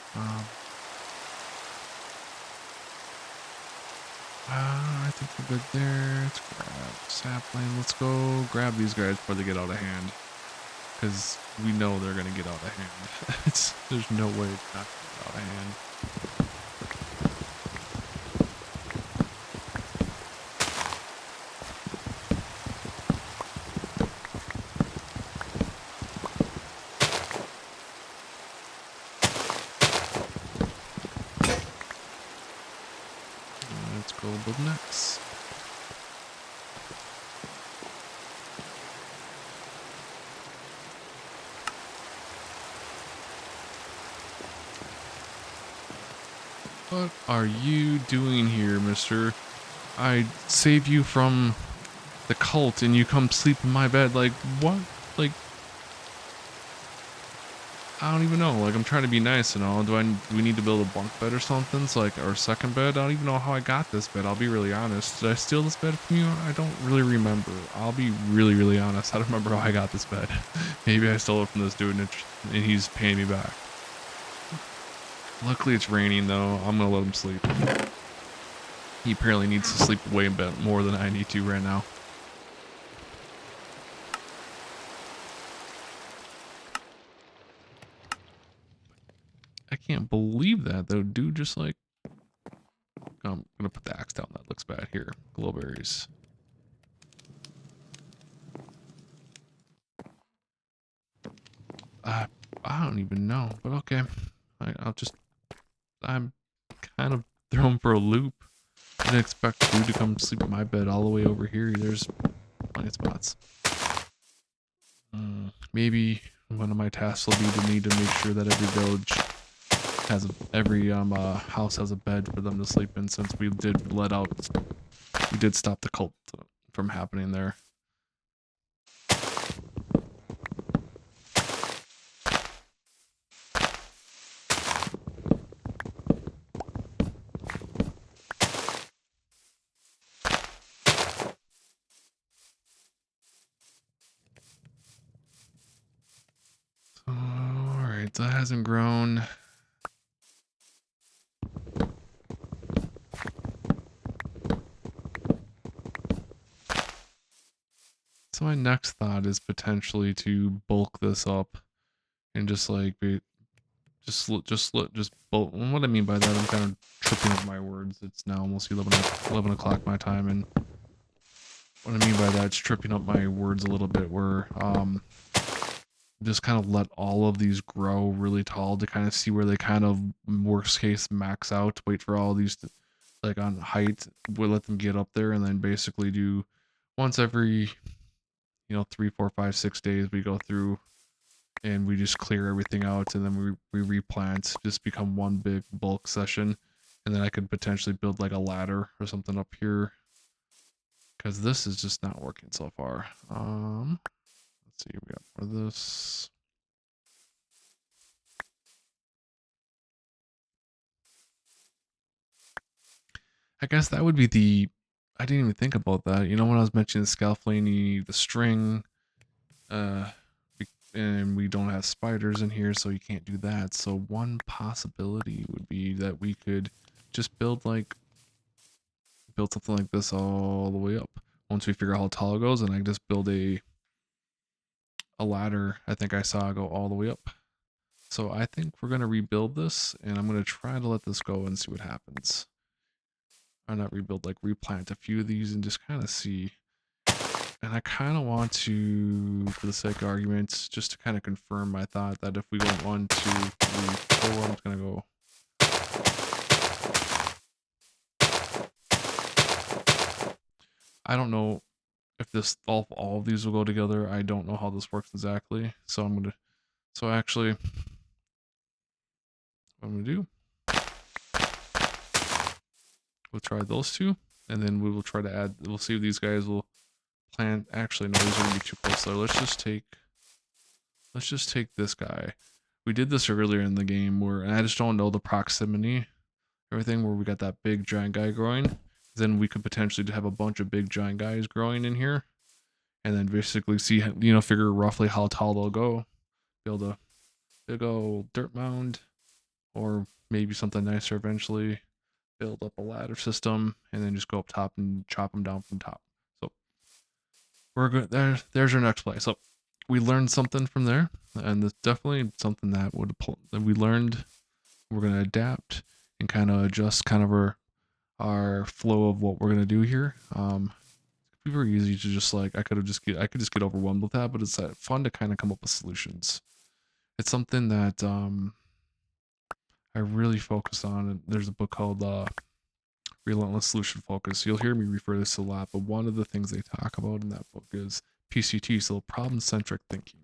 I think we're good there. Let's grab sapling. Let's go grab these guys before they get out of hand, because we know they're gonna get out of hand. There's no way it's not gonna get out of hand. Let's go build next. What are you doing here, mister? I save you from the cult and you come sleep in my bed. Like, what? Like, I don't even know. Like, I'm trying to be nice and all. Do we need to build a bunk bed or something? So, like, our second bed? I don't even know how I got this bed. I'll be really honest. Did I steal this bed from you? I don't really remember. I'll be really, really honest. I don't remember how I got this bed. Maybe I stole it from this dude and he's paying me back. Luckily, it's raining, though. I'm going to let him sleep. He apparently needs to sleep way more than I need to right now. I can't believe that, though. Dude, just like... I'm going to put the axe down. That looks bad. Here. Glowberries. I don't even know, but okay. I'm kind of thrown for a loop. I didn't expect you to come sleep in my bed all the way over here. There's plenty of spots. Maybe one of my tasks will be to need to make sure that every village has every house has a bed for them to sleep in, since we did stop the cult from happening there. Alright, that hasn't grown. So my next thought is potentially to bulk this up and just like bulk. What I mean by that, I'm kind of tripping over my words. It's now almost 11 o'clock my time, and what I mean by that, it's tripping up my words a little bit, where just kind of let all of these grow really tall to kind of see where they kind of worst case max out, wait for all these to, like on height, we'll let them get up there, and then basically do once every 3, 4, 5, 6 days we go through and we just clear everything out, and then we replant, just become one big bulk session. And then I could potentially build like a ladder or something up here, because this is just not working so far. Let's see, we got more of this. I guess that would be I didn't even think about that. When I was mentioning the scaffolding, you need the string, uh, and we don't have spiders in here, so you can't do that. So one possibility would be that we could just build something like this all the way up. Once we figure out how tall it goes, and I can just build a ladder. I think I saw go all the way up. So I think we're gonna rebuild this, and I'm gonna try to let this go and see what happens. Or not rebuild, like replant a few of these and just kind of see. And I kind of want to, for the sake of arguments, just to kind of confirm my thought that if we go 1, 2, 3, 4, I'm just gonna go. I don't know if all of these will go together. I don't know how this works exactly. So actually, what I'm gonna do, we'll try those two, and then we will try to add. We'll see if these guys will plant. Actually, no, these are gonna be too close there. Let's just take this guy. We did this earlier in the game, and I just don't know the proximity, everything, where we got that big giant guy growing. Then we could potentially have a bunch of big giant guys growing in here, and then basically see, figure roughly how tall they'll go. Build a big old dirt mound, or maybe something nicer eventually. Build up a ladder system, and then just go up top and chop them down from top. So we're good. There's our next play. So we learned something from there, and it's definitely something that we learned. We're gonna adapt and kind of adjust kind of our flow of what we're gonna do here. It'd be very easy to just like I could just get overwhelmed with that, but it's fun to kind of come up with solutions. It's something that I really focus on. And there's a book called Relentless Solution Focus. You'll hear me refer to this a lot, but one of the things they talk about in that book is PCT, so problem-centric thinking.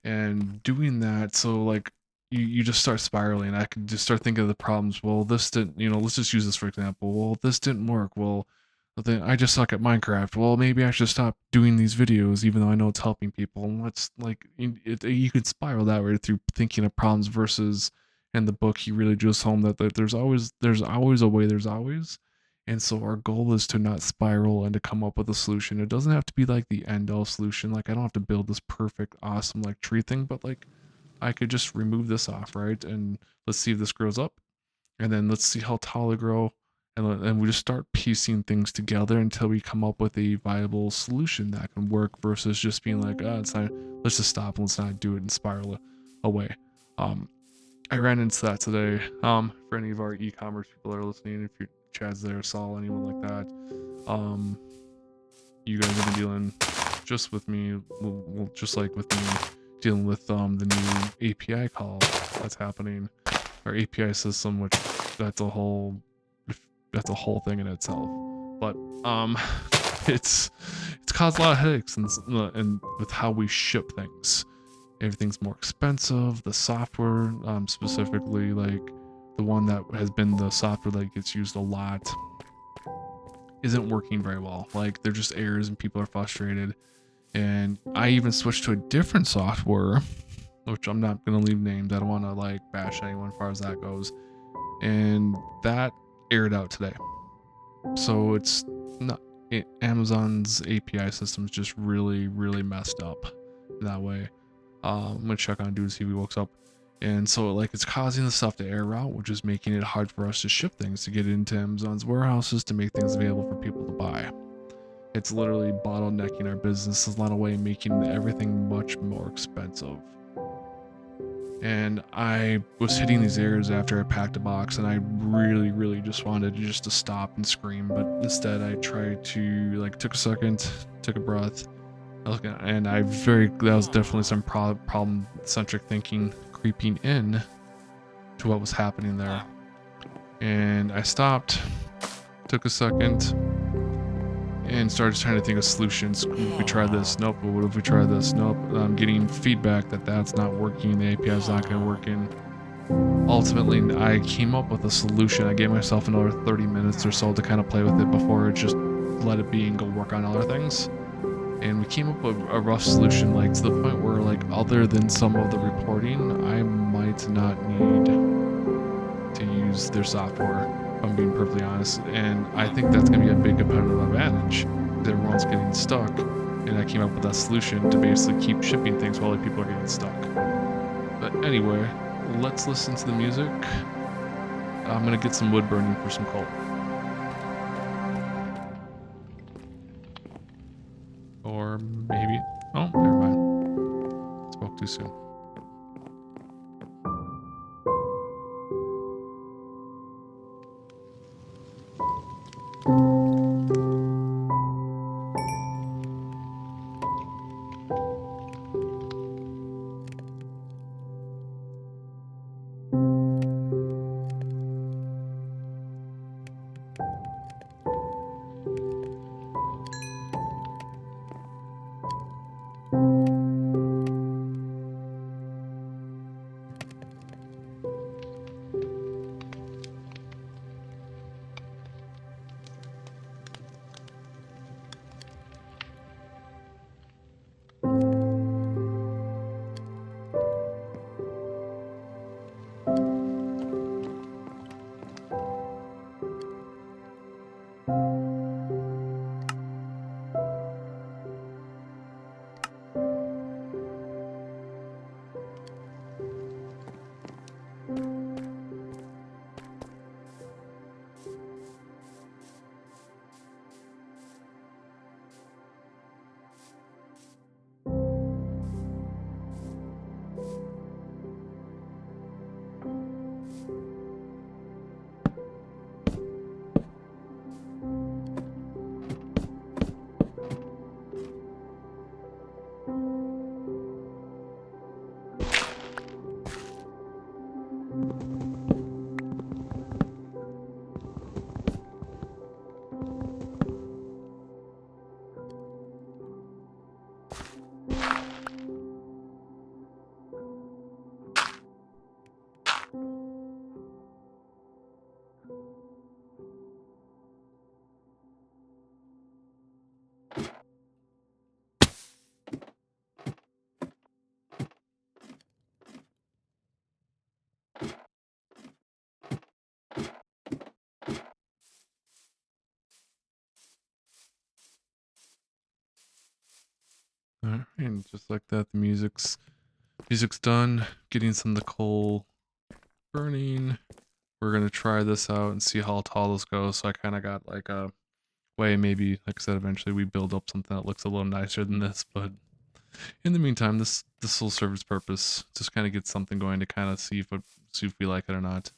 And doing that, so like, you just start spiraling. I could just start thinking of the problems. Well, this didn't, let's just use this for example. Well, this didn't work. Well, then I just suck at Minecraft. Well, maybe I should stop doing these videos, even though I know it's helping people. And let's like, you could spiral that way through thinking of problems versus in the book, he really just home that there's always a way, there's always. And so our goal is to not spiral and to come up with a solution. It doesn't have to be like the end all solution. Like I don't have to build this perfect, awesome like tree thing, but like I could just remove this off, right? And let's see if this grows up. And then let's see how tall they grow. And we just start piecing things together until we come up with a viable solution that can work versus just being like, it's not, let's just stop and let's not do it and spiral away. I ran into that today. For any of our e-commerce people that are listening, if you're Chad's there, Saul, anyone like that, you guys have been dealing just with me, well, just like with me dealing with the new API call that's happening, our API system, which that's a whole thing in itself. But it's caused a lot of headaches and with how we ship things. Everything's more expensive. The software, specifically like the one that has been the software that gets used a lot, isn't working very well. Like they're just errors and people are frustrated. And I even switched to a different software, which I'm not gonna leave named. I don't want to like bash anyone as far as that goes. And that aired out today. So it's not Amazon's API system is just really, really messed up in that way. I'm gonna check on dude to see if he wakes up. And so like it's causing the stuff to air out, which is making it hard for us to ship things, to get into Amazon's warehouses, to make things available for people to buy. It's literally bottlenecking our business in a lot of way, making everything much more expensive. And I was hitting these errors after I packed a box, and I really, really just wanted to stop and scream. But instead I tried to like took a second, took a breath, and that was definitely some problem-centric thinking creeping in to what was happening there. And I stopped, took a second, and started trying to think of solutions. If we try this, nope. But what if we try this? Nope. I'm getting feedback that that's not working. The API is not going to work. And ultimately, I came up with a solution. I gave myself another 30 minutes or so to kind of play with it before I just let it be and go work on other things. And we came up with a rough solution, like to the point where, like, other than some of the reporting, I might not need to use their software, if I'm being perfectly honest. And I think that's going to be a big competitive advantage, because everyone's getting stuck. And I came up with that solution to basically keep shipping things while other people are getting stuck. But anyway, let's listen to the music. I'm going to get some wood burning for some coal. Or maybe... Oh, never mind. Spoke too soon. And just like that, the music's done. Getting some of the coal burning. We're gonna try this out and see how tall this goes. So I kind of got like a way, maybe, like I said, eventually we build up something that looks a little nicer than this. But in the meantime, this will serve its purpose. Just kind of get something going to kind of see if we like it or not.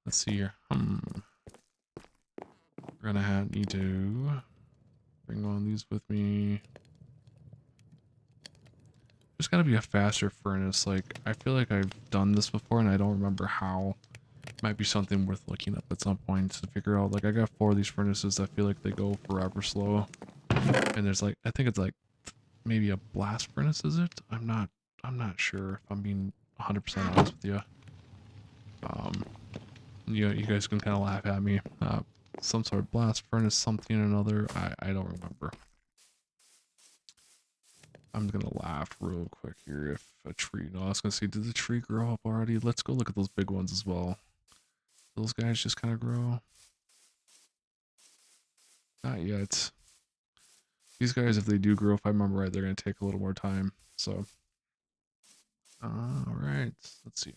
Let's see here. We're gonna need to bring one of these with me. There's gotta be a faster furnace. Like, I feel like I've done this before and I don't remember how. Might be something worth looking up at some point to figure out. Like, I got 4 of these furnaces. I feel like they go forever slow. And there's like, I think it's like maybe a blast furnace, is it? I'm not sure if I'm being 100% honest with you. You guys can kind of laugh at me. Some sort of blast furnace, something or another. I don't remember. I'm gonna laugh real quick here if a tree. No, I was gonna say, did the tree grow up already? Let's go look at those big ones as well. Those guys just kind of grow. Not yet. These guys, if they do grow, if I remember right, they're gonna take a little more time. So, all right, let's see.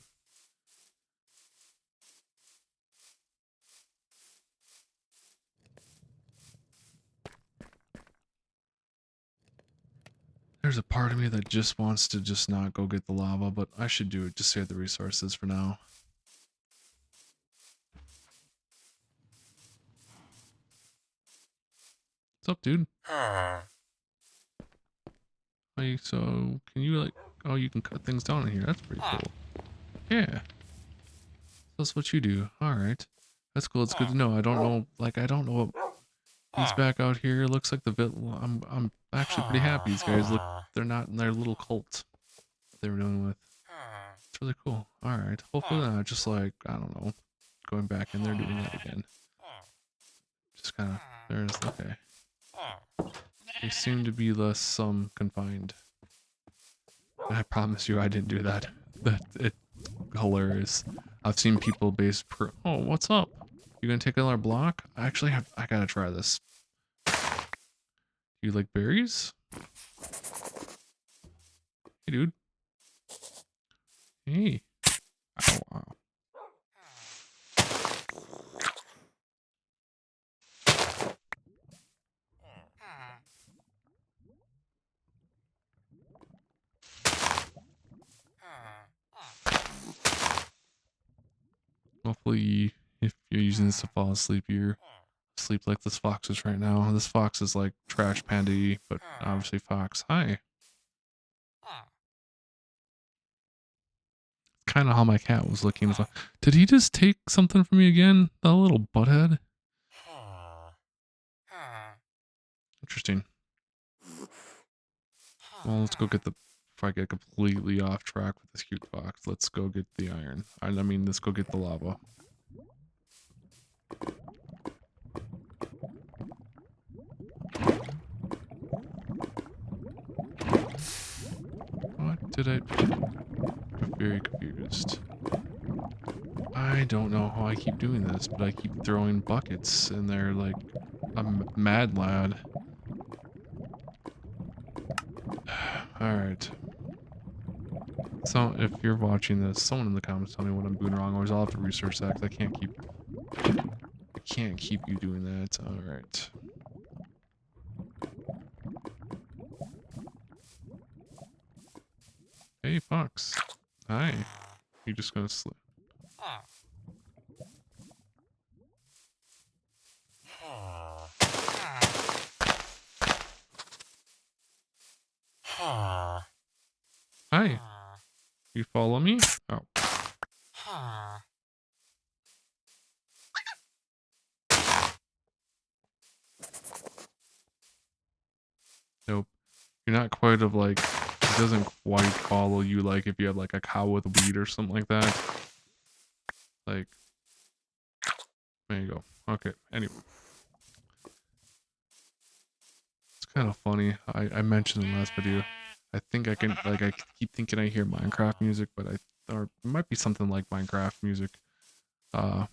There's a part of me that just wants to just not go get the lava, but I should do it. Just save the resources for now. What's up, dude? So, can you like, oh, you can cut things down in here. That's pretty cool. Yeah. That's what you do. All right. That's cool. It's good to know. I don't know, like, I don't know what he's back out here. Looks like I'm actually pretty happy. These guys look, they're not in their little cult they were dealing with. It's really cool. All right. Hopefully not just like, I don't know, going back in there doing that again. Just kind of, there's, okay. They seem to be less confined. I promise you I didn't do that. It's hilarious. I've seen people base per, oh, what's up? You gonna take another block? I gotta try this. You like berries? Hey, dude. Hey. Oh, wow. Hopefully, if you're using this to fall asleep, you're asleep like this fox is right now. This fox is like trash panda-y, but obviously fox. Hi. Kind of how my cat was looking. Did he just take something from me again? That little butthead? Interesting. Well, let's go get the... Before I get completely off track with this cute fox, let's go get the iron. I mean, let's go get the lava. What did I... I'm very confused. I don't know how I keep doing this, but I keep throwing buckets in there like a mad lad. Alright. So, if you're watching this, someone in the comments tell me what I'm doing wrong, or I'll have to research that, because I can't keep you doing that. Alright. Hey, Fox. Hi. You just gonna sleep? Hi. You follow me? Oh. Nope. You're not quite of like, it doesn't quite follow you like if you have like a cow with weed or something like that. Like, there you go. Okay, anyway. It's kind of funny. I mentioned in the last video, I think I can, like, I keep thinking I hear Minecraft music, but or it might be something like Minecraft music. My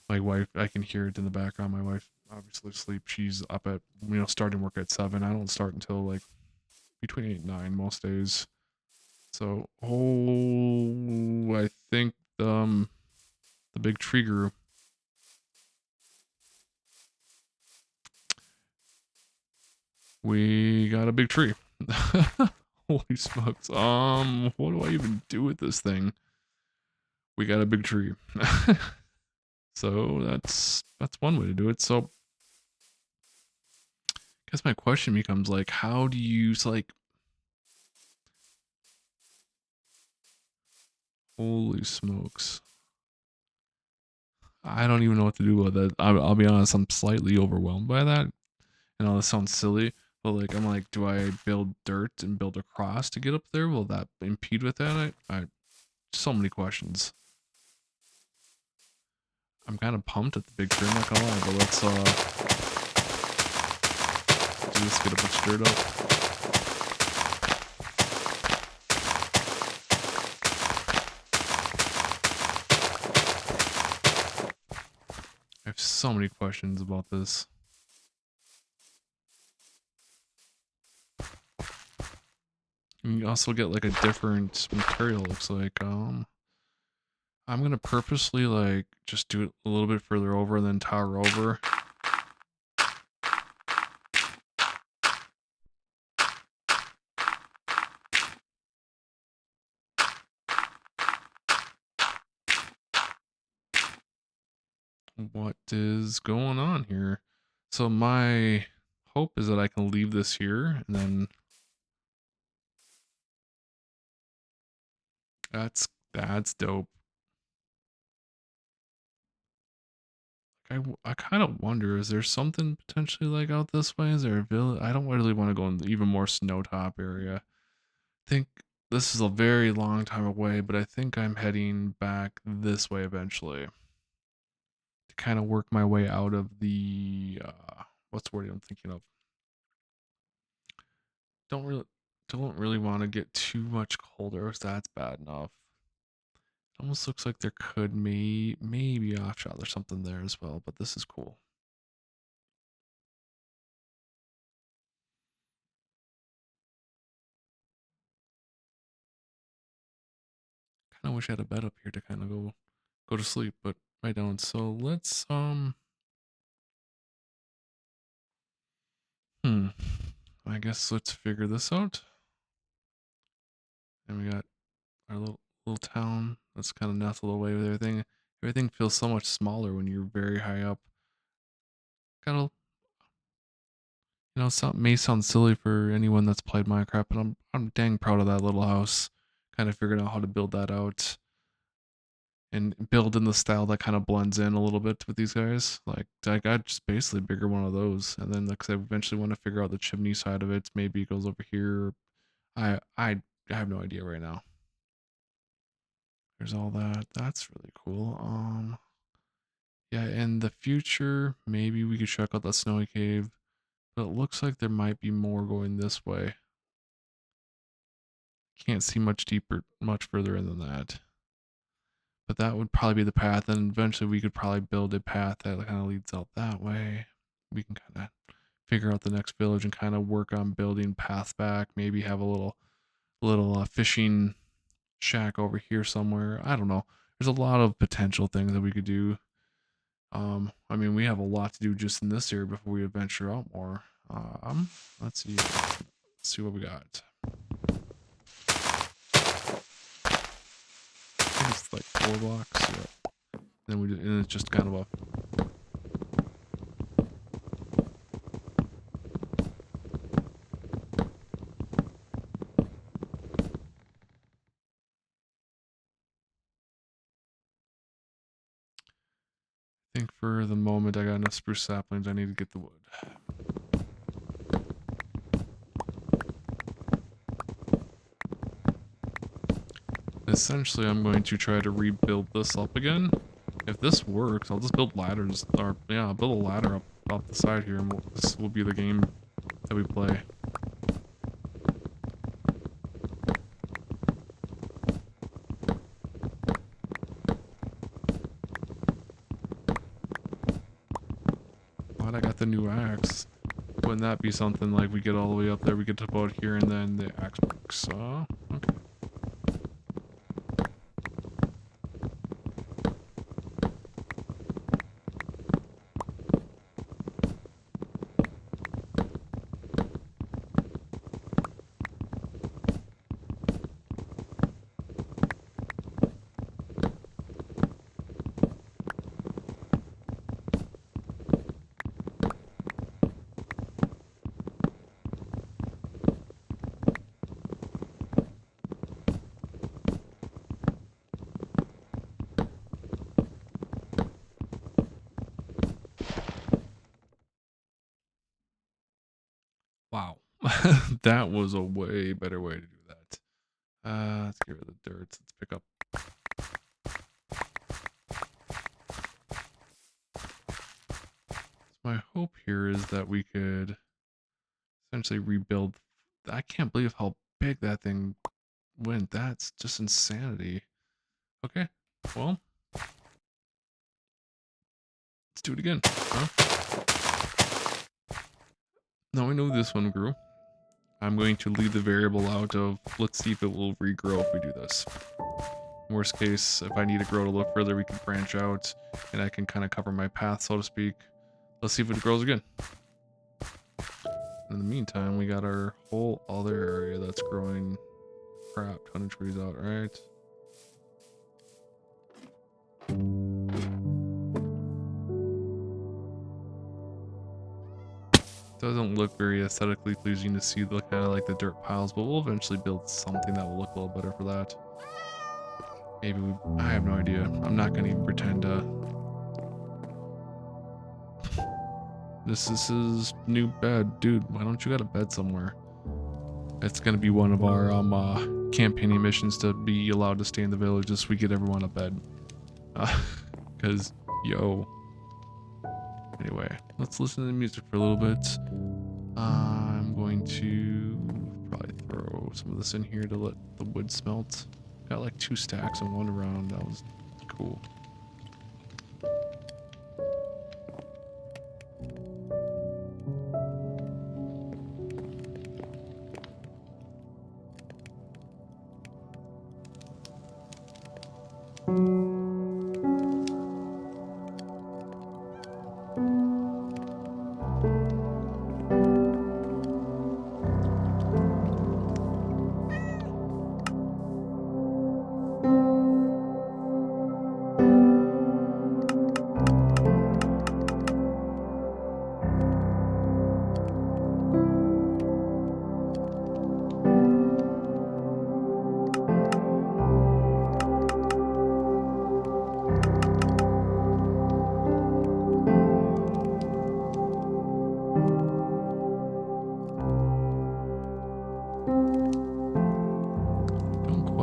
wife, I can hear it in the background. My wife obviously sleep. She's up at, starting work at 7. I don't start until like between 8 and 9 most days. So, I think the big tree grew. We got a big tree. Holy smokes. What do I even do with this thing? We got a big tree. So that's one way to do it. So I guess my question becomes like, how do you like, holy smokes. I don't even know what to do with it. I'll be honest, I'm slightly overwhelmed by that. And all this sounds silly, but like I'm like, do I build dirt and build across to get up there? Will that impede with that? I so many questions. I'm kind of pumped at the big tree, I'm not gonna lie, but let's do this, get a bunch of dirt up. I have so many questions about this. You also get like a different material, looks like. I'm gonna purposely like just do it a little bit further over and then tower over. What is going on here? So my hope is that I can leave this here, and then that's dope. I kind of wonder, is there something potentially like out this way? Is there a village? I don't really want to go in the even more snow top area. I think this is a very long time away, but I think I'm heading back this way eventually to kind of work my way out of the what's the word I'm thinking of? Don't really want to get too much colder, so that's bad enough. It almost looks like there could maybe offshot or something there as well, but this is cool. Kind of wish I had a bed up here to kind of go to sleep, but I don't. So let's I guess let's figure this out. And we got our little town that's kind of nestled away with everything. Everything feels so much smaller when you're very high up. Kind of, may sound silly for anyone that's played Minecraft, but I'm dang proud of that little house. Kind of figured out how to build that out and build in the style that kind of blends in a little bit with these guys. Like I got just basically bigger one of those, and then like I eventually want to figure out the chimney side of it. Maybe it goes over here. I have no idea right now. There's all that. That's really cool. Yeah, in the future, maybe we could check out that snowy cave, but it looks like there might be more going this way. Can't see much further in than that. But that would probably be the path, and eventually we could probably build a path that kind of leads out that way. We can kind of figure out the next village and kind of work on building paths back. Maybe have a little fishing shack over here somewhere. I don't know. There's a lot of potential things that we could do. I mean, we have a lot to do just in this area before we venture out more. Let's see. Let's see what we got. I think it's like 4 blocks. Yeah. Then and it's just kind of a. I think for the moment I got enough spruce saplings. I need to get the wood. Essentially, I'm going to try to rebuild this up again. If this works, I'll just build ladders, or yeah, I'll build a ladder up the side here, and this will be the game that we play. Glad I the new axe. Wouldn't that be something like we get all the way up there, we get to about here, and then the axe works? Okay. Wow. That was a way better way to do that. Let's get rid of the dirt. Let's pick up. My hope here is that we could essentially rebuild. I can't believe how big that thing went. That's just insanity. Okay, well, let's do it again. Now I know this one grew. I'm going to leave the variable out of, let's see if it will regrow if we do this. Worst case, if I need to grow it a little further, we can branch out and I can kind of cover my path, so to speak. Let's see if it grows again. In the meantime, we got our whole other area that's growing crap ton of trees out, right? Doesn't look very aesthetically pleasing to see the kind of like the dirt piles, but we'll eventually build something that will look a little better for that. Maybe I have no idea. I'm not gonna even pretend to. This is new bed, dude. Why don't you got a bed somewhere? It's gonna be one of our campaigning missions to be allowed to stay in the village as we get everyone a bed. Cause yo. Anyway, let's listen to the music for a little bit. I'm going to probably throw some of this in here to let the wood smelt. Got like 2 stacks and 1 around. That was cool.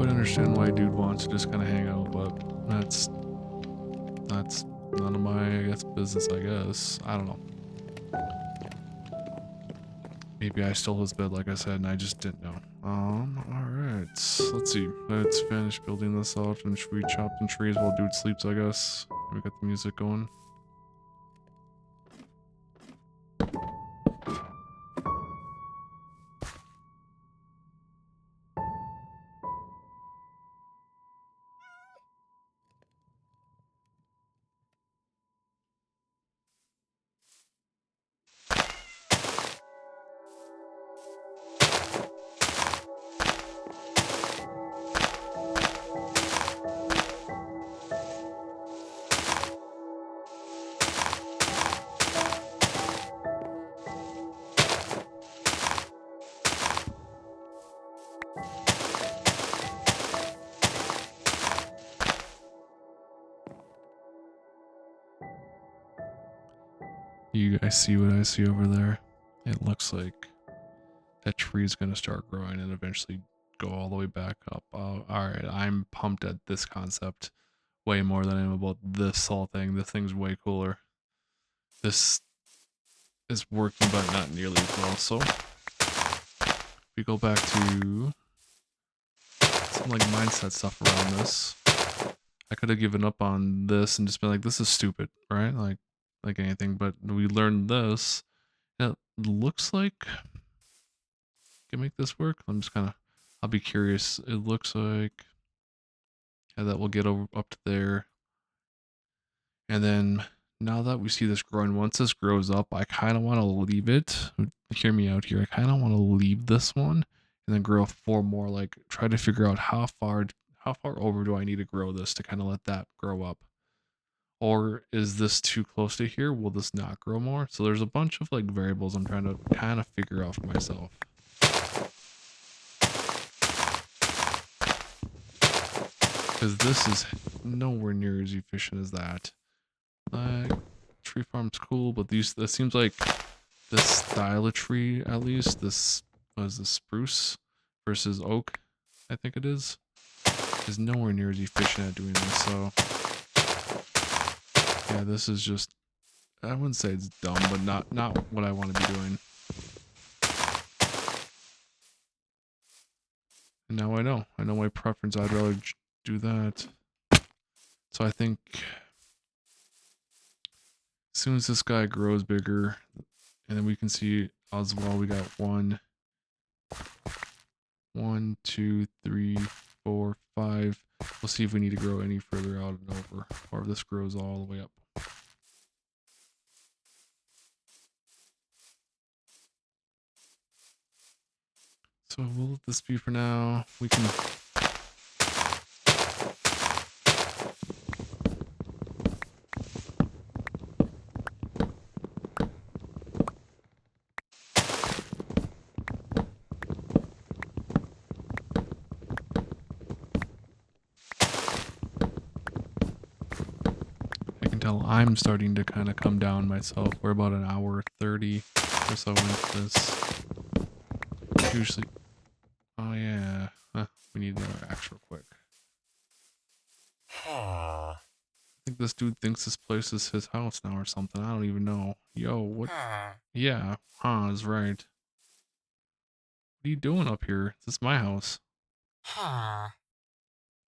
Understand why dude wants to just kind of hang out, but that's none of my business, I guess. I don't know. Maybe I stole his bed, like I said, and I just didn't know. Alright. Let's see. Let's finish building this out, and should we chop some trees while dude sleeps, I guess? We got the music going. You guys see what I see over there? It looks like that tree is going to start growing and eventually go all the way back up. Alright, I'm pumped at this concept way more than I am about this whole thing. This thing's way cooler. This is working, but not nearly as well. So, if we go back to some like mindset stuff around this, I could have given up on this and just been like, this is stupid, right? Like, like anything, but we learned this. It looks like can make this work. I'm just kind of, I'll be curious. It looks like that will get over up to there. And then now that we see this growing, once this grows up, I kind of want to leave it. Hear me out here. I kind of want to leave this one and then grow 4 more. Like try to figure out how far over do I need to grow this to kind of let that grow up. Or is this too close to here? Will this not grow more? So there's a bunch of like variables I'm trying to kind of figure out for myself. Because this is nowhere near as efficient as that. Tree farm's cool, but this seems like this style of tree, at least, this was the spruce versus oak, I think it is nowhere near as efficient at doing this. So yeah, this is just, I wouldn't say it's dumb, but not what I want to be doing. And now I know my preference. I'd rather do that. So I think as soon as this guy grows bigger, and then we can see as well, we got 1, 2, 3, 4, 5. We'll see if we need to grow any further out and over, or if this grows all the way up. So we'll let this be for now. We can tell I'm starting to kind of come down myself. We're about an hour 30 or so into this. Usually, oh yeah, we need another axe real quick. I think this dude thinks this place is his house now or something. I don't even know. Yo, what? Yeah, is right. What are you doing up here? This is my house.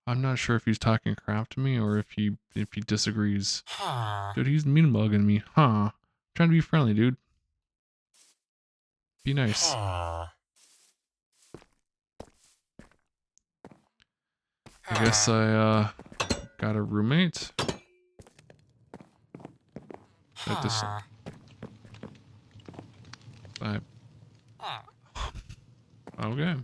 I'm not sure if he's talking crap to me or if he disagrees. Dude, he's mean mugging me. I'm trying to be friendly, dude. Be nice. I guess I got a roommate. That just okay.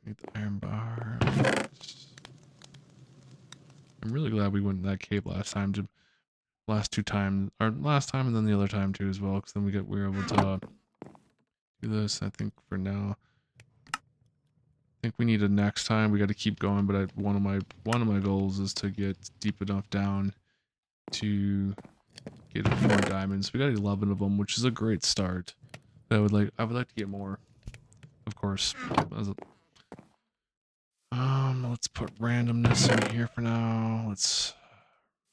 Need the iron bar. I'm really glad we went in that cave last time. Last 2 times, or last time and then the other time too as well, because then we were able to do this. I think for now, I think we need a next time. We got to keep going, but one of my goals is to get deep enough down to get a few more diamonds. We got 11 of them, which is a great start. But I would like to get more, of course. Let's put randomness in here for now. Let's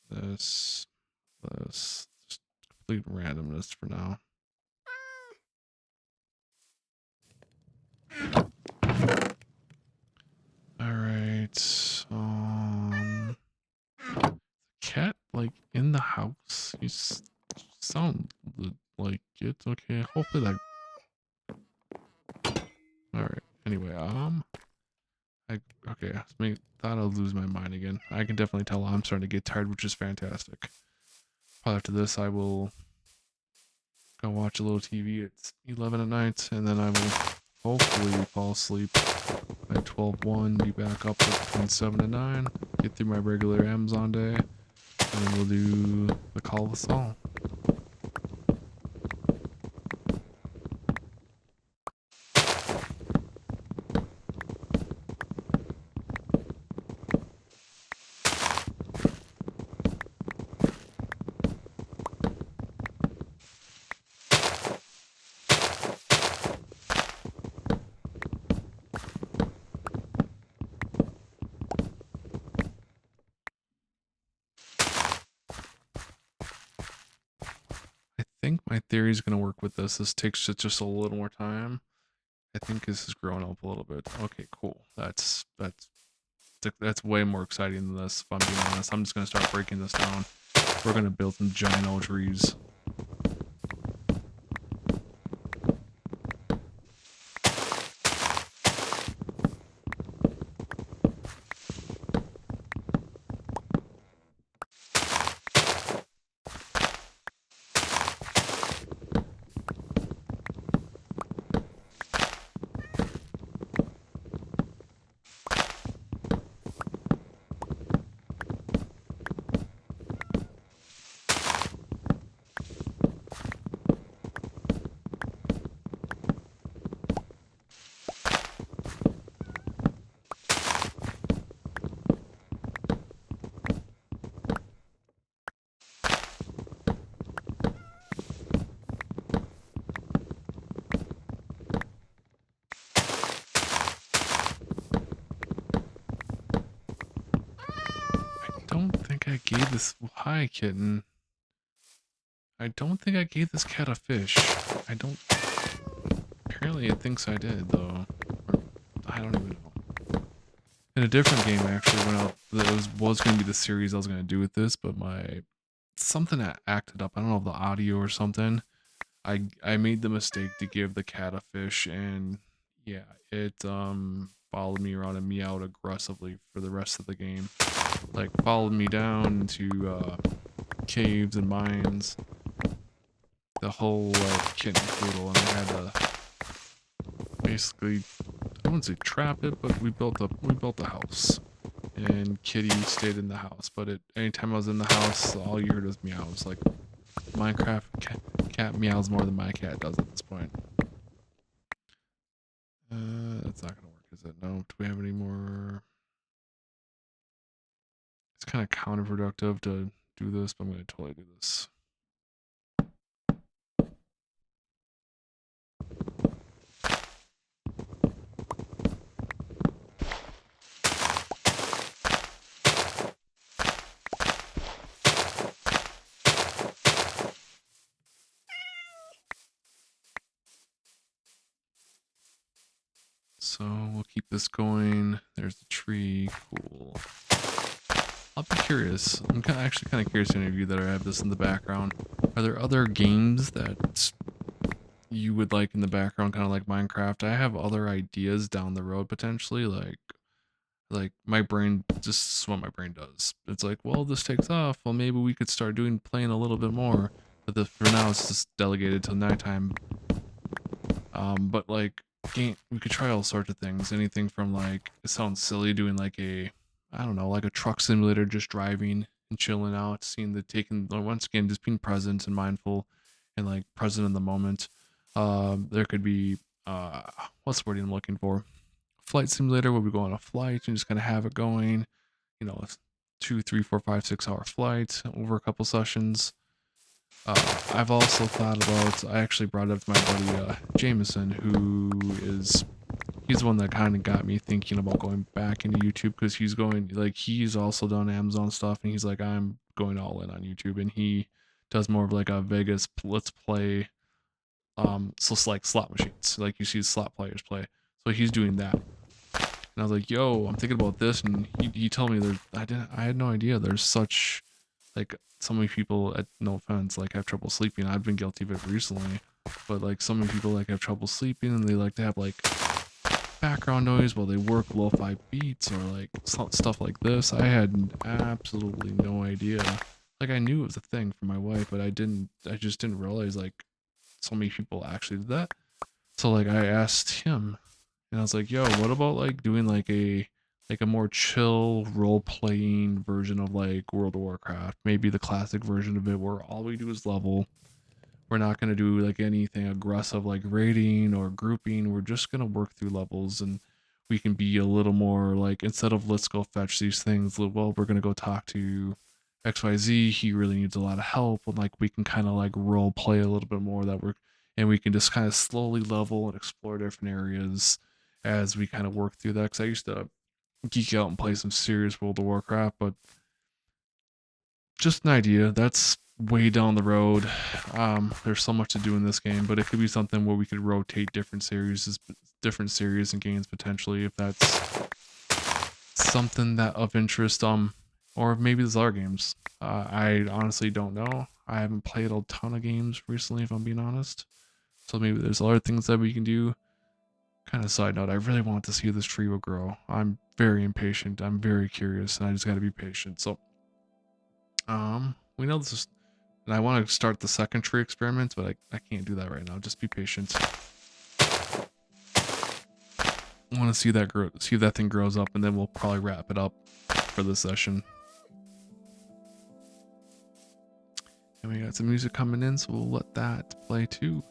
this just complete randomness for now. All right. Cat like in the house. You sound like it. Okay. Hopefully that. All right. Anyway, okay. Thought I'll lose my mind again. I can definitely tell I'm starting to get tired, which is fantastic. Probably after this, I will go watch a little TV. It's 11 at night, and then I will hopefully fall asleep at 12:01. Be back up between 7 and 9. Get through my regular Amazon day, and then we'll do the Call of Saul. my theory is going to work with this. This takes just a little more time. I think this is growing up a little bit. Okay, cool. That's way more exciting than this, if I'm being honest. I'm just going to start breaking this down. We're going to build some giant old trees. I don't think I gave this... Hi, kitten. I don't think I gave this cat a fish. I don't... Apparently it thinks I did, though. Or, I don't even know. In a different game, actually, when was going to be the series I was going to do with this, but something that acted up. I don't know if the audio or something. I made the mistake to give the cat a fish, and yeah, it followed me around and meowed aggressively for the rest of the game. Like, followed me down to caves and mines, the whole kit and caboodle, and I had to basically, I wouldn't say trap it, but we built a house, and Kitty stayed in the house. But anytime I was in the house, all you heard was meows. Like, Minecraft cat meows more than my cat does at this point. That's not gonna work, is it? No. Do we have any more? It's kind of counterproductive to do this, but I'm gonna totally do this. So we'll keep this going. There's the tree. Cool. I'll be curious. I'm actually kind of curious to any of you that have this in the background. Are there other games that you would like in the background, kind of like Minecraft? I have other ideas down the road potentially, like my brain, just what my brain does. It's like, well, this takes off. Well, maybe we could start playing a little bit more. But for now, it's just delegated till nighttime. But like, we could try all sorts of things. Anything from like, it sounds silly doing like I don't know, like a truck simulator, just driving and chilling out, once again, just being present and mindful, and like present in the moment. There could be what's the word I'm looking for? Flight simulator, where we go on a flight and just kind of have it going. You know, 2, 3, 4, 5, 6 hour flight over a couple sessions. I've also thought about, I actually brought it up to my buddy Jameson, he's the one that kind of got me thinking about going back into YouTube, because he's also done Amazon stuff, and he's like, I'm going all in on YouTube, and he does more of like a Vegas let's play, so it's like slot machines, like you see slot players play. So he's doing that. And I was like, yo, I'm thinking about this, and he told me I had no idea there's such, like, so many people, no offense, like, have trouble sleeping. I've been guilty of it recently, but like so many people like have trouble sleeping, and they like to have like background noise while they work, lo-fi beats or like stuff like this. I had absolutely no idea. Like, I knew it was a thing for my wife, but I just didn't realize like so many people actually did that. So like I asked him, and I was like, yo, what about like doing like a more chill role-playing version of like World of Warcraft, maybe the classic version of it, where all we do is level. We're not going to do like anything aggressive like raiding or grouping. We're just going to work through levels, and we can be a little more like, instead of let's go fetch these things, well, we're going to go talk to XYZ. He really needs a lot of help. And like we can kind of like role play a little bit more, and we can just kind of slowly level and explore different areas as we kind of work through that. Because I used to geek out and play some serious World of Warcraft, but just an idea. That's way down the road. There's so much to do in this game, but it could be something where we could rotate different series and games potentially, if that's something that of interest. Or maybe there's other games. I honestly don't know. I haven't played a ton of games recently, if I'm being honest. So maybe there's other things that we can do. Kind of side note, I really want to see this tree will grow. I'm very impatient. I'm very curious, and I just got to be patient. So, we know this is, and I want to start the second tree experiment, but I can't do that right now. Just be patient. I want to see that grow, see if that thing grows up, and then we'll probably wrap it up for this session. And we got some music coming in, so we'll let that play too.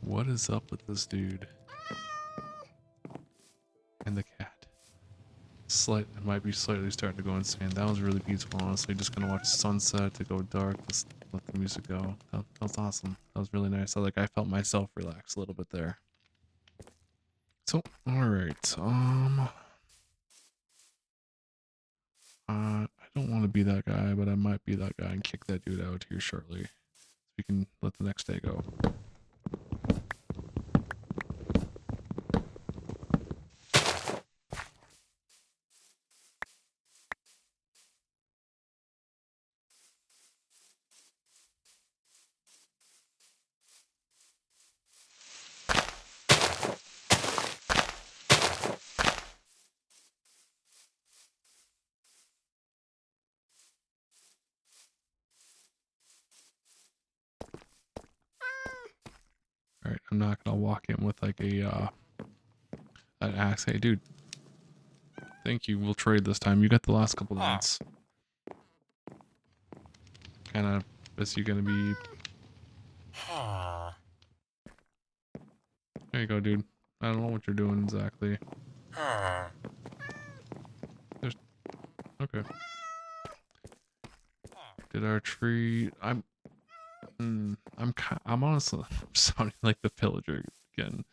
What is up with this dude? And the cat. It might be slightly starting to go insane. That was really beautiful, honestly. Just gonna watch sunset to go dark. Just let the music go. That was awesome. That was really nice. I felt myself relax a little bit there. So, alright. I don't want to be that guy, but I might be that guy and kick that dude out here shortly. So we can let the next day go. Alright, I'm not gonna walk in with like an axe. Hey, dude. Thank you. We'll trade this time. You got the last couple lines. Kind of, is you gonna be... There you go, dude. I don't know what you're doing exactly. Okay. Did our tree... I'm honestly sounding like the pillager again.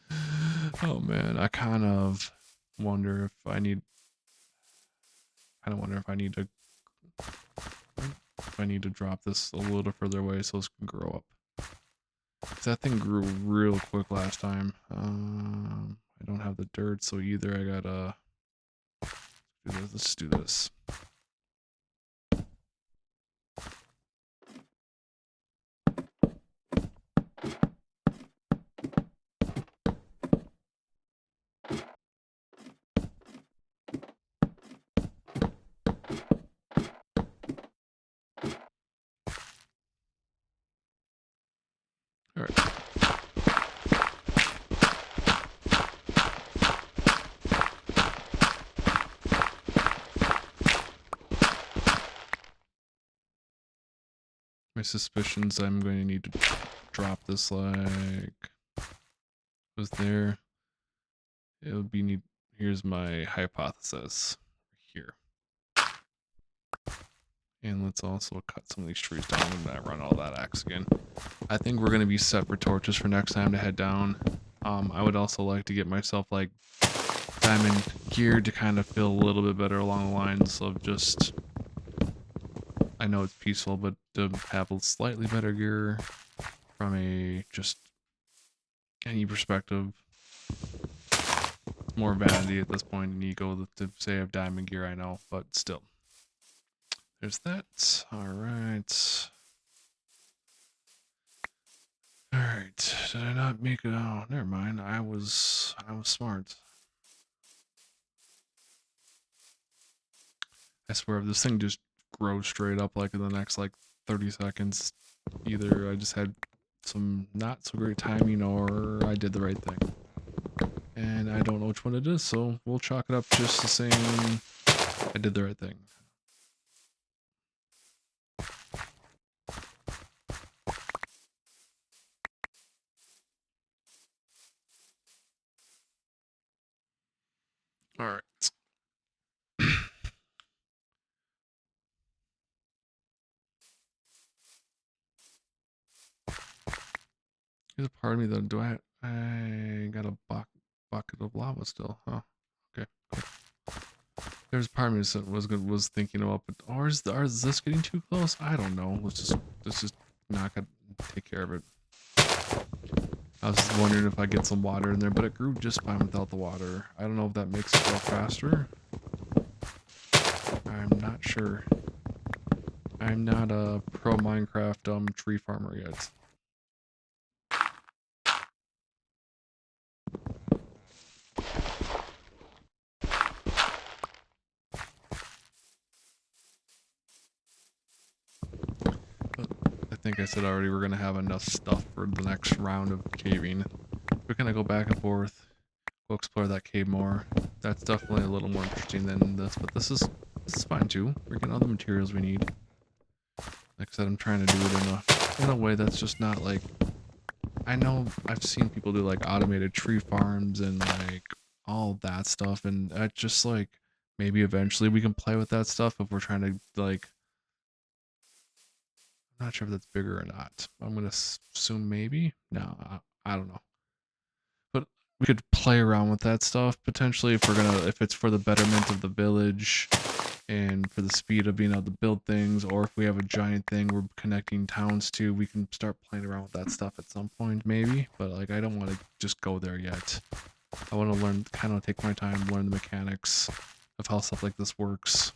Oh man, I kind of wonder if I need to drop this a little further away so this can grow up. 'Cause that thing grew real quick last time. I don't have the dirt, so either I gotta do this. Let's do this. All right. My suspicions, I'm going to need to drop this like was there. It would be need. Here's my hypothesis here. And let's also cut some of these trees down and not run all that axe again. I think we're going to be set for torches for next time to head down. I would also like to get myself like diamond gear to kind of feel a little bit better along the lines of just, I know it's peaceful, but to have a slightly better gear from a just any perspective. It's more vanity at this point than ego to say I have diamond gear, I know, but still. There's that. All right. All right. Did I not make it? Oh, never mind. I was smart. I swear, if this thing just grows straight up like in the next like 30 seconds, either I just had some not so great timing or I did the right thing. And I don't know which one it is, so we'll chalk it up just the same. I did the right thing. All right. There's a part of me that I got a bucket of lava still, huh? Okay, cool. There's a part of me that was thinking about, but is this getting too close? I don't know. Let's just knock it, take care of it. I was just wondering if I get some water in there, but it grew just fine without the water. I don't know if that makes it grow faster. I'm not sure. I'm not a pro Minecraft tree farmer yet. But I think I said already we're gonna have enough stuff for the next round of caving. We're gonna go back and forth. We'll explore that cave more. That's definitely a little more interesting than this, but this is fine too. We're getting all the materials we need. Like I said, I'm trying to do it in a way that's just not like, I know I've seen people do like automated tree farms and like all that stuff, and it's just like maybe eventually we can play with that stuff if we're trying to like, I'm not sure if that's bigger or not. I'm gonna assume maybe. No, I don't know. But we could play around with that stuff potentially if it's for the betterment of the village and for the speed of being able to build things, or if we have a giant thing we're connecting towns to, we can start playing around with that stuff at some point maybe. But like I don't want to just go there yet. I want to kind of take my time, learn the mechanics of how stuff like this works.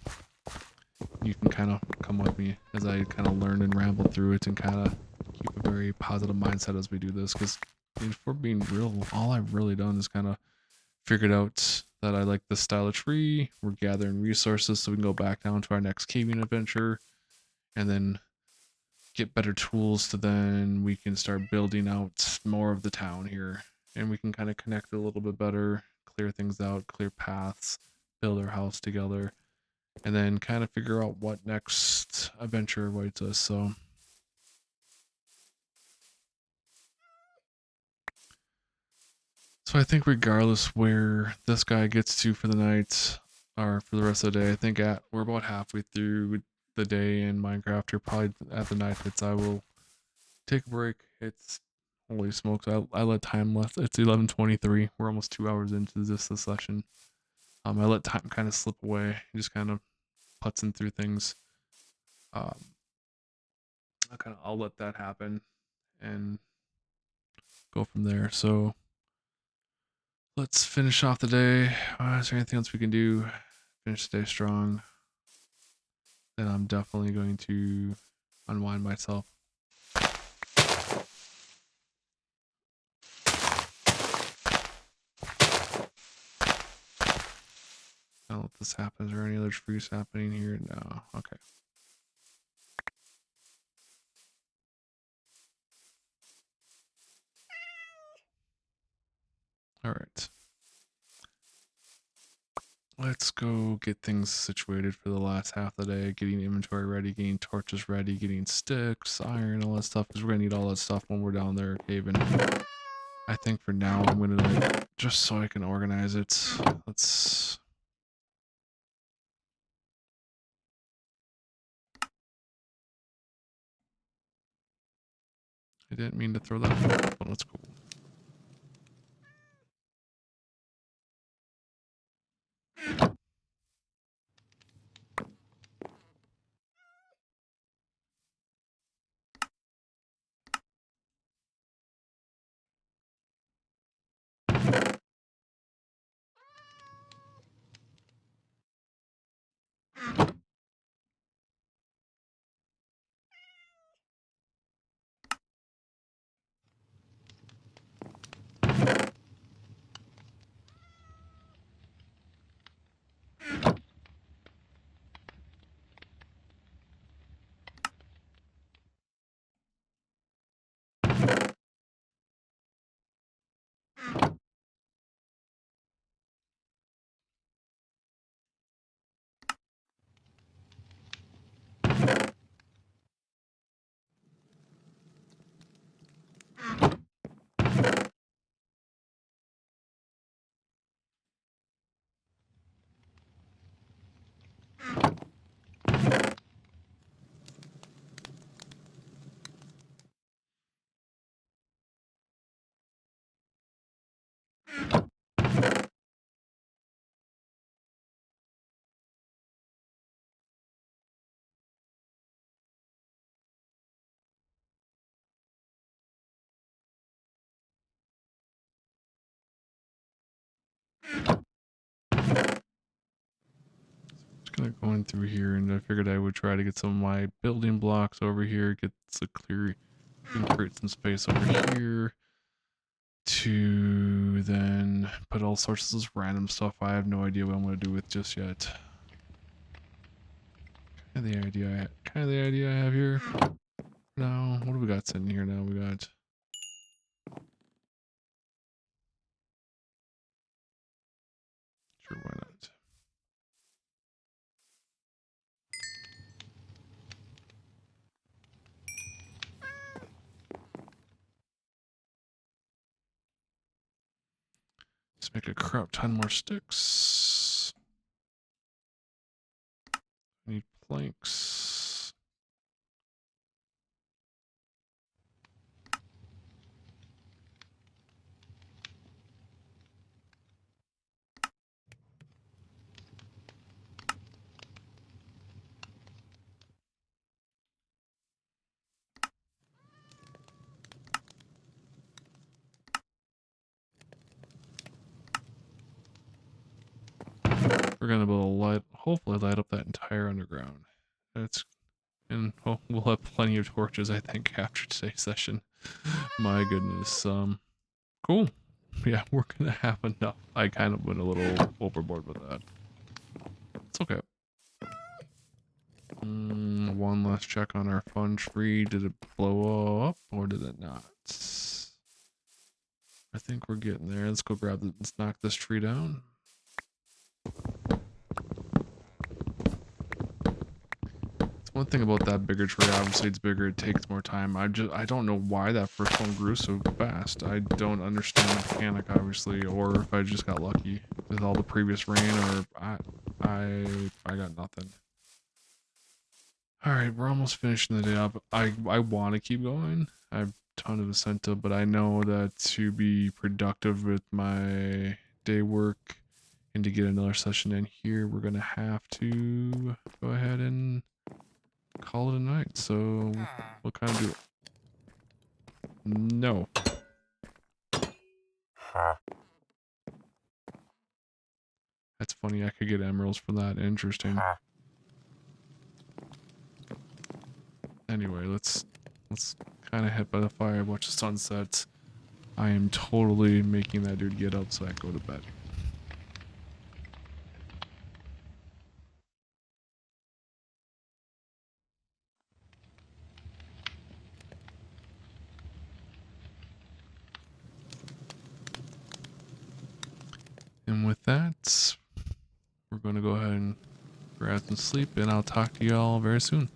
You can kind of come with me as I kind of learn and ramble through it and kind of keep a very positive mindset as we do this, because if we're being real, all I've really done is kind of figured out that I like this style of tree. We're gathering resources so we can go back down to our next caving adventure and then get better tools to then we can start building out more of the town here, and we can kind of connect a little bit better, clear things out, clear paths, build our house together, and then kind of figure out what next adventure awaits us. So I think regardless where this guy gets to for the night or for the rest of the day, I think we're about halfway through the day in Minecraft. Or probably at the night hits, I will take a break. It's holy smokes! I let time left. It's 11:23. We're almost 2 hours into this session. I let time kind of slip away. Just kind of putzing through things. Um, I'll let that happen and go from there. So let's finish off the day. Is there anything else we can do? Finish the day strong. Then I'm definitely going to unwind myself. I'll let this happen. Is there any other truce happening here? No. Okay. All right. Let's go get things situated for the last half of the day. Getting inventory ready, getting torches ready, getting sticks, iron, all that stuff. Because we're going to need all that stuff when we're down there caving. I think for now I'm going to, like, just so I can organize it. Let's... I didn't mean to throw that. But let's go. Just gonna go in through here, and I figured I would try to get some of my building blocks over here, get the clear, create some space over here to then put all sorts of this random stuff I have no idea what I'm gonna do with just yet. Kind of the idea I have here. Now, what do we got sitting here now? We got... Sure, why not? Let's make a crap ton more sticks. I need planks. We're gonna be able to hopefully light up that entire underground. That's... And we'll have plenty of torches, I think, after today's session. My goodness. Cool. Yeah, we're gonna have enough. I kind of went a little overboard with that. It's okay. One last check on our fun tree. Did it blow up or did it not? I think we're getting there. Let's go grab the... Let's knock this tree down. One thing about that bigger tree, obviously it's bigger, it takes more time. I don't know why that first one grew so fast. I don't understand the mechanic, obviously, or if I just got lucky with all the previous rain, or I got nothing. All right, we're almost finishing the day up. I want to keep going. I have a ton of incentive, but I know that to be productive with my day work and to get another session in here, we're gonna have to go ahead and call it a night. So what kind of do? No. That's funny. I could get emeralds for that. Interesting. Anyway, let's kind of head by the fire, watch the sunset. I am totally making that dude get up so I can go to bed. And with that, we're going to go ahead and grab some sleep, and I'll talk to y'all very soon.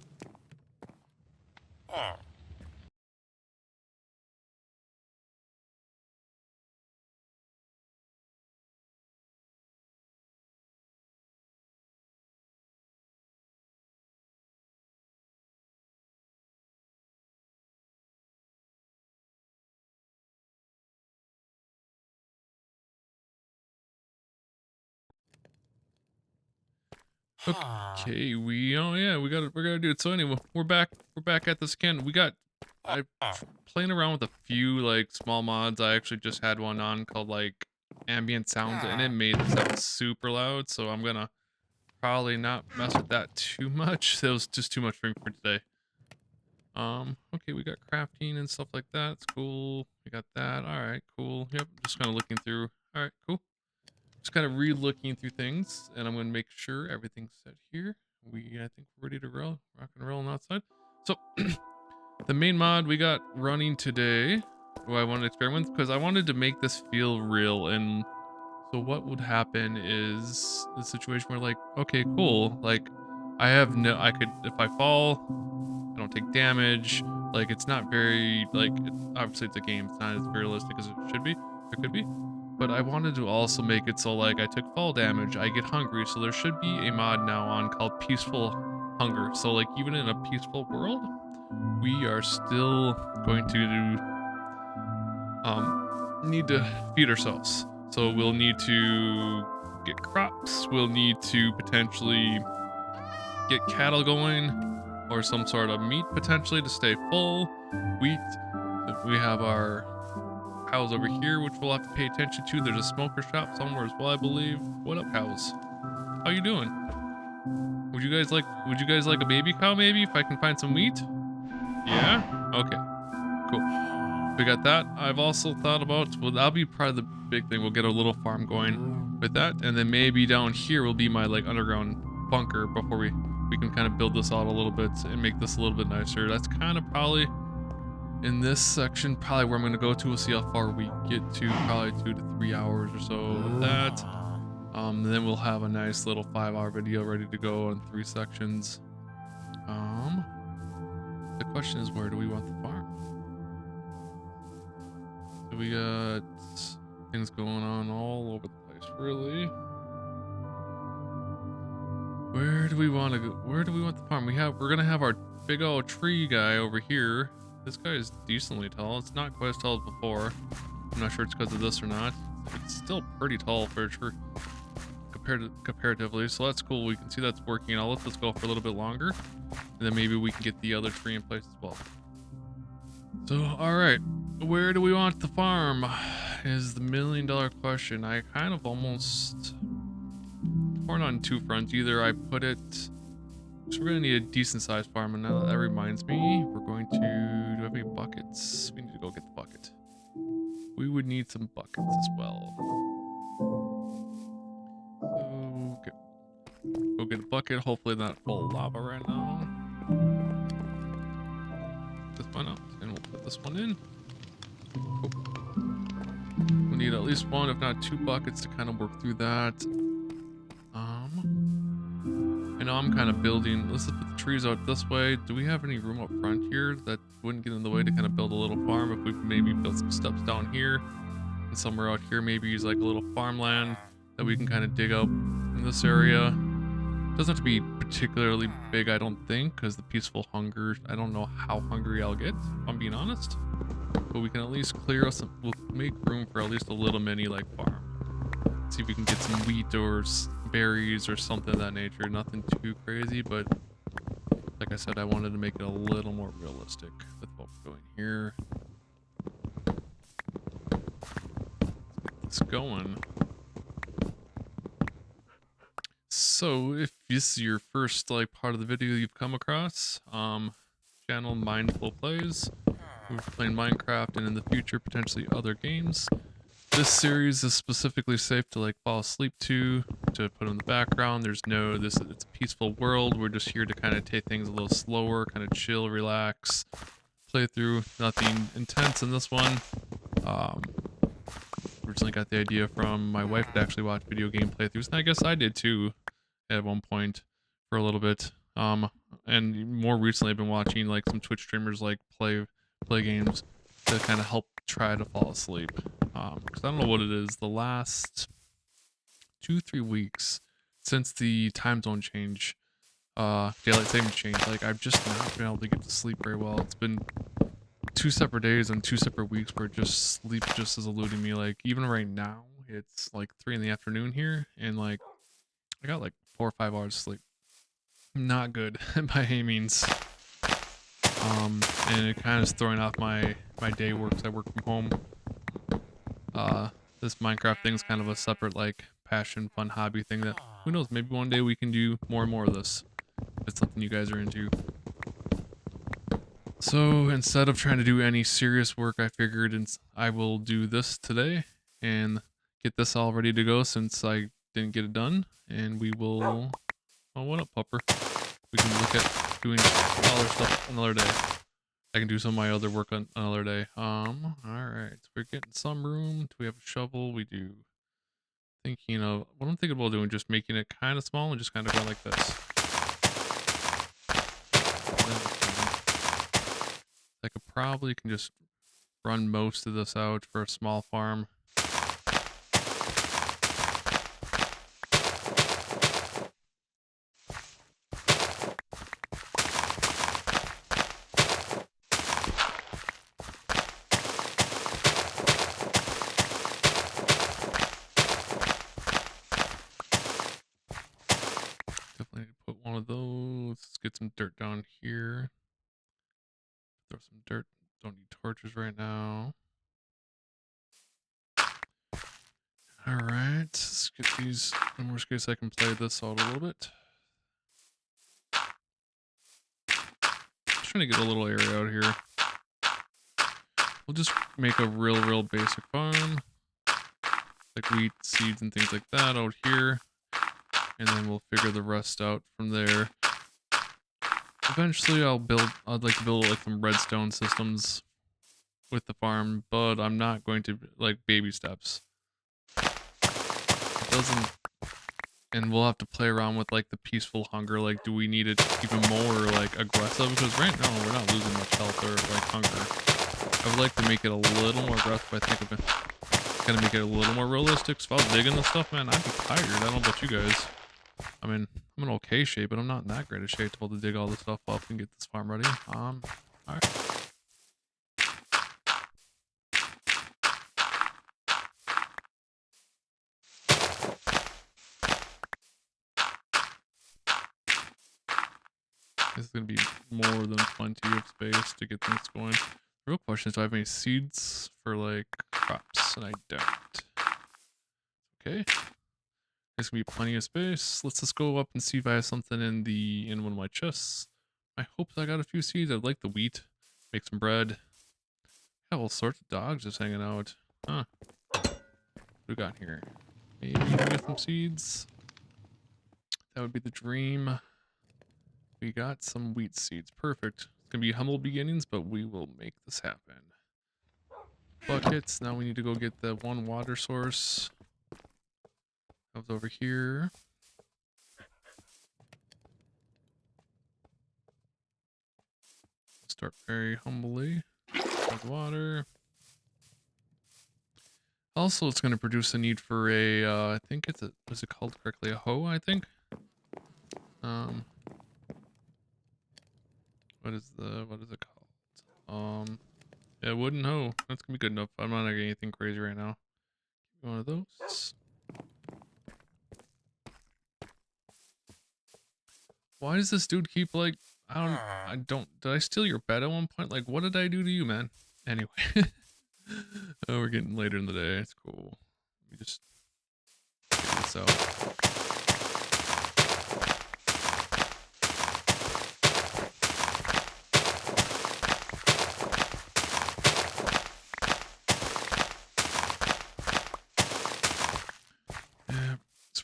Okay, we gotta do it. So anyway, we're back at this again. I playing around with a few like small mods. I actually just had one on called like ambient sounds, and it made the stuff super loud, so I'm gonna probably not mess with that too much. It was just too much for me for today. Okay, we got crafting and stuff like that. It's cool. We got that. All right, cool. Yep, just kind of looking through. All right, cool. Just kind of re-looking through things, and I'm gonna make sure everything's set here. I think we're ready to rock and roll on that side. So the main mod we got running today, who I wanted to experiment with, because I wanted to make this feel real. And so what would happen is the situation where like, okay, cool, like I could, if I fall, I don't take damage. Like it's not very like obviously it's a game, it's not as realistic as it should be or could be. But I wanted to also make it so like I took fall damage, I get hungry, so there should be a mod now on called Peaceful Hunger. So like even in a peaceful world, we are still going to need to feed ourselves. So we'll need to get crops, we'll need to potentially get cattle going, or some sort of meat potentially to stay full, wheat. We have our cows over here, which we'll have to pay attention to. There's a smoker shop somewhere as well, I believe. What up, cows? How you doing? Would you guys like a baby cow maybe if I can find some wheat? Yeah? Okay. Cool. We got that. I've also thought about, well, that'll be probably the big thing. We'll get a little farm going with that, and then maybe down here will be my like underground bunker before we can kind of build this out a little bit and make this a little bit nicer. That's kind of probably in this section, probably where I'm going to go to. We'll see how far we get to, probably 2 to 3 hours or so with that. Then we'll have a nice little 5-hour video ready to go on 3 sections. The question is, where do we want the farm? So we got things going on all over the place, really. Where do we want to go? Where do we want the farm? We're gonna have our big old tree guy over here. This guy is decently tall. It's not quite as tall as before. I'm not sure it's because of this or not. It's still pretty tall for sure, comparatively. So that's cool. We can see that's working. I'll let this go for a little bit longer, and then maybe we can get the other tree in place as well. So, all right, where do we want the farm? Is the $1 million question. I kind of almost torn on 2 fronts. Either I put it, so we're gonna need a decent sized farm, and now that reminds me, we're going to, do I have any buckets? We need to go get the bucket. We would need some buckets as well. So, okay. Go get a bucket, hopefully not full of lava right now. This one out, and we'll put this one in. Cool. We need at least 1, if not 2 buckets to kind of work through that. I know I'm kind of building. Let's just put the trees out this way. Do we have any room up front here that wouldn't get in the way to kind of build a little farm? If we maybe build some steps down here and somewhere out here, maybe use like a little farmland that we can kind of dig up in this area. Doesn't have to be particularly big, I don't think, because the peaceful hunger, I don't know how hungry I'll get, if I'm being honest. But we can at least clear us, we'll make room for at least a little mini like farm. See if we can get some wheat or berries or something of that nature. Nothing too crazy, but like I said, I wanted to make it a little more realistic with what we're doing here. Let's get this going. So if this is your first like part of the video you've come across, channel Mindful Plays. We're playing Minecraft and in the future potentially other games. This series is specifically safe to like fall asleep to put in the background. There's no it's a peaceful world. We're just here to kind of take things a little slower, kind of chill, relax, play through. Nothing intense in this one. Originally got the idea from my wife to actually watch video game playthroughs, and I guess I did too at one point for a little bit. And more recently I've been watching like some Twitch streamers like play games to kind of help try to fall asleep. Because I don't know what it is, the last 2-3 weeks since the time zone change, daylight savings change, like I've just not been able to get to sleep very well. It's been 2 separate days and 2 separate weeks where just sleep just is eluding me. Like even right now it's like 3 in the afternoon here, and like I got like 4 or 5 hours of sleep. Not good by any means. And it kind of is throwing off my day work, 'cause I work from home. This Minecraft thing's kind of a separate like passion, fun hobby thing that who knows, maybe one day we can do more and more of this. If it's something you guys are into. So instead of trying to do any serious work, I figured I will do this today and get this all ready to go since I didn't get it done. And we will... Oh, what up, pupper? We can look at doing other stuff another day. I can do some of my other work on another day. Alright. We're getting some room. Do we have a shovel? We do. Thinking of... What I'm thinking about doing, just making it kind of small and just kind of go like this. I could probably can just run most of this out for a small farm. Definitely need to put one of those. Let's get some dirt down here. Throw some dirt. Don't need torches right now. Alright, let's get these. In worst case, I can play this out a little bit. Just trying to get a little area out here. We'll just make a real basic farm. Like wheat, seeds, and things like that out here. And then we'll figure the rest out from there. Eventually I'd like to build like some redstone systems with the farm, but I'm not going to like baby steps. It doesn't, and we'll have to play around with like the peaceful hunger. Like, do we need it even more like aggressive? Because right now we're not losing much health or like hunger. I would like to make it a little more aggressive. I think of it, gonna make it a little more realistic. So if I was digging this stuff, man, I'd be tired. I don't know about you guys. I mean, I'm in okay shape, but I'm not in that great a shape to be able to dig all this stuff up and get this farm ready. Alright. This is going to be more than plenty of space to get things going. The real question is, do I have any seeds for like crops? And I don't. Okay. There's going to be plenty of space. Let's just go up and see if I have something in one of my chests. I hope I got a few seeds. I'd like the wheat. Make some bread. I have all sorts of dogs just hanging out. Huh. What do we got here? Maybe we get some seeds. That would be the dream. We got some wheat seeds. Perfect. It's gonna be humble beginnings, but we will make this happen. Buckets. Now we need to go get the one water source. That was over here. Start very humbly with water. Also, it's going to produce a need for a, I think it's a, was it called correctly? A hoe, I think? What is it called? Yeah, wooden hoe. That's going to be good enough. I'm not getting anything crazy right now. One of those. Why does this dude keep like, did I steal your bed at one point? Like, what did I do to you, man? Anyway. Oh, we're getting later in the day. It's cool. Let me just get this out.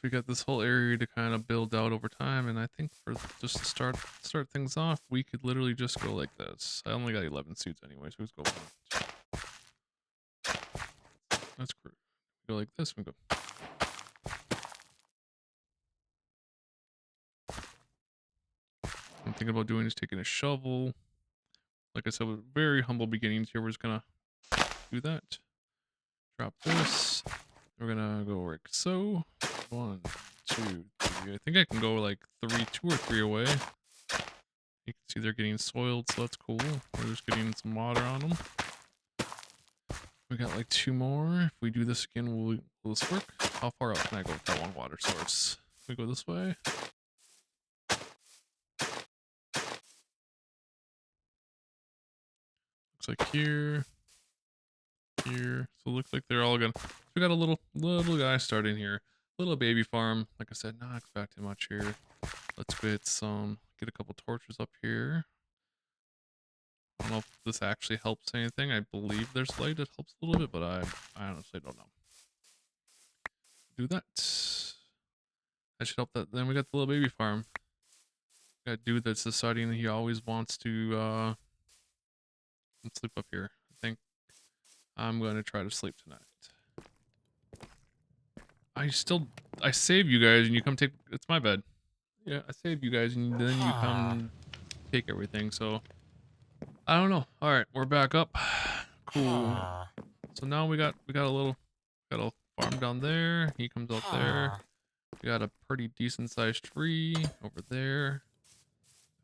we got this whole area to kind of build out over time, and I think for just to start things off, we could literally just go like this. I only got 11 suits anyway, so let's go 1, 2. That's great. Go like this, we go. I'm thinking about doing is taking a shovel. Like I said, with very humble beginnings here, we're just gonna do that. Drop this. We're gonna go like so. 1, 2, 3. I think I can go like 2 or 3 away. You can see they're getting soiled, so that's cool. We're just getting some water on them. We got like 2 more. If we do this again, will this work? How far out can I go with that one water source? We go this way. Looks like here. So it looks like they're all gonna. So we got a little guy starting here. Little baby farm. Like I said, not expecting much here. Let's get a couple torches up here. I don't know if this actually helps anything. I believe there's light that helps a little bit, but I honestly don't know. Do that. That should help that. Then we got the little baby farm. Got a dude that's deciding he always wants to sleep up here. I think I'm going to try to sleep tonight. I save you guys and you come take, it's my bed. Yeah, I save you guys and then you come take everything, so I don't know. All right, we're back up. Cool. So now we got a farm down there. He comes out there. We got a pretty decent sized tree over there.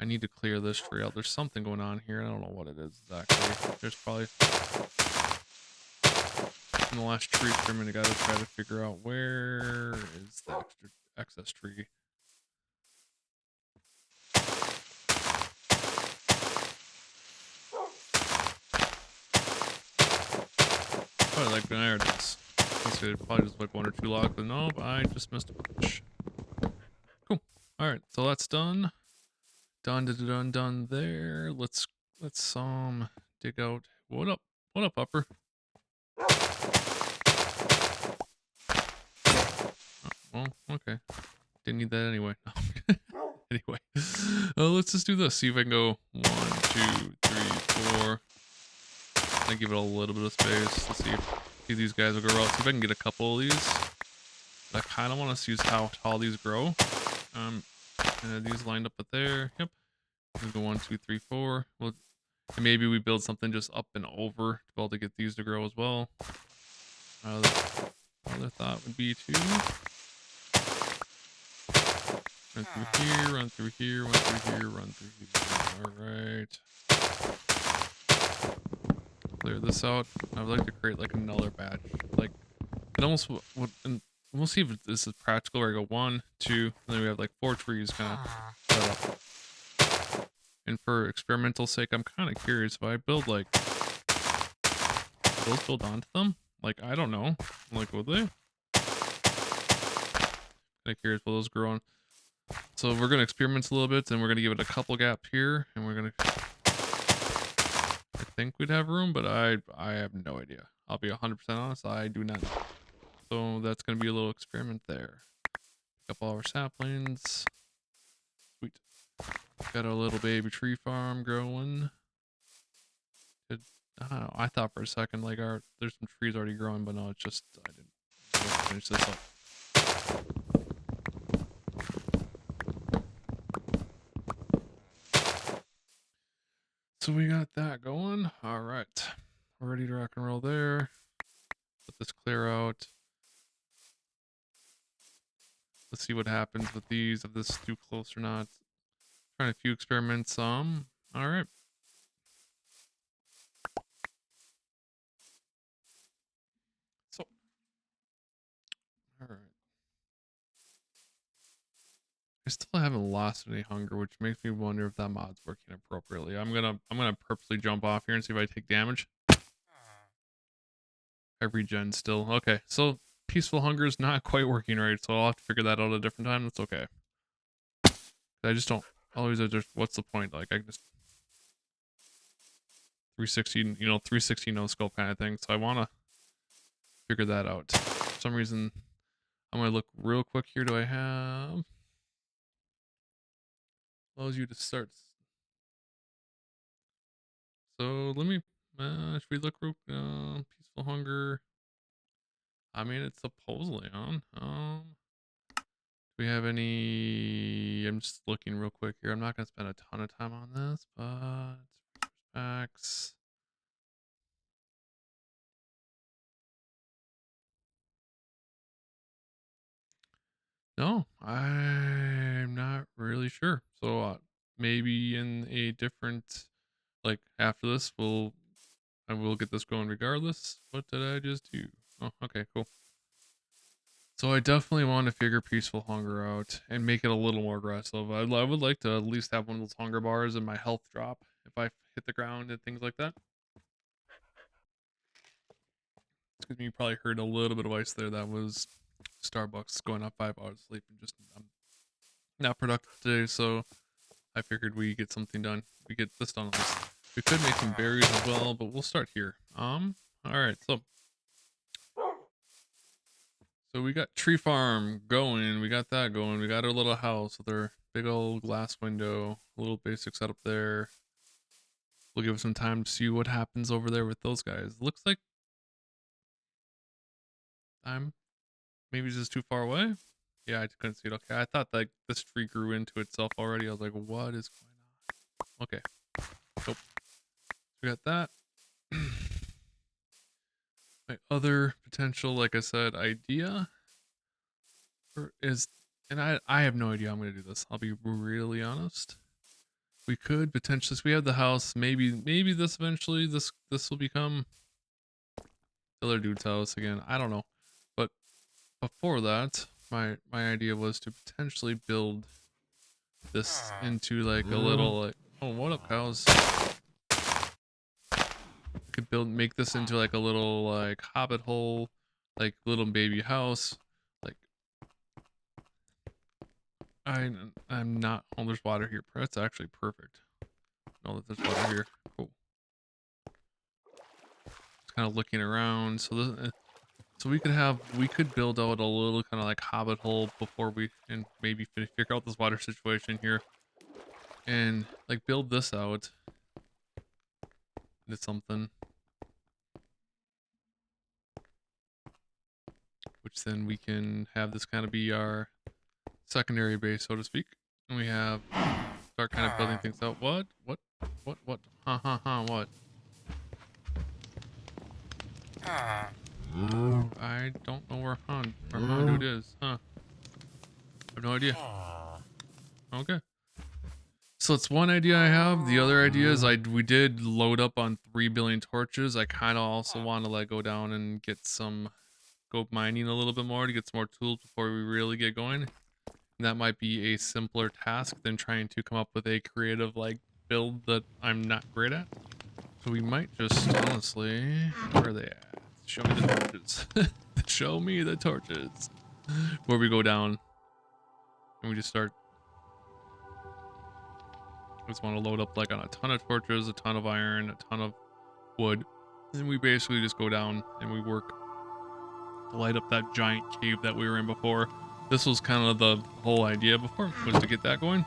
I need to clear this tree out. There's something going on here. I don't know what it is exactly. There's probably in the last tree experiment, I gotta try to figure out where is the excess tree. Probably like there it is. Probably just like 1 or 2 logs, but nope, I just missed a bunch. Cool. All right, so that's done. Done there. Let's dig out. What up, upper? Oh, well, okay. Didn't need that anyway. Anyway, let's just do this. See if I can go 1, 2, 3, 4. I give it a little bit of space. Let's see if these guys will grow out. See if I can get a couple of these. I kind of want to see how tall these grow. These lined up at there. Yep. We go 1, 2, 3, 4. Well, maybe we build something just up and over to be able to get these to grow as well. Other thought would be to run through here, run through here, run through here, run through here. All right. Clear this out. I would like to create like another batch. Like it almost would. And we'll see if this is practical. Where I go 1, 2, and then we have like 4 trees kind of set up. And for experimental sake, I'm kind of curious if I build like, will those build onto them? Like, I don't know. Like, will they? Kind of curious, will those grow on? So we're going to experiment a little bit, and we're going to give it a couple gap here, and we're going to, I think we'd have room, but I have no idea. I'll be 100% honest, I do not know. So that's going to be a little experiment there. Pick up all our saplings. Sweet. Got our little baby tree farm growing. I don't know. I thought for a second like there's some trees already growing, but no, it's just I didn't finish this up. So we got that going. All right, we're ready to rock and roll there. Let this clear out. Let's see what happens with these. If this is too close or not. Trying a few experiments. All right. So, all right. I still haven't lost any hunger, which makes me wonder if that mod's working appropriately. I'm gonna purposely jump off here and see if I take damage. I regen still. Okay, so peaceful hunger is not quite working right, so I'll have to figure that out at a different time. That's okay. I just don't always just what's the point? Like I just 360, 360 no scope kind of thing. So I wanna figure that out. For some reason I'm gonna look real quick here. Do I have allows you to start? So let me. Should we look real? Peaceful hunger. I mean, it's supposedly on. Do we have any? I'm just looking real quick here. I'm not gonna spend a ton of time on this, but packs. No, I'm not really sure. So maybe in a different, like after this, I will get this going regardless. What did I just do? Oh, okay, cool. So I definitely want to figure peaceful hunger out and make it a little more aggressive. I would like to at least have one of those hunger bars and my health drop if I hit the ground and things like that. Excuse me, you probably heard a little bit of ice there. That was Starbucks going up 5 hours of sleep and just I'm not productive today, so I figured we get something done. We get this done at least. We could make some berries as well, but we'll start here. Alright, so we got tree farm going, we got that going, we got our little house with our big old glass window, a little basic setup there. We'll give it some time to see what happens over there with those guys. Looks like I'm maybe just too far away. Yeah, I couldn't see it. Okay, I thought like this tree grew into itself already. I was like, what is going on? Okay, nope. We got that. My other potential, like I said, idea is, and I have no idea how I'm gonna do this. I'll be really honest. We could potentially, so we have the house. Maybe this eventually, this will become the other dude's house again. I don't know, but before that, my idea was to potentially build this into like a little like. Oh, what up, cows? Could make this into like a little like hobbit hole, like little baby house. Like I'm not. Oh, there's water here. That's actually perfect. Know that there's water here. Cool. Just kind of looking around. So this, so we could build out a little kind of like hobbit hole before we and maybe figure out this water situation here, and like build this out into something, which then we can have this kind of be our secondary base, so to speak. And we have start kind of building things out. What? Ha ha ha, what? I don't know where dude is, huh? I have no idea. Okay. So it's one idea I have. The other idea is we did load up on 3 billion torches. I kind of also want to like go down and get go mining a little bit more to get some more tools before we really get going. And that might be a simpler task than trying to come up with a creative like build that I'm not great at. So we might just honestly, where are they at? Show me the torches. Show me the torches. Where we go down and we just start. I just want to load up like on a ton of torches, a ton of iron, a ton of wood. And we basically just go down and we work to light up that giant cave that we were in before. This was kind of the whole idea before, was to get that going.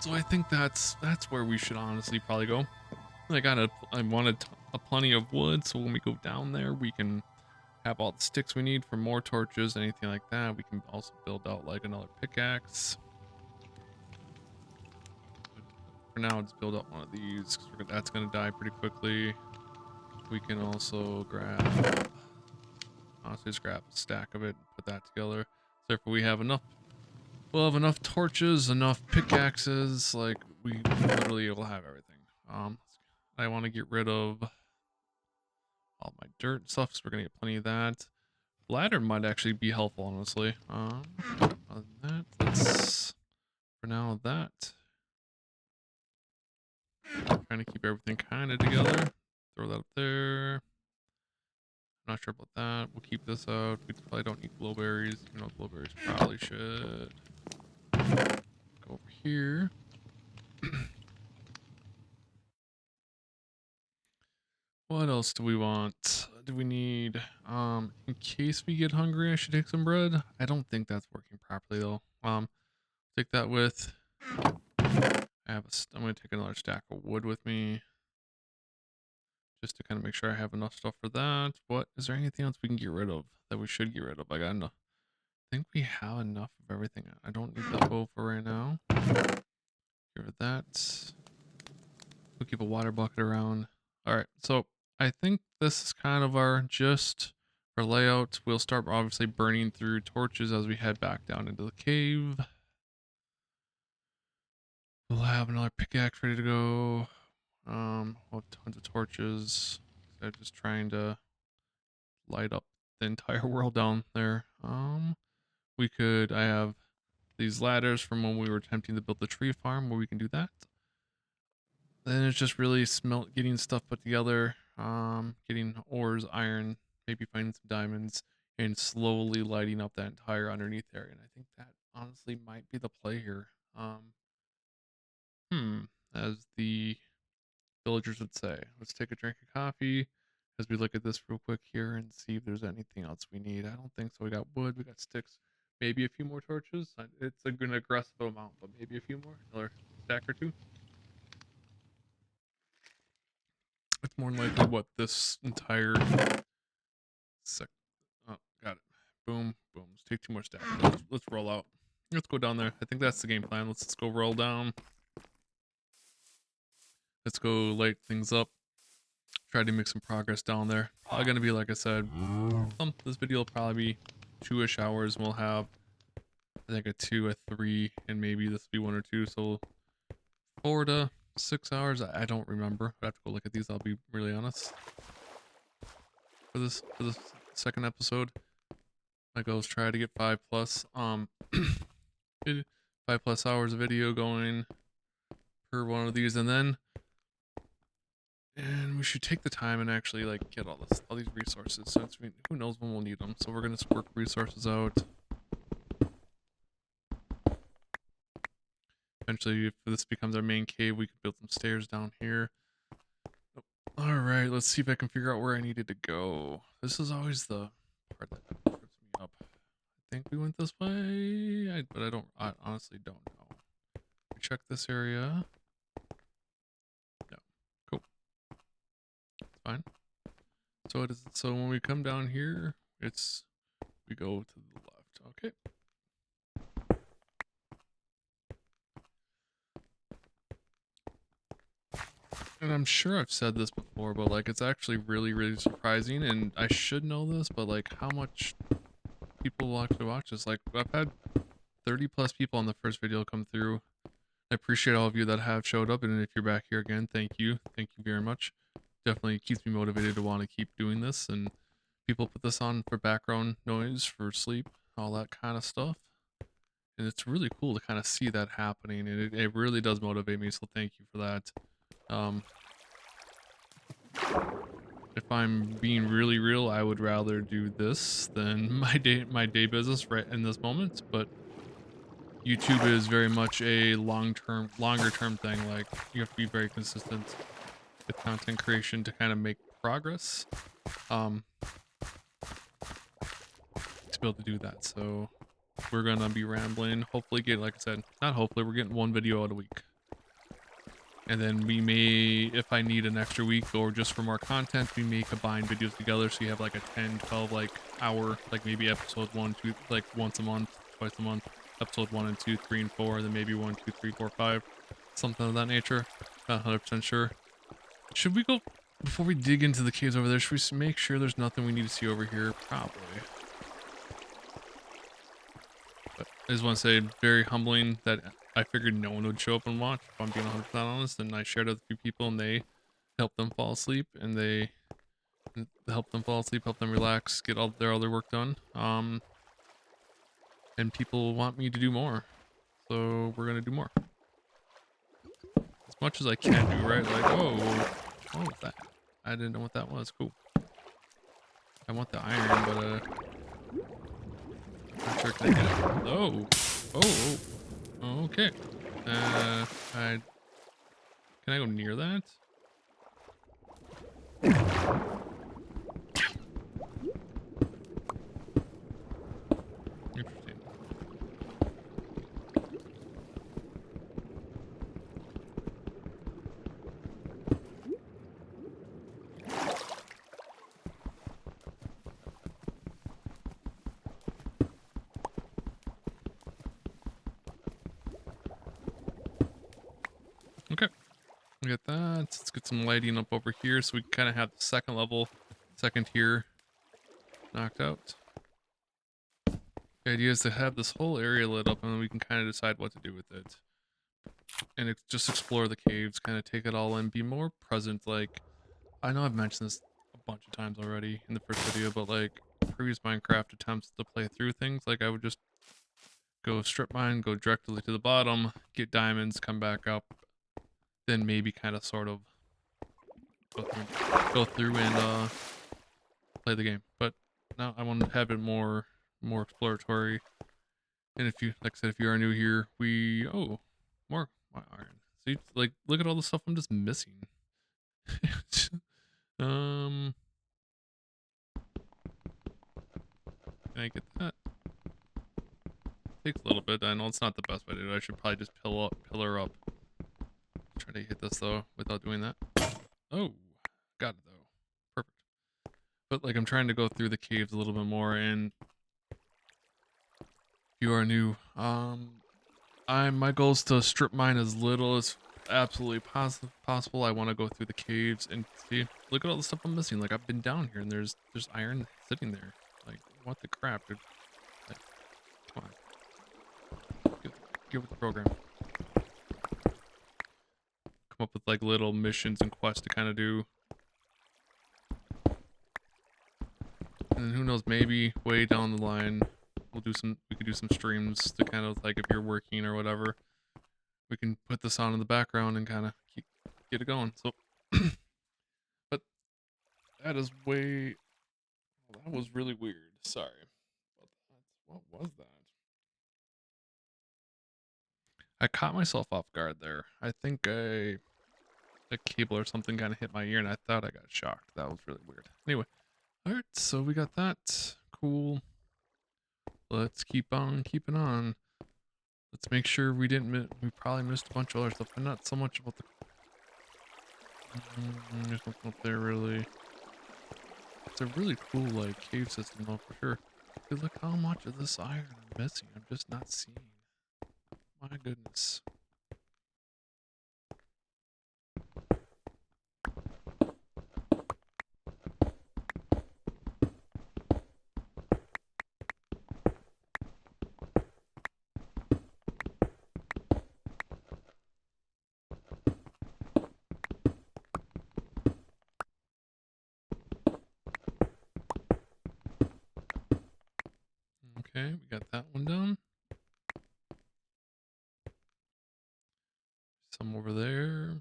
So I think that's where we should honestly probably go. I wanted a plenty of wood, so when we go down there, we can have all the sticks we need for more torches, anything like that. We can also build out like another pickaxe. For now, let's build up one of these, because that's going to die pretty quickly. We can also honestly just grab a stack of it and put that together. So if we have enough, we'll have enough torches, enough pickaxes, like we literally will have everything. I want to get rid of all my dirt and stuff, so we're going to get plenty of that. Ladder might actually be helpful, honestly. Other than that, let's, for now, that. Trying to keep everything kind of together. Throw that up there. I'm not sure about that. We'll keep this out. We probably don't need blueberries. You know, blueberries probably should go over here. What else do we want? Do we need, in case we get hungry, I should take some bread. I don't think that's working properly though. Take that with, I'm gonna take another stack of wood with me just to kind of make sure I have enough stuff for that. What, is there anything else we can get rid of that we should get rid of? I got enough. I think we have enough of everything. I don't need that bow for right now. Get rid of that. We'll keep a water bucket around. All right, so I think this is kind of our gist for layout. We'll start obviously burning through torches as we head back down into the cave. We'll have another pickaxe ready to go. We'll have tons of torches. So just trying to light up the entire world down there. I have these ladders from when we were attempting to build the tree farm where we can do that. Then it's just really getting stuff put together, getting ores, iron, maybe finding some diamonds, and slowly lighting up that entire underneath area. And I think that honestly might be the play here. As the villagers would say. Let's take a drink of coffee as we look at this real quick here and see if there's anything else we need. I don't think so. We got wood, we got sticks, maybe a few more torches. It's an aggressive amount, but maybe a few more, another stack or two. It's more than likely what this entire oh, got it. Boom, boom. Let's take 2 more stacks. Let's roll out. Let's go down there. I think that's the game plan. Let's go roll down. Let's go light things up. Try to make some progress down there. Probably gonna be, like I said, this video will probably be 2-ish hours. We'll have, I think, a 2, a 3, and maybe this will be 1 or 2. So 4 to 6 hours. I don't remember. I have to go look at these. I'll be really honest. For this second episode, my goal is try to get 5+. 5+ hours of video going per one of these, and we should take the time and actually like get all these resources. So who knows when we'll need them. So we're gonna work resources out. Eventually, if this becomes our main cave, we could build some stairs down here. All right, let's see if I can figure out where I needed to go. This is always the part that trips me up. I think we went this way, but I honestly don't know. Check this area. No, cool. It's fine. So so when we come down here, we go to the left. Okay. And I'm sure I've said this before, but like it's actually really, really surprising, and I should know this, but like how much people will actually watch this. Like I've had 30+ people on the first video come through. I appreciate all of you that have showed up, and if you're back here again, thank you very much. Definitely keeps me motivated to want to keep doing this, and people put this on for background noise, for sleep, all that kind of stuff, and it's really cool to kind of see that happening, and it really does motivate me, so thank you for that. If I'm being really real, I would rather do this than my day business right in this moment, but YouTube is very much a longer term thing. Like you have to be very consistent with content creation to kind of make progress, to be able to do that. So we're gonna be rambling. Hopefully like I said, not hopefully, we're getting 1 video out a week. And then we may, if I need an extra week or just for more content, we may combine videos together. So you have like a 10, 12 like hour, like maybe episode 1, 2, like once a month, twice a month, episode 1 and 2, 3 and 4, then maybe 1, 2, 3, 4, 5, something of that nature. Not 100% sure. Should we go, before we dig into the caves over there, should we make sure there's nothing we need to see over here? Probably. But I just want to say, very humbling that I figured no one would show up and watch, if I'm being 100% honest, and I shared with a few people and they helped them fall asleep, and they helped them fall asleep, help them relax, get all their other work done. And people want me to do more, so we're gonna do more. As much as I can do, right? Like, oh, that, I didn't know what that was. Cool. I want the iron, but not sure can I get it. Oh. Okay. Can I go near that? We got that. Let's get some lighting up over here so we can kind of have the second level, second tier knocked out. The idea is to have this whole area lit up and then we can kind of decide what to do with it. And just explore the caves, kind of take it all in, be more present. Like, I know I've mentioned this a bunch of times already in the first video, but like previous Minecraft attempts to play through things, like I would just go strip mine, go directly to the bottom, get diamonds, come back up, then maybe kind of sort of go through and play the game. But now I want to have it more exploratory. And if you, like I said, if you are new here, more iron. See, like, look at all the stuff I'm just missing. Can I get that? Takes a little bit. I know it's not the best way to do it. I should probably just pillar up. Try to hit this though without doing that. Oh, got it though. Perfect. But like I'm trying to go through the caves a little bit more, and if you are new, my goal is to strip mine as little as absolutely possible. I want to go through the caves and see. Look at all the stuff I'm missing. Like I've been down here and there's iron sitting there. Like what the crap, dude? Like, come on, get with the program. Come up with like little missions and quests to kind of do. And who knows, maybe way down the line we could do some streams to kind of like if you're working or whatever, we can put this on in the background and kind of get it going. So but that is way, that was really weird. Sorry about that. What was that? I caught myself off guard there. I think a cable or something kind of hit my ear and I thought I got shocked. That was really weird. Anyway, all right, so we got that. Cool. Let's keep on keeping on. Let's make sure we probably missed a bunch of other stuff, but not so much about the... there's nothing up there really. It's a really cool like cave system though, for sure. Dude, look how much of this iron I'm missing. I'm just not seeing. My goodness. Okay, we got that one done. Some over there.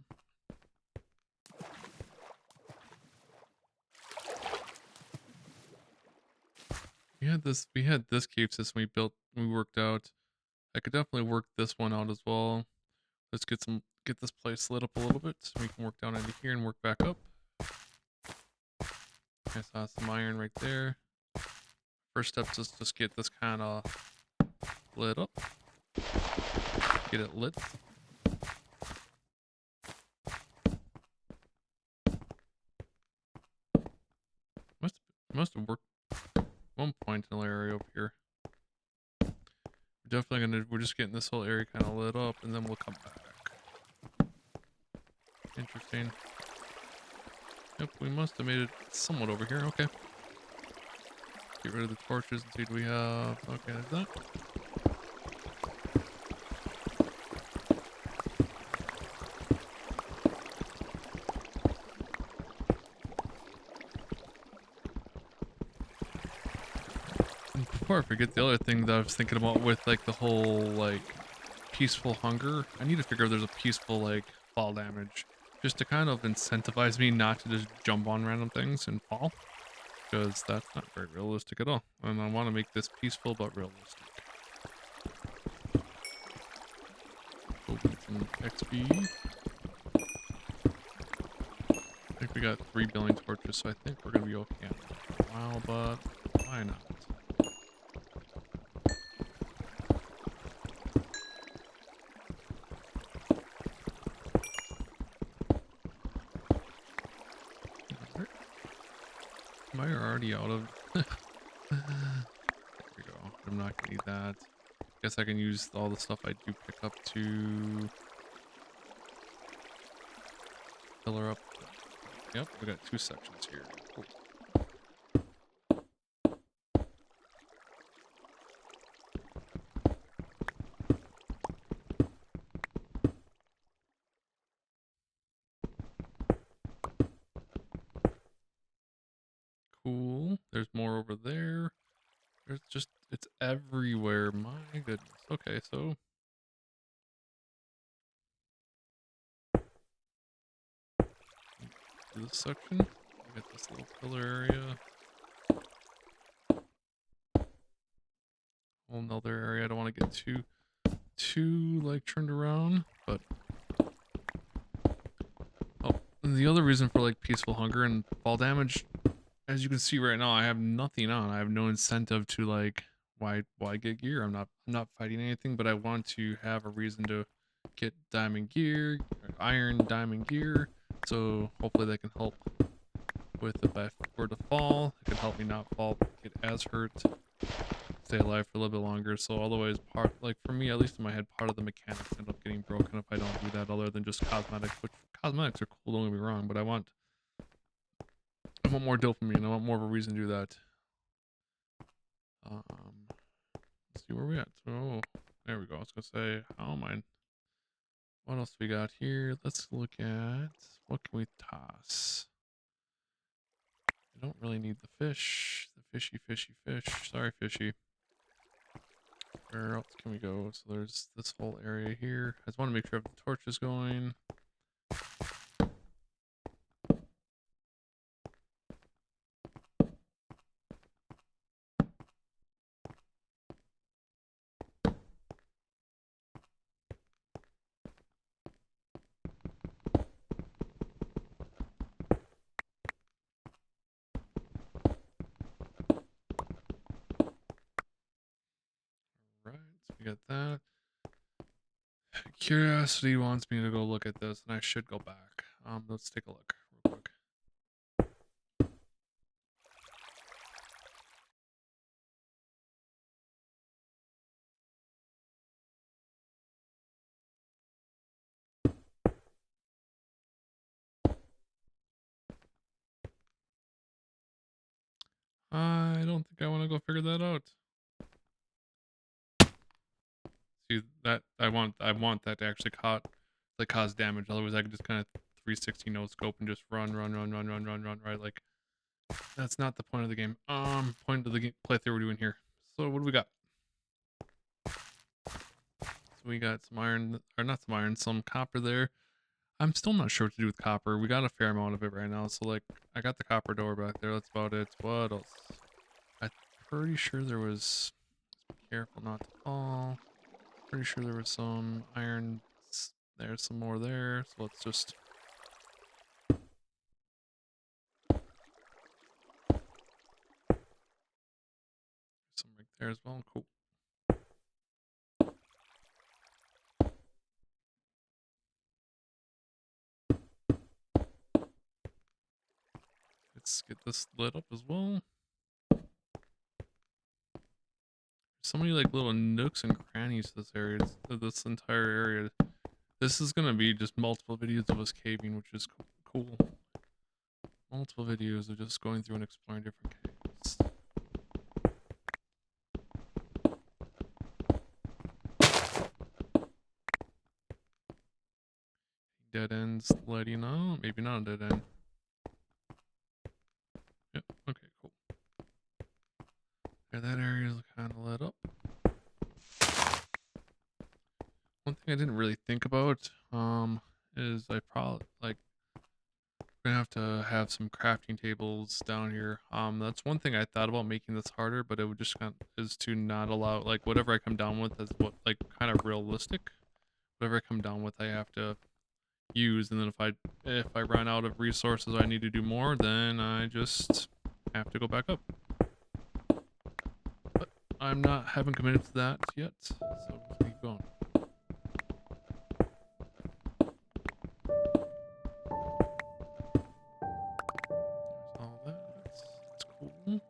We had this cave system we worked out. I could definitely work this one out as well. Let's get this place lit up a little bit so we can work down into here and work back up. I saw some iron right there. First step is just get this kind of lit up. Get it lit. Must have worked one point in the area over here. We're just getting this whole area kind of lit up and then we'll come back. Interesting. Yep, we must have made it somewhat over here. Okay. Get rid of the torches and see what we have. Okay, there's that. And before I forget, the other thing that I was thinking about with like the whole like peaceful hunger, I need to figure if there's a peaceful like fall damage, just to kind of incentivize me not to just jump on random things and fall, because that's not very realistic at all. And I want to make this peaceful but realistic. Open some XP. I think we got 3 billion torches, so I think we're gonna be okay for a while, but why not? Am I already out of... There we go. I'm not gonna need that. Guess I can use all the stuff I do pick up to... pillar up. Yep, we got 2 sections here. Cool. Cool. There's more over there. There's just, it's everywhere. My goodness. Okay, so this section, we got this little pillar area. Whole another area. I don't want to get too like turned around, but oh, and the other reason for like peaceful hunger and fall damage, as you can see right now, I have nothing on. I have no incentive to like why get gear. I'm not fighting anything, but I want to have a reason to get diamond gear, iron diamond gear. So hopefully that can help with if I were to fall, it can help me not fall, get as hurt, stay alive for a little bit longer. So otherwise, part like for me, at least in my head, part of the mechanics end up getting broken if I don't do that. Other than just cosmetics, which cosmetics are cool. Don't get me wrong, but I want more dopamine. I want more of a reason to do that. Let's see where we at. Oh, there we go. I was gonna say, how am I? What else we got here? Let's look at what can we toss. I don't really need the fish. The fishy fish. Sorry, fishy. Where else can we go? So there's this whole area here. I just want to make sure I have the torches going. Right, so we got that. Curiosity wants me to go look at this, and I should go back. Let's take a look real quick. I don't think I want to go figure that out. See that I want that to actually cause damage. Otherwise, I could just kind of 360 no scope and just run, right? Like that's not the point of the game. Point of the game playthrough we're doing here. So what do we got? So we got some iron, or not some iron, some copper there. I'm still not sure what to do with copper. We got a fair amount of it right now. So like, I got the copper door back there. That's about it. What else? I'm pretty sure there was. Be careful not to fall. Pretty sure there was some iron. There's some more there. So let's just. Some right there as well. Cool. Let's get this lit up as well. So many like little nooks and crannies to this area. This entire area. This is gonna be just multiple videos of us caving, which is cool. Multiple videos of just going through and exploring different caves. Dead ends letting out. Maybe not a dead end. Yep. Okay. Cool. Yeah, that area is kind of lit up. One thing I didn't really think about is I probably like gonna have to have some crafting tables down here. That's one thing I thought about making this harder, but it would just kind of, is to not allow like whatever I come down with as what like kind of realistic. Whatever I come down with, I have to use, and then if I run out of resources, I need to do more, then I just have to go back up. But haven't committed to that yet, so let's keep going. All that. That's cool.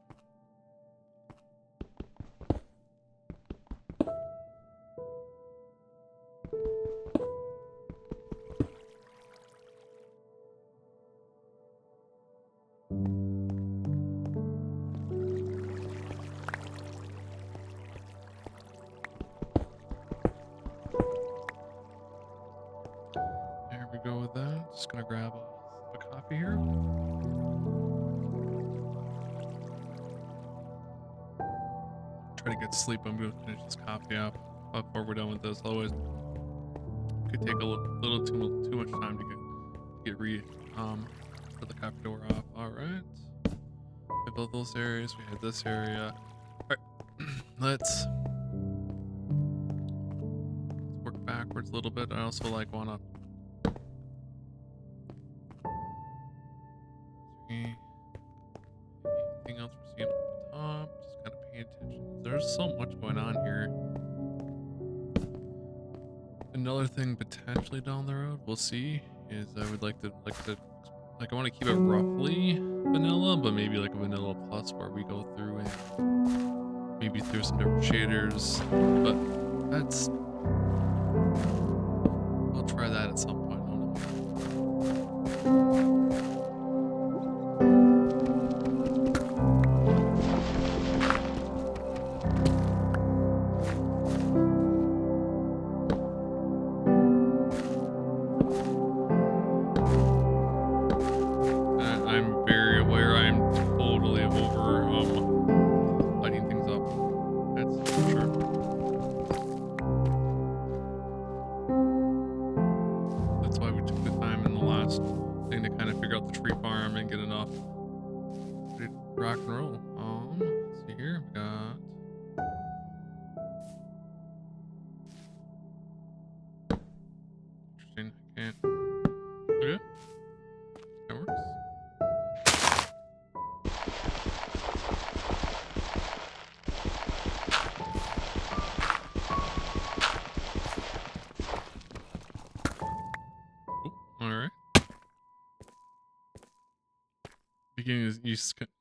gonna grab a sip of coffee here. Try to get sleep. I'm gonna finish this coffee up before we're done with this. Otherwise, it could take a little too much time to put the coffee door off. All right. We built those areas. We had this area. All right. Let's work backwards a little bit. I also like wanna. Anything else we're seeing up the top? Just gotta pay attention. There's so much going on here. Another thing potentially down the road, we'll see, is I would like I want to keep it roughly vanilla, but maybe like a vanilla plus where we go through and maybe through some different shaders. But we'll try that at some point. I'm very aware I am totally over lighting things up. That's for sure. That's why we took the time in the last thing to kind of figure out the tree farm and get enough to rock and roll. Let's see here. We got interesting. I can't. Okay. That works. Alright. Beginning is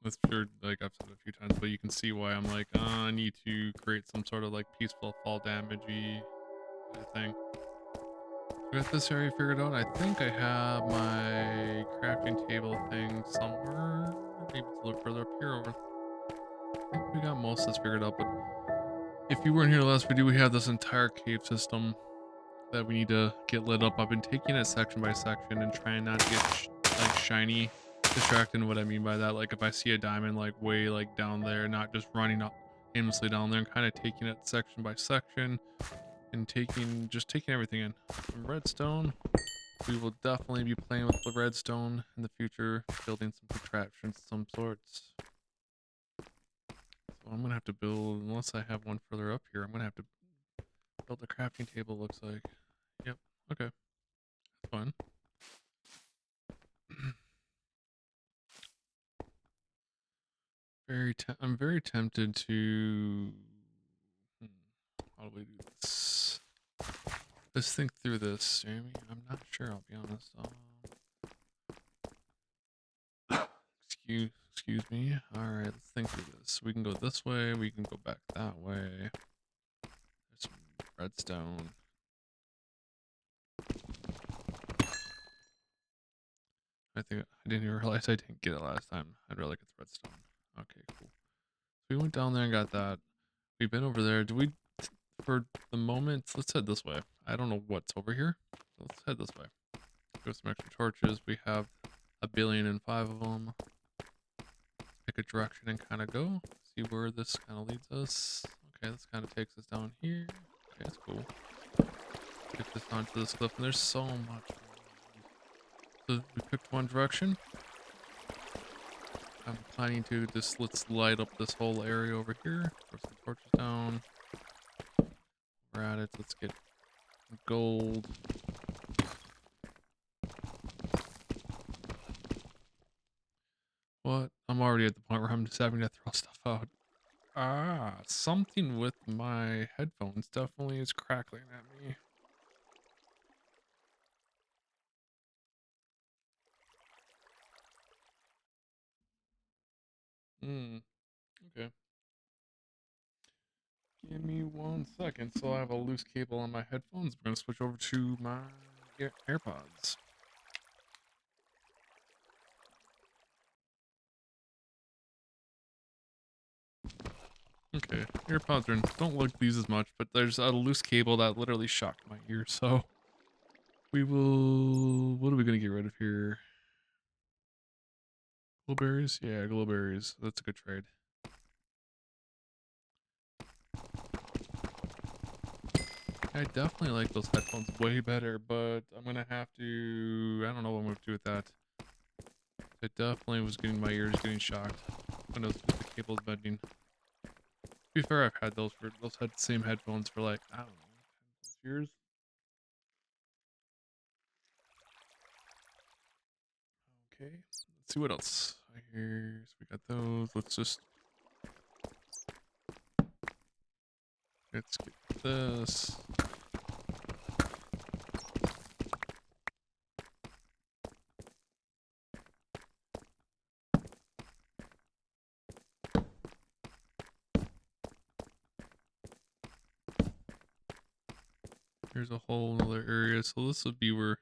that's sure, like I've said a few times, but you can see why I'm like, I need to create some sort of like peaceful fall damagey kind of thing. I got this area figured out. I think I have my crafting table thing somewhere. Maybe it's a little further up here over. I think we got most of this figured out, but if you weren't here last video, we have this entire cave system that we need to get lit up. I've been taking it section by section and trying not to get like shiny distracted. And what I mean by that, like if I see a diamond like way like down there, not just running up aimlessly down there, and kind of taking it section by section and taking everything in. Some redstone. We will definitely be playing with the redstone in the future, building some contraptions of some sorts. So I'm gonna have to build, unless I have one further up here, I'm gonna have to build a crafting table, looks like. Yep, okay. That's fine. I'm very tempted to... How do we do this? Let's think through this, Jamie. I'm not sure, I'll be honest. Excuse me. Alright, let's think through this. We can go this way, we can go back that way. There's some redstone. I didn't even realize I didn't get it last time. I'd rather get the redstone. Okay, cool. We went down there and got that. We've been over there. For the moment, let's head this way. I don't know what's over here. So let's head this way. Got some extra torches. We have 1,000,005,000 of them. Pick a direction and kind of go. See where this kind of leads us. Okay, this kind of takes us down here. Okay, that's cool. Get this onto this cliff, and there's so much. So we picked one direction. I'm planning to just let's light up this whole area over here. Throw some torches down. We're at it. Let's get gold. What? I'm already at the point where I'm just having to throw stuff out. Something with my headphones definitely is crackling at me. Okay. Give me 1 second. So I have a loose cable on my headphones. I'm going to switch over to my AirPods. Okay, AirPods don't like these as much, but there's a loose cable that literally shocked my ear, so We will. What are we gonna get rid of here? Glowberries? Yeah, glowberries. That's a good trade. I definitely like those headphones way better, but I'm gonna have to. I don't know what I'm gonna do with that. It definitely was getting my ears getting shocked when the cable's bending. To be fair, I've had those had the same headphones for like, I don't know, 10 plus years. Okay, let's see what else I hear. So we got those. Let's get this. Here's a whole other area. So this would be where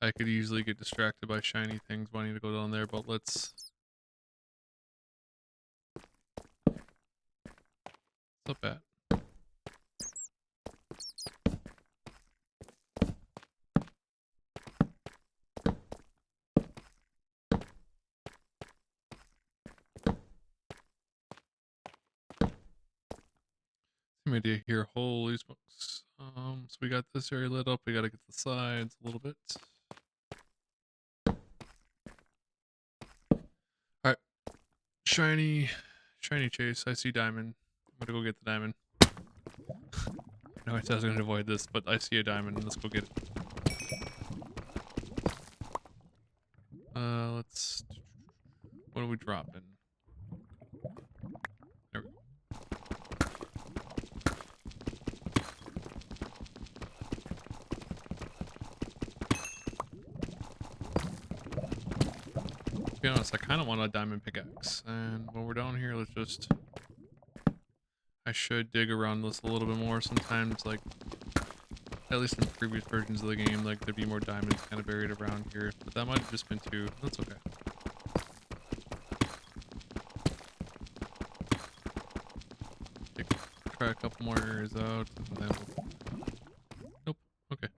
I could easily get distracted by shiny things wanting to go down there, but let's not bad. Same idea here. Holy smokes. So we got this area lit up. We gotta get the sides a little bit. Alright. Shiny chase. I see diamond. I'm gonna go get the diamond. No, I was gonna avoid this, but I see a diamond. Let's go get it. Let's. What are we dropping? There we go. To be honest, I kind of want a diamond pickaxe. And when we're down here, let's just. I should dig around this a little bit more. Sometimes, like, at least in previous versions of the game, like, there'd be more diamonds kind of buried around here. But that might have just been two. That's okay. Try a couple more areas out, and then nope. Okay.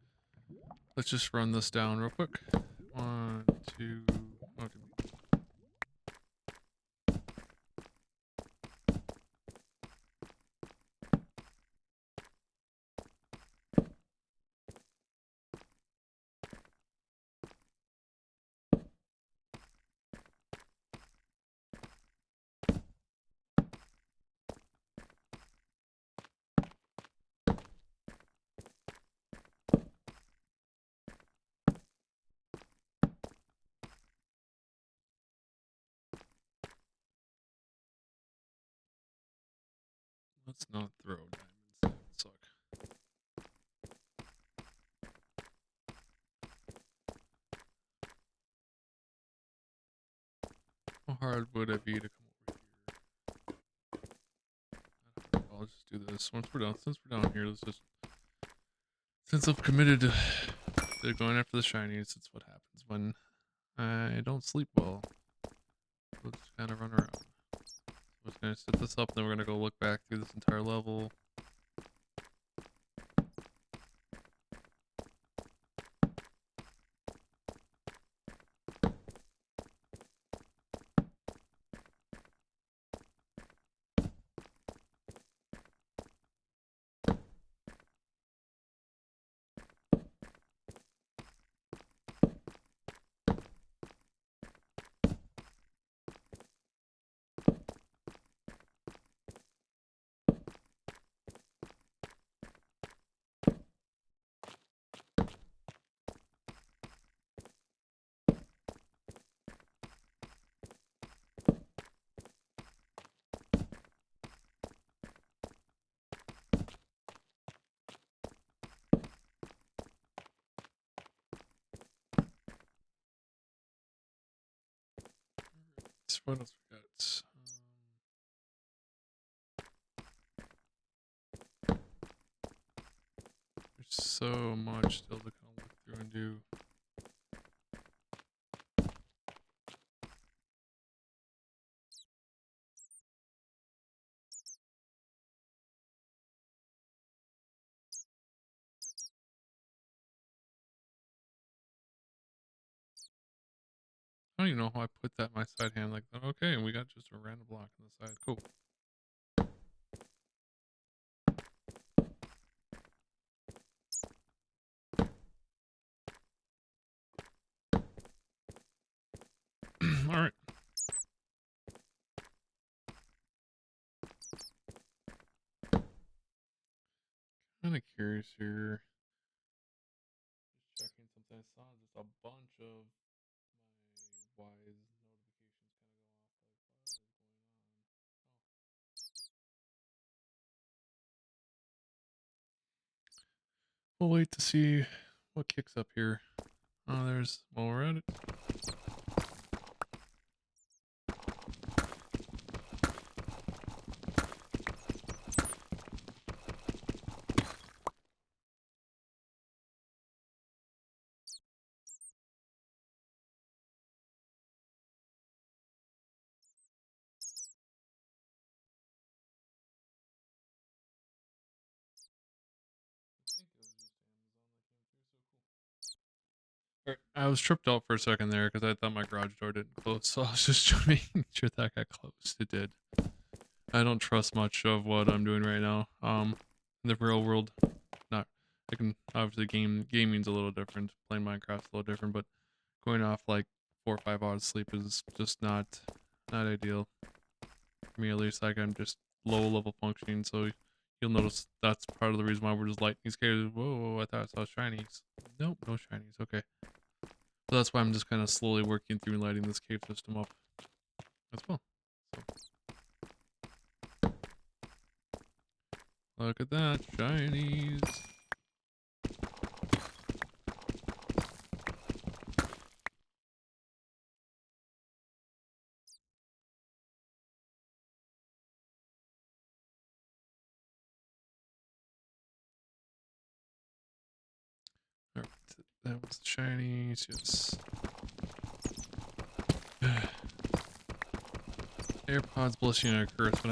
Let's just run this down real quick. 1, 2. Oh, let's not throw diamonds. That would suck. How hard would it be to come over here? I'll just do this. Since we're down here, let's just. Since I've committed to going after the shinies, it's what happens when I don't sleep well. We'll just kind of run around. I'm just gonna set this up, then we're gonna go look back through this entire level. What else we got? There's so much still to kind of look through and do. I don't even know how I put that in my side hand like that. Okay, and we got just a random block on the side. Cool. All right. Kind of curious here. Just checking something. I saw just a bunch of my Wise notifications kind of go off. Like, what is going on? Oh. We'll wait to see what kicks up here. Oh, there's. Well, we're at it. I was tripped out for a second there because I thought my garage door didn't close, so I was just making sure that got closed. It did. I don't trust much of what I'm doing right now. In the real world, not. I can obviously gaming's a little different. Playing Minecraft's a little different, but going off like 4 or 5 hours sleep is just not ideal for me. At least like I'm just low level functioning, so you'll notice that's part of the reason why we're just lighting these caves. Whoa, I thought I saw shinies. Nope, no shinies. Okay. So that's why I'm just kind of slowly working through and lighting this cave system up as well. So, look at that, shinies. Alright, that was the shinies, yes. AirPods blessing and a curse. When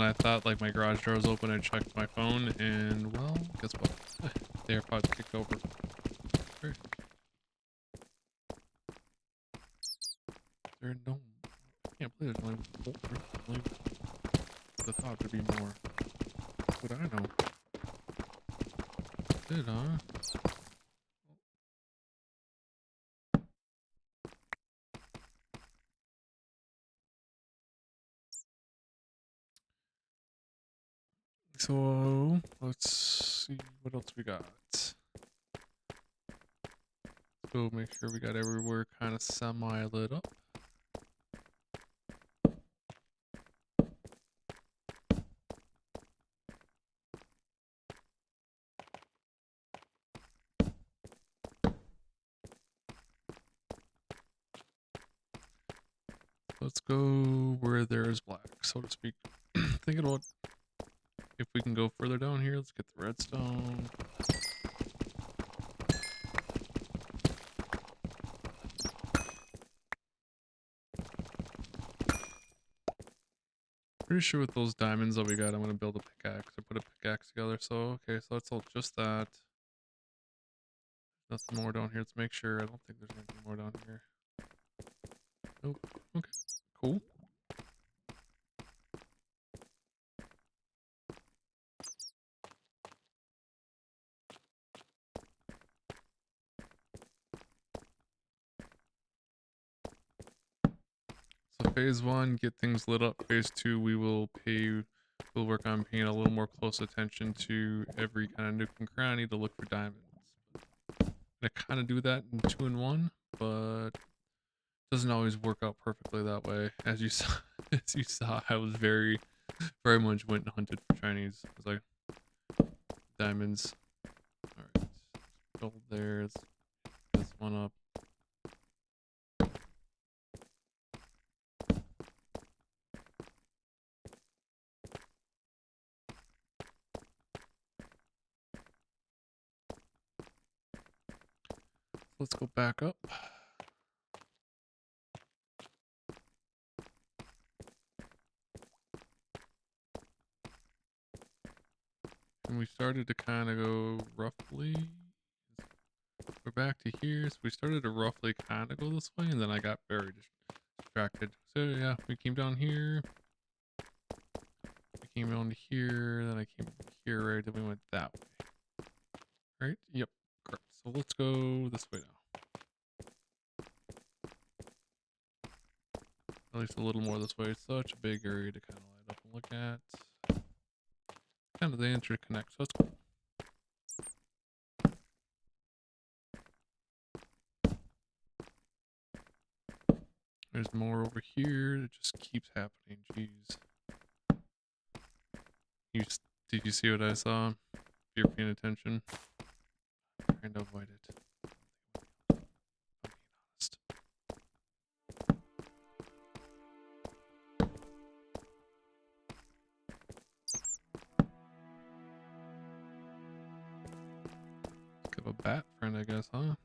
I thought like my garage door was open, I checked my phone and well, guess what? The AirPods kicked over. There no, I can't believe there's only four. The thought there'd be more. What I know? Did I? So let's see what else we got. Go make sure we got everywhere kind of semi lit up. Let's go where there is black, so to speak. Thinking about if we can go further down here. Let's get the redstone. Pretty sure with those diamonds that we got, I'm gonna build a pickaxe or put a pickaxe together. So okay, so let's all just that. Nothing more down here. Let's make sure. I don't think there's anything more down here. Nope. Okay. Cool. So phase 1, get things lit up. Phase 2, we'll work on paying a little more close attention to every kind of nook and cranny to look for diamonds. I kind of do that in 2 and 1, but doesn't always work out perfectly that way. As you saw, I was very much went and hunted for Chinese. I was like, diamonds. All right, gold there. Let's pick this one up. Let's go back up. And we started to kind of go roughly. we're back to here. So we started to roughly kind of go this way, and then I got very distracted. So yeah, we came down here. We came down to here, then I came here, right? Then we went that way. Right? Yep, correct. So let's go this way now. At least a little more this way. It's such a big area to kind of light up and look at. Kind of the interconnect, so it's cool. There's more over here. It just keeps happening. Jeez. Did you see what I saw? If you're paying attention. I'm trying to avoid it. I'm being honest. Give a bat friend, I guess, huh?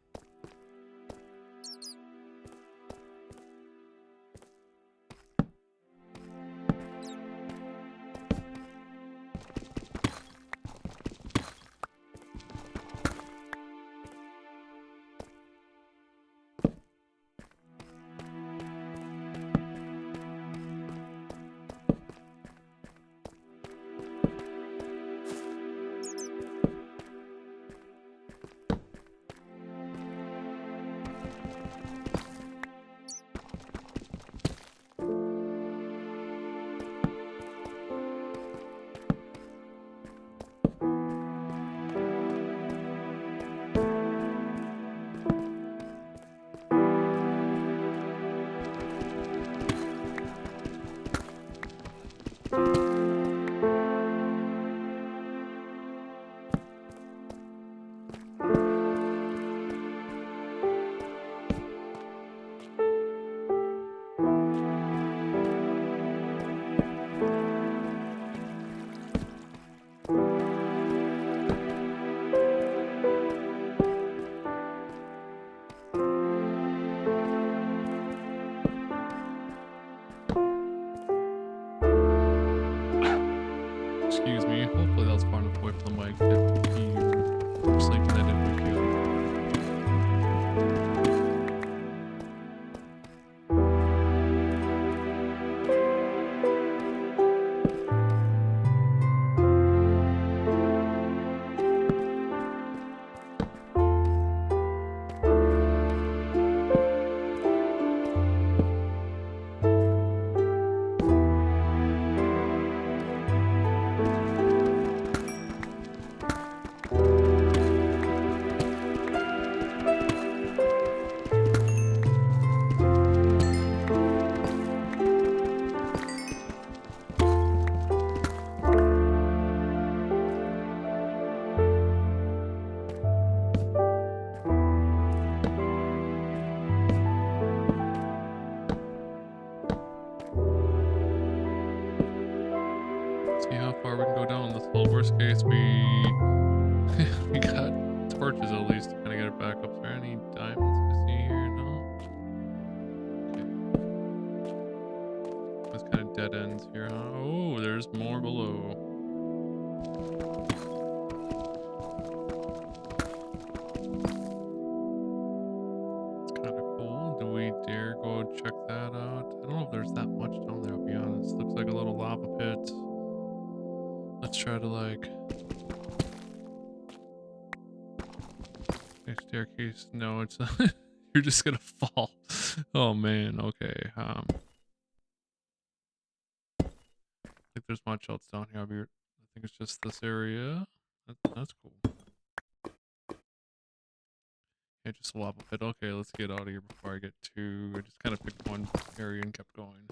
Excuse me. Hopefully that was far enough away from the mic that you were sleeping. I didn't wake you up. See how far we can go down this hole. Worst case, we got torches at least to kind of get it back up. Is there any diamonds I see here? No. Okay. That's kind of dead ends here, huh? Oh, there's more below. It's kind of cool. Do we dare go check that out? I don't know if there's that much down there, I'll be honest. Looks like a little lava pit. Let's try to like a staircase. No, it's you're just gonna fall. Oh man, okay. I think there's much else down here. I think it's just this area. That's cool. Yeah, just a lava pit. Okay, let's get out of here before I get too. I just kind of picked one area and kept going.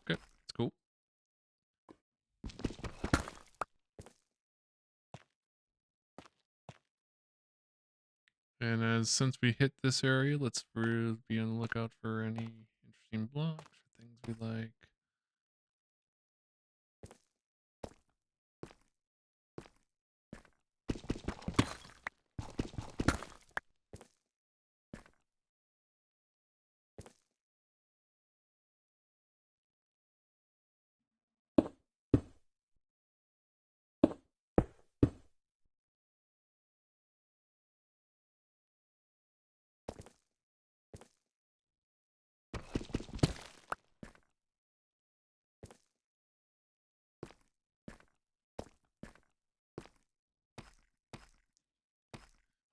Okay, that's cool. And since we hit this area, let's really be on the lookout for any interesting blocks or things we like.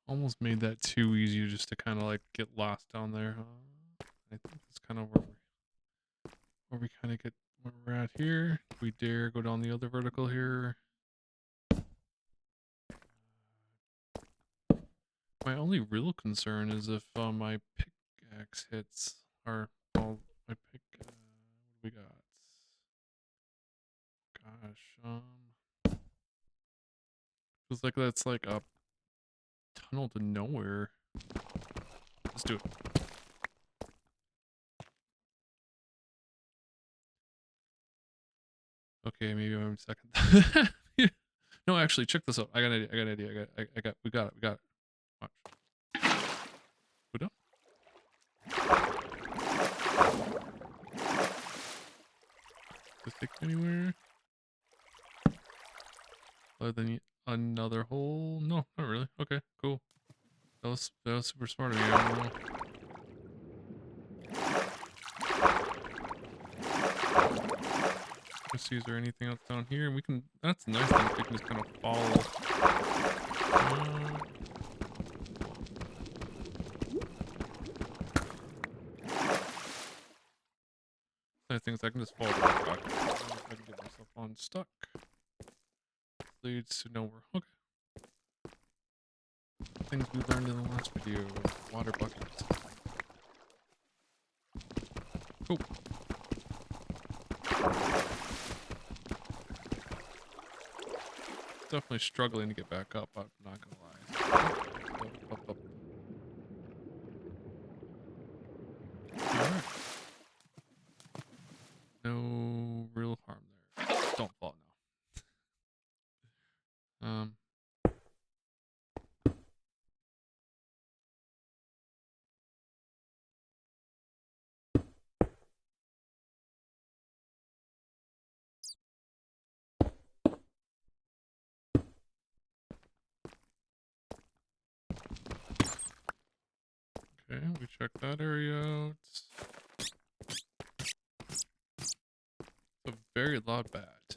Almost made that too easy just to kind of like get lost down there. I think that's kind of where we kind of get where we're at here. Do we dare go down the other vertical here? My only real concern is if my pickaxe hits, or well, my pick. What do we got? Gosh, feels like that's like a tunnel to nowhere. Let's do it. Okay, maybe I'm second. No, actually, check this out. I got an idea. We got it. Watch. Go down. Does this take me anywhere? Other than another hole? No, not really. Okay, cool. That was super smart of you. I don't know. Let's see, is there anything else down here? We can. That's a nice thing. We can just kind of follow. I think I can just follow back. I can get myself unstuck. Leads to nowhere. Okay. Things we learned in the last video. Water buckets. Cool. Definitely struggling to get back up, I'm not gonna lie. Up. Alright. No real harm there. Don't fall now. Okay, we check that area out. It's a very loud bat.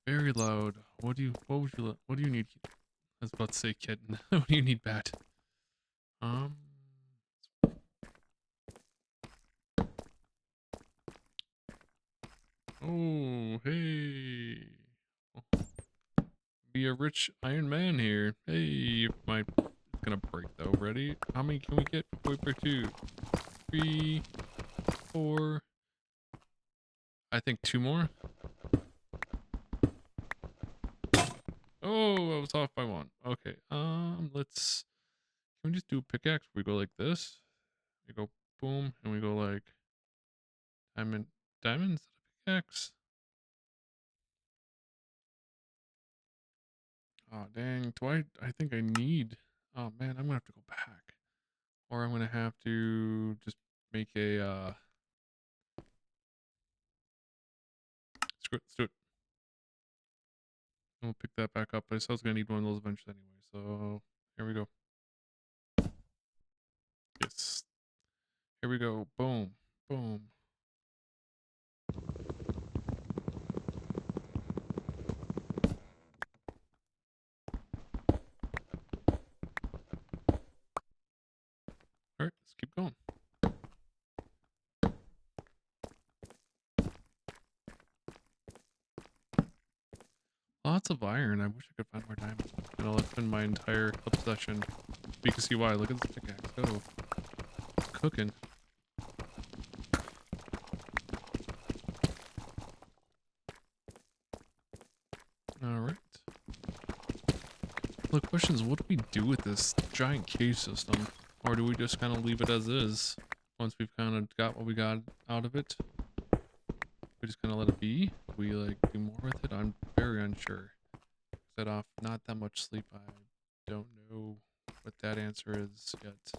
Very loud. What do you need? I was about to say kitten. What do you need, bat? Oh, hey. Be a rich Iron Man here. Hey, it's gonna break though. Ready? How many can we get before we break 2? 3, 4. I think 2 more. Oh, I was off by 1. Okay. Let's. Can we just do a pickaxe? We go like this. We go boom, and we go like diamond. Diamonds? Pickaxe. Oh dang. I think I need. Oh man, I'm gonna have to go back, or I'm gonna have to just make a. Screw it. Let's do it. We'll pick that back up. I was gonna need one of those eventually anyway. So here we go. Yes. Here we go. Boom. Boom. All right, let's keep going. Lots of iron. I wish I could find more diamond. You know, that's been my entire obsession. You can see why. Look at this pickaxe. Oh, it's cooking. All right. The question is, what do we do with this giant cave system? Or do we just kind of leave it as is once we've kind of got what we got out of it? We just kind of let it be? Do we like do more with it? I'm very unsure. Set off not that much sleep. I don't know what that answer is yet.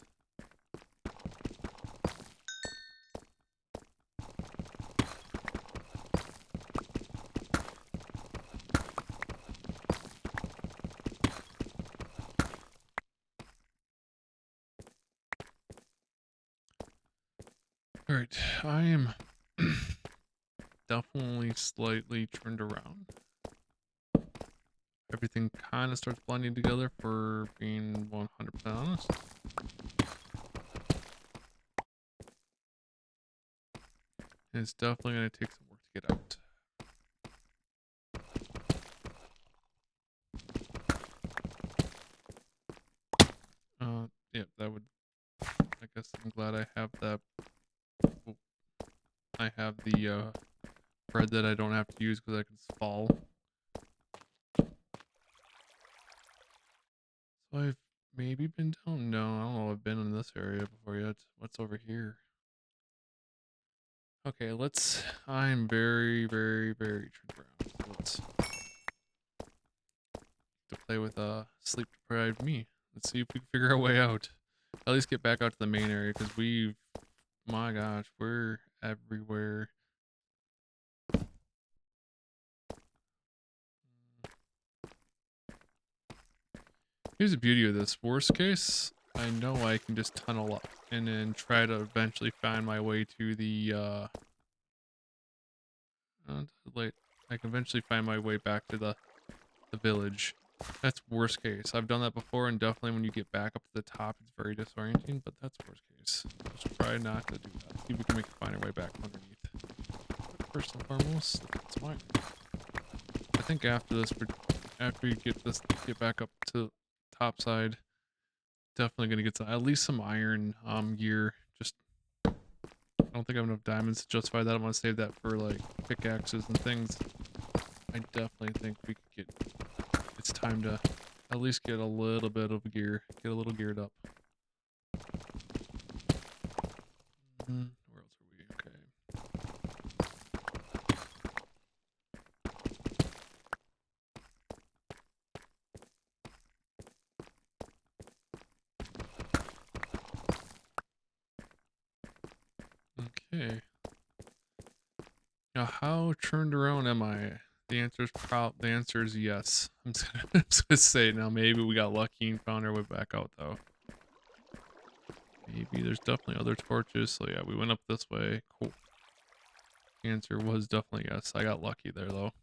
Alright, I am definitely slightly turned around. everything kind of starts blending together, for being 100% honest. And it's definitely going to take some work to get out. Yeah, that would, I guess I'm glad I have that. Oh, I have the bread that I don't have to use because I can fall. So I've maybe been down? No, I don't know if I've been in this area before yet. What's over here? Okay, I'm very, very, very tricked around. So let's to play with sleep deprived me. Let's see if we can figure our way out. At least get back out to the main area, because my gosh, we're everywhere. Here's the beauty of this. Worst case, I know I can just tunnel up and then try to eventually find my way to the like I can eventually find my way back to the village. That's worst case. I've done that before, and definitely when you get back up to the top, it's very disorienting, but that's worst case. Let's try not to do that. See if we can find our way back underneath. But first and foremost, it's fine. I think after this, after we get back up to top side, definitely gonna get at least some iron gear. Just I don't think I have enough diamonds to justify that. I'm gonna save that for like pickaxes and things. I definitely think we could get. It's time to at least get a little bit of gear, get a little geared up. Where else are we? Okay. Okay. Now, how turned around am I? The answer is yes. I'm just gonna say now. Maybe we got lucky and found our way back out, though. Maybe there's definitely other torches. So yeah, we went up this way. Cool. The answer was definitely yes. I got lucky there, though.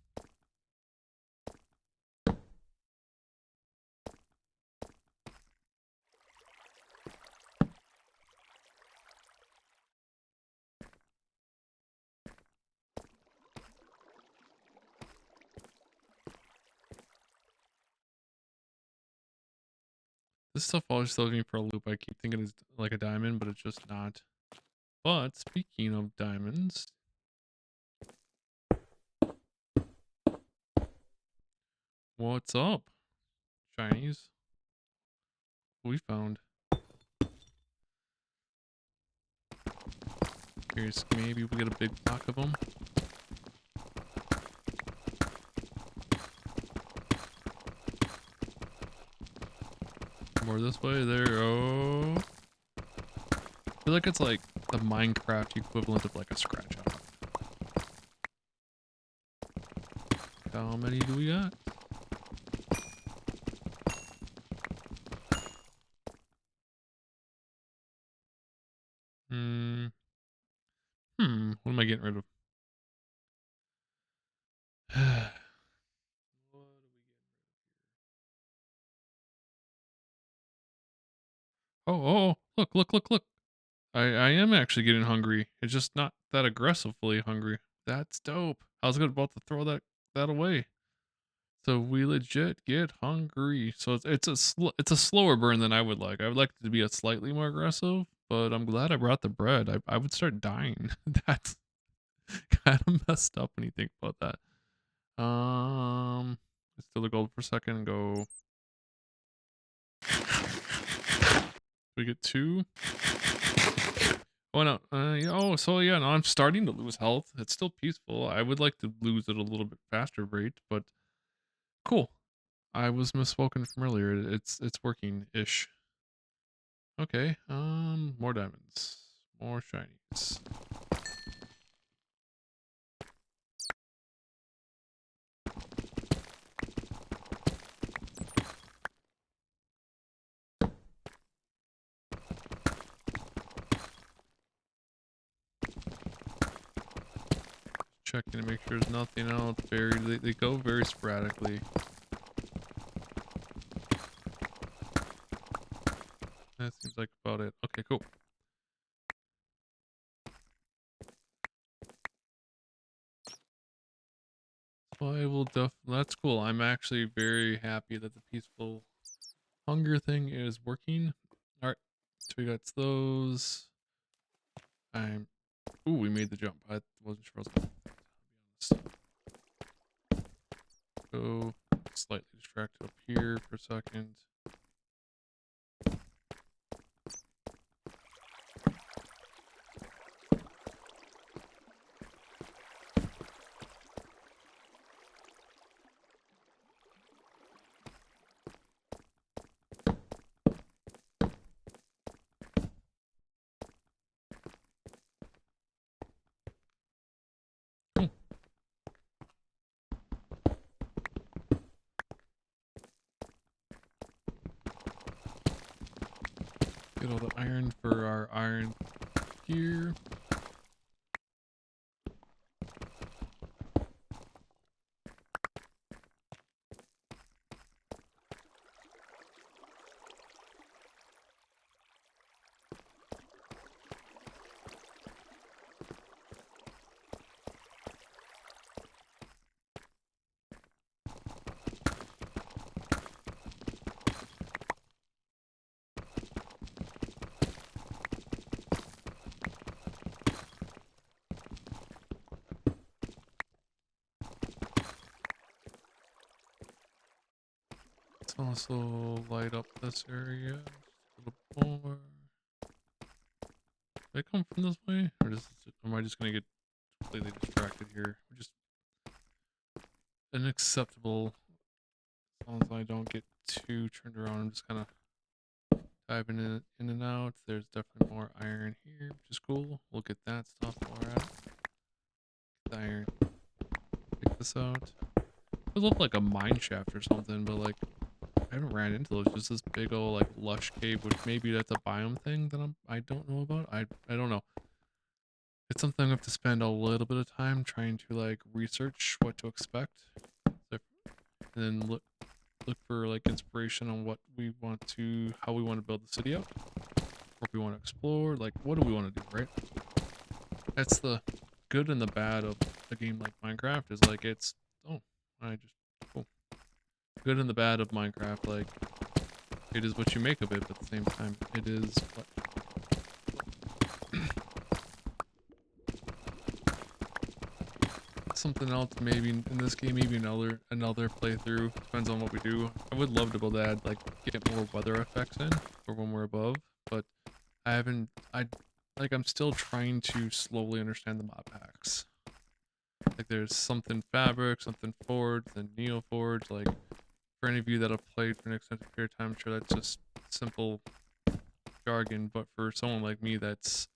This stuff always throws me for a loop. I keep thinking it's like a diamond, but it's just not. But speaking of diamonds, what's up, Chinese? We found. Here's maybe we get a big block of them. More this way. There. Oh. I feel like it's like the Minecraft equivalent of like a scratch off. How many do we got? What am I getting rid of? Oh, look. I am actually getting hungry. It's just not that aggressively hungry. That's dope. I was about to throw that away. So we legit get hungry. So it's a slower burn than I would like. I would like it to be a slightly more aggressive, but I'm glad I brought the bread. I would start dying. That's kind of messed up when you think about that. Let's do the gold for a second and go. We get 2. Oh no. Yeah, so yeah, no, I'm starting to lose health. It's still peaceful. I would like to lose it a little bit faster rate, but cool. I was misspoken from earlier. It's working-ish. Okay, more diamonds. More shinies. Checking to make sure there's nothing else buried. They go very sporadically. That seems like about it. Okay, cool. So I will that's cool. I'm actually very happy that the peaceful hunger thing is working. All right, so we got those. Ooh, we made the jump. I wasn't sure I was gonna make that, to be honest. Go slightly distracted up here for a second. Get all the iron for our iron gear. Let's also light up this area just a little more. Did I come from this way? Or am I just gonna get completely distracted here? Just unacceptable. As long as I don't get too turned around, I'm just kind of diving in and out. There's definitely more iron here, which is cool. We'll get that stuff while we're at it. Get the iron. Pick this out. It looked like a mine shaft or something, but like I haven't ran into those. Just this big old like lush cave, which maybe that's a biome thing that I don't know about. I don't know. It's something I have to spend a little bit of time trying to like research what to expect, and then look for like inspiration on what we want to, how we want to build the city out, what we want to explore, like what do we want to do, right? That's the good and the bad of a game like Minecraft is like cool. Good and the bad of Minecraft, like it is what you make of it, but at the same time, it is what. Something else maybe in this game, maybe another playthrough, depends on what we do. I would love to be able to add like get more weather effects in for when we're above, but I'm still trying to slowly understand the mod packs. Like there's something fabric, something forge, then neo forge. Like for any of you that have played for an extended period of time, I'm sure that's just simple jargon, but for someone like me that's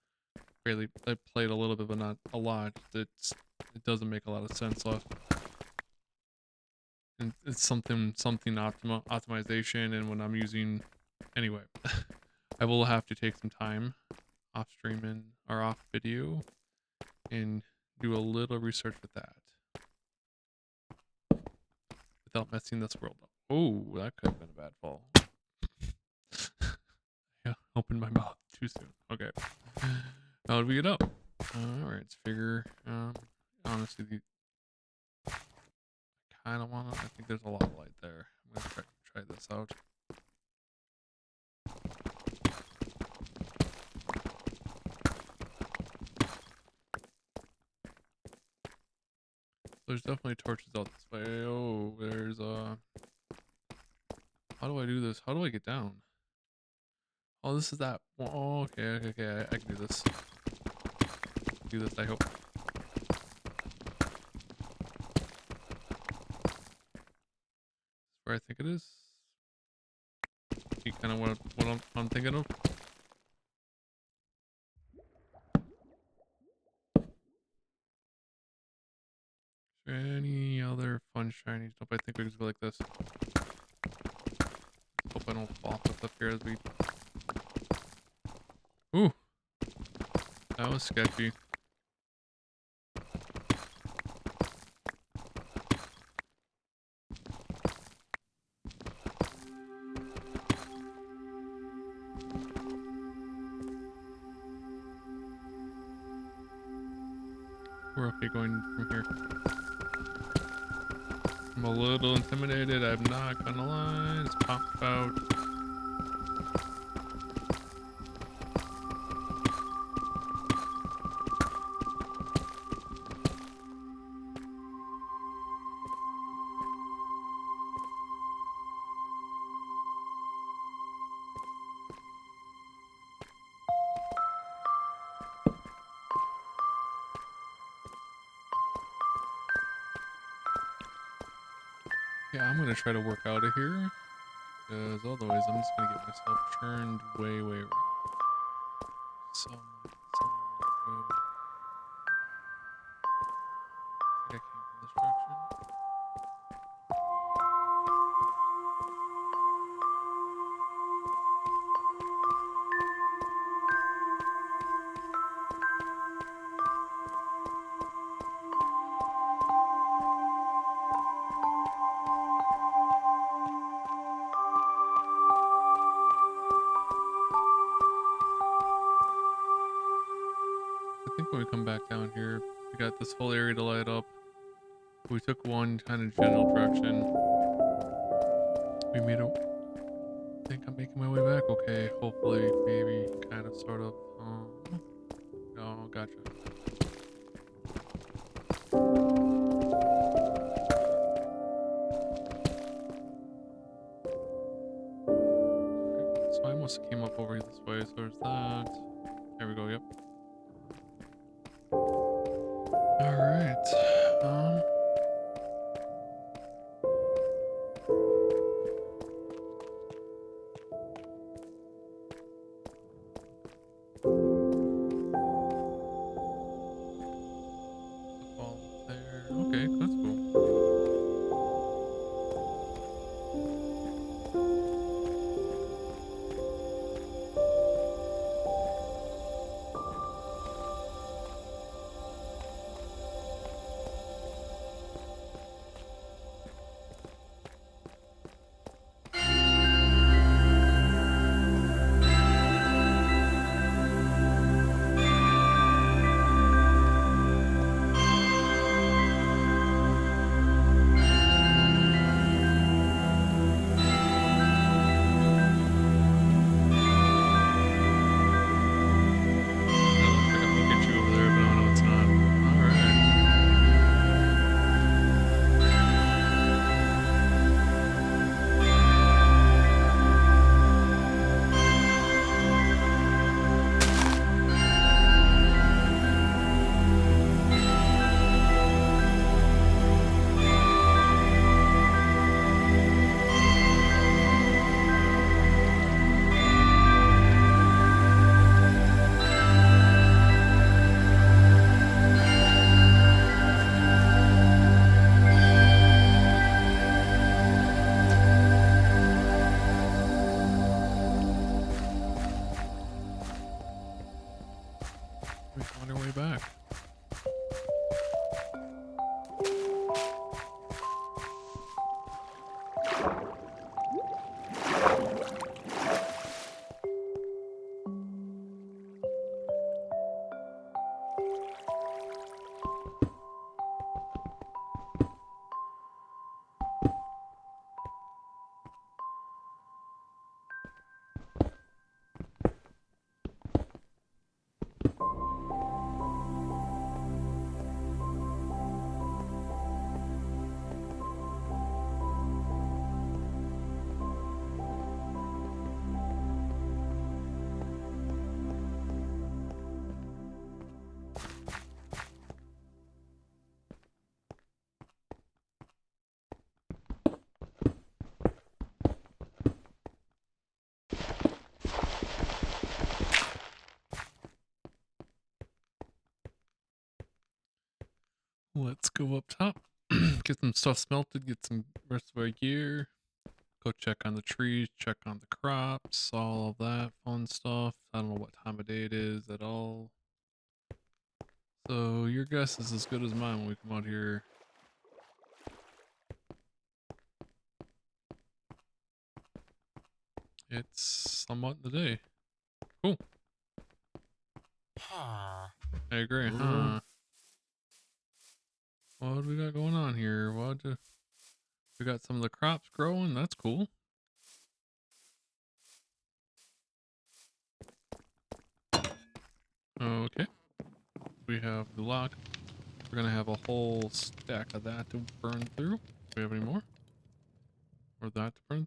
really I played a little bit but not a lot, it doesn't make a lot of sense. And it's something optimization, and when I'm using anyway, I will have to take some time off streaming or off video and do a little research with that without messing this world up. Oh, that could have been a bad fall. Yeah, opened my mouth too soon. Okay. How did we get up? Alright, let's figure. Honestly, I kind of want to. I think there's a lot of light there. I'm gonna try this out. There's definitely torches out this way. Oh, there's how do I do this? How do I get down? Oh, this is that. Oh, okay. I can do this. Do this, I hope. Where I think it is. You kind of what I'm thinking of. Is there any other fun shiny stuff? I think we just go like this. Hope I don't fall off up here as we. Ooh, that was sketchy. We're okay going from here. I'm a little intimidated, I'm not gonna lie. It's popped out. Yeah, I'm gonna try to work out of here, because otherwise I'm just gonna get myself turned way around. Somewhere to go. I think I came from this direction. I think when we come back down here, we got this whole area to light up. We took one kind of general direction. We made a... I think I'm making my way back okay. Hopefully, maybe, kind of, sort of. Oh, gotcha. So I must have came up over this way, so there's that. There we go, yep. Alright. There. Okay, that's cool. We found our way back. Let's go up top, get some stuff smelted, get some rest of our gear, go check on the trees, check on the crops, all of that fun stuff. I don't know what time of day it is at all. So your guess is as good as mine when we come out here. It's somewhat in the day. Cool. I agree, huh? What do we got going on here? We got some of the crops growing. That's cool. Okay. We have the lock. We're gonna have a whole stack of that to burn through. Do we have any more? Or that to burn through?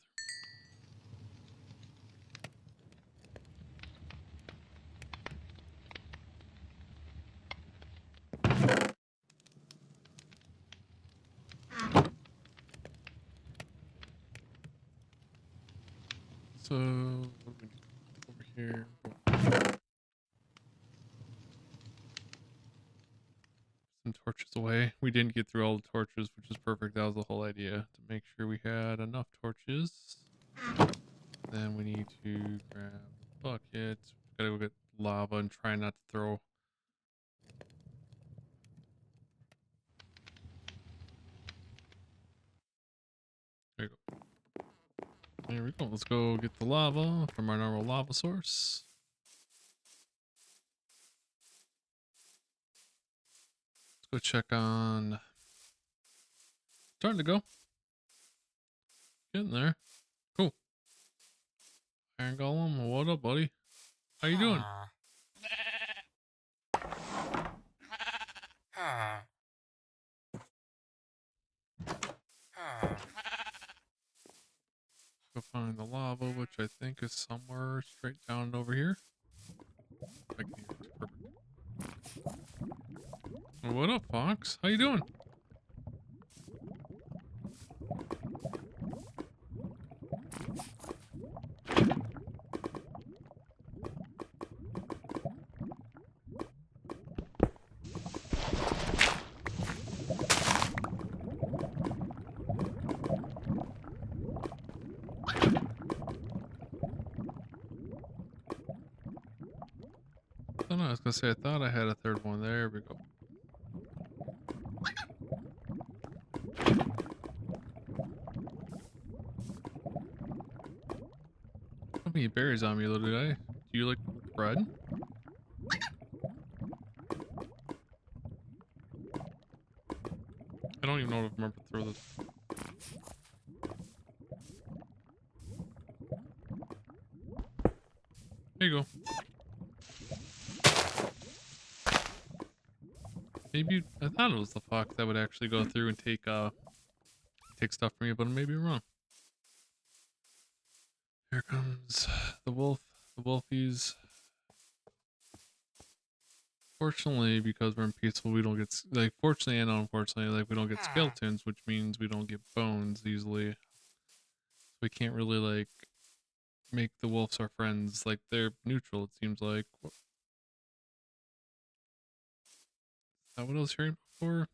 So, what do we do over here? Some torches away. We didn't get through all the torches, which is perfect. That was the whole idea, to make sure we had enough torches. Then we need to grab a bucket. Gotta go get lava and try not to throw. There we go. There we go. Let's go get the lava from our normal lava source. Let's go check on. Starting to go. Getting there. Cool. Iron Golem, what up, buddy? How you doing? Go find the lava, which I think is somewhere straight down over here. I can hear it. Perfect. What up, Fox? How you doing? I don't know, I was gonna say I thought I had a third one. There we go. How many berries on me, little guy? Do you like bread? I don't even know if I remember to throw this. There you go. Maybe I thought it was the fox that would actually go through and take stuff from me, but maybe I'm wrong. Here comes the wolf, the wolfies. Fortunately, because we're in peaceful, we don't get like. Fortunately and unfortunately, like we don't get skeletons, which means we don't get bones easily. We can't really like make the wolves our friends. Like they're neutral. It seems like. Is that what I was hearing before?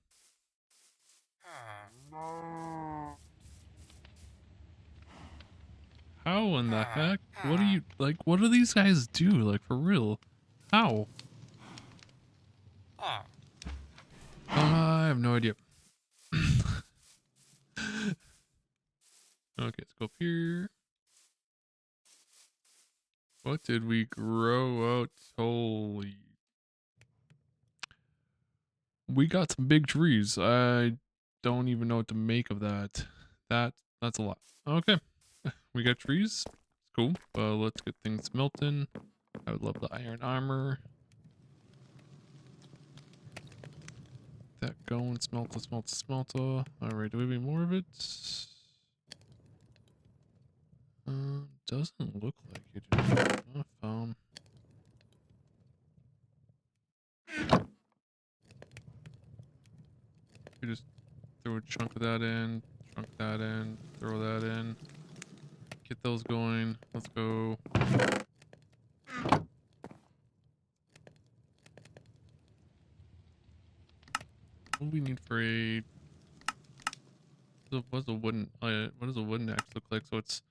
How in the heck? What do you like? What do these guys do? Like for real? How? I have no idea. Okay, let's go up here. What did we grow out? Holy. We got some big trees. I don't even know what to make of that. That's a lot. Okay. We got trees. Cool. Let's get things melting. I would love the iron armor. That going. Smelter. Alright, do we have any more of it? Doesn't look like it. We just throw a chunk of that in, throw that in. Get those going. Let's go. What do we need for a... What does a wooden axe look like? So it's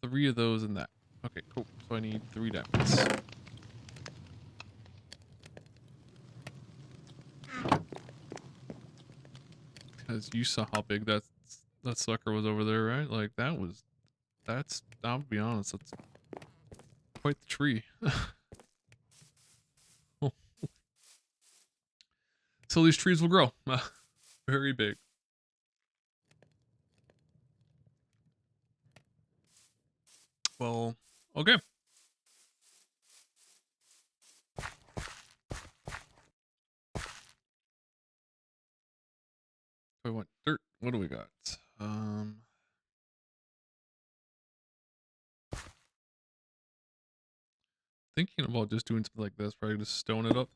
3 of those and that. Okay, cool. So I need 3 diamonds. Because you saw how big that sucker was over there, right? Like that's, I'll be honest, that's quite the tree. So these trees will grow. Very big. Well, okay. We want dirt. What do we got? Thinking about just doing something like this, probably just stone it up.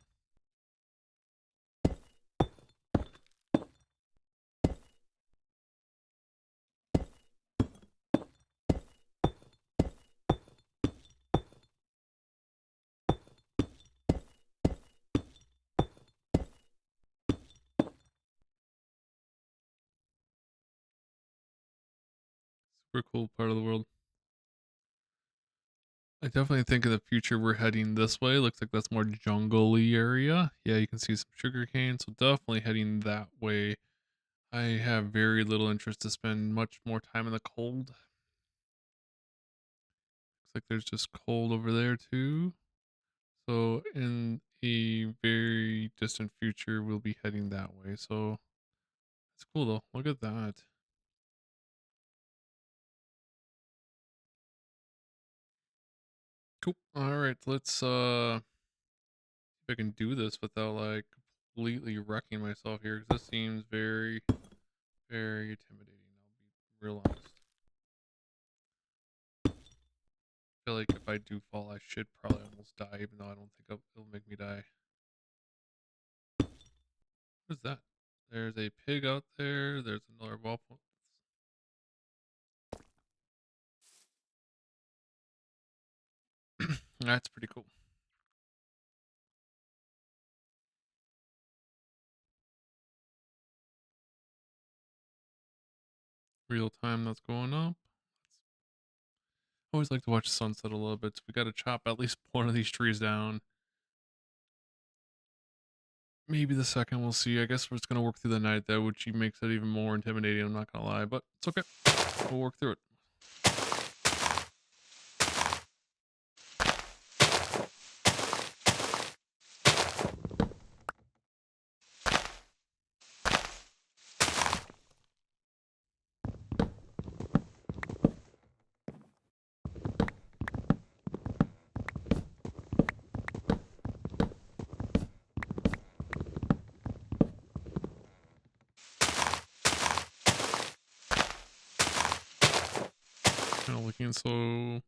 Super cool part of the world. I definitely think in the future we're heading this way. Looks like that's more jungle-y area. Yeah, you can see some sugar cane, so definitely heading that way. I have very little interest to spend much more time in the cold. Looks like there's just cold over there too. So in a very distant future, we'll be heading that way. So it's cool though. Look at that. Cool. All right, let's see if I can do this without like completely wrecking myself here, because this seems very, very intimidating. I'll be real honest. I feel like if I do fall, I should probably almost die, even though I don't think it'll make me die. What is that? There's a pig out there. There's another waffle. That's pretty cool. Real time that's going up. I always like to watch the sunset a little bit. So we got to chop at least one of these trees down. Maybe the second, we'll see. I guess we're just going to work through the night though, which makes it even more intimidating. I'm not going to lie, but it's okay. We'll work through it. Kind of looking so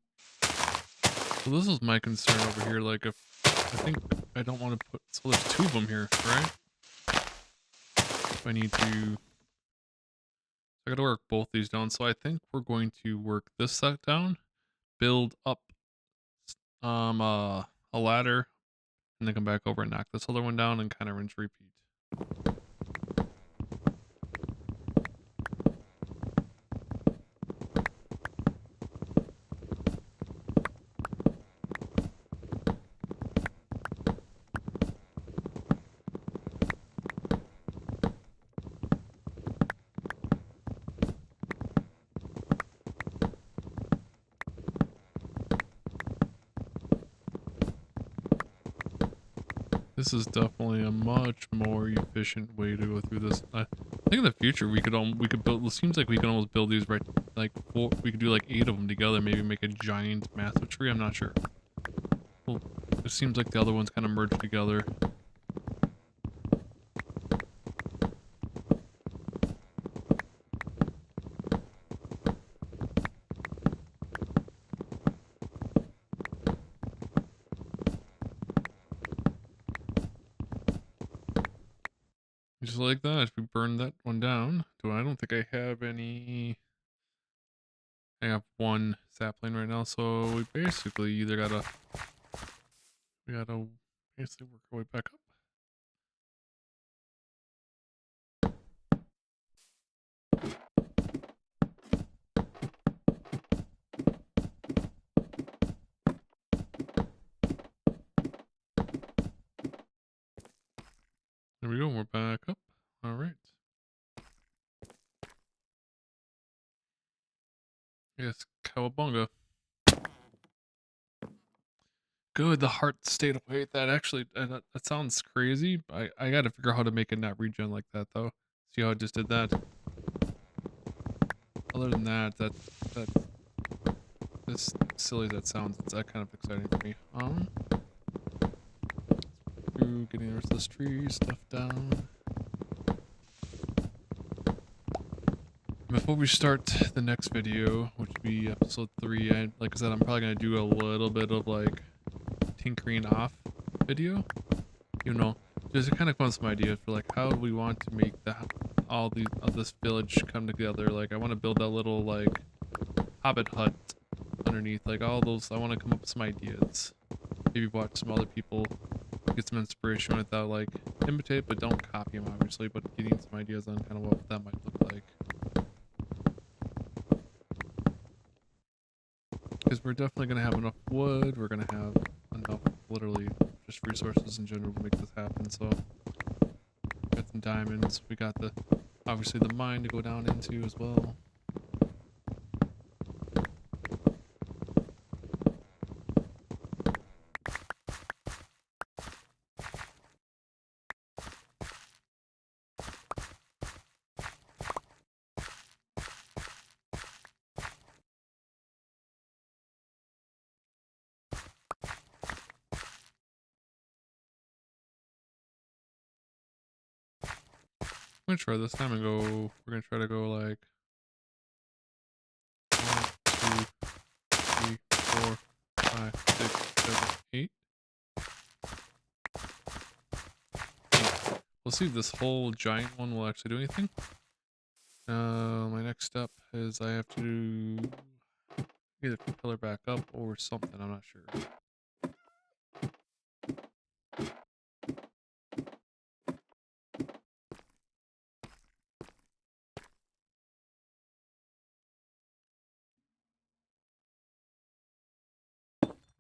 this is my concern over here. Like I think I don't want to put, so there's two of them here, right? If I need to, I got to work both these down. So I think we're going to work this set down, build up a ladder, and then come back over and knock this other one down and kind of rinse repeat. This is definitely a much more efficient way to go through this. I think in the future we could build. It seems like we can almost build these right, like four. We could do like 8 of them together. Maybe make a giant, massive tree. I'm not sure. Well, it seems like the other ones kind of merge together. Just like that. If we burn that one down, I don't think I have any. I have one sapling right now, so we basically either we gotta basically work our way back up. There we go. We're back up. All right. Yes, cowabunga. Good, the heart stayed away. That actually, that sounds crazy. I got to figure out how to make it not regen like that though. See how I just did that? Other than that, as silly as that sounds, it's that kind of exciting for me. Through getting the rest of this tree stuff down. Before we start the next video, which would be episode 3, like I said, I'm probably gonna do a little bit of like tinkering off video. You know, just to kind of come up with some ideas for like how do we want to make all this village come together. Like I want to build that little like hobbit hut underneath, like all those. I want to come up with some ideas. Maybe watch some other people, get some inspiration without like imitate, but don't copy them obviously, but getting some ideas on kind of what that might look like. Because we're definitely going to have enough wood, we're going to have enough, literally, just resources in general to make this happen, so. We got some diamonds, we got obviously the mine to go down into as well. I'm gonna try this time and go, we're gonna try to go like 1, 2, 3, 4, 5, 6, 7, 8. We'll see if this whole giant one will actually do anything. My next step is I have to either put the pillar back up or something, I'm not sure.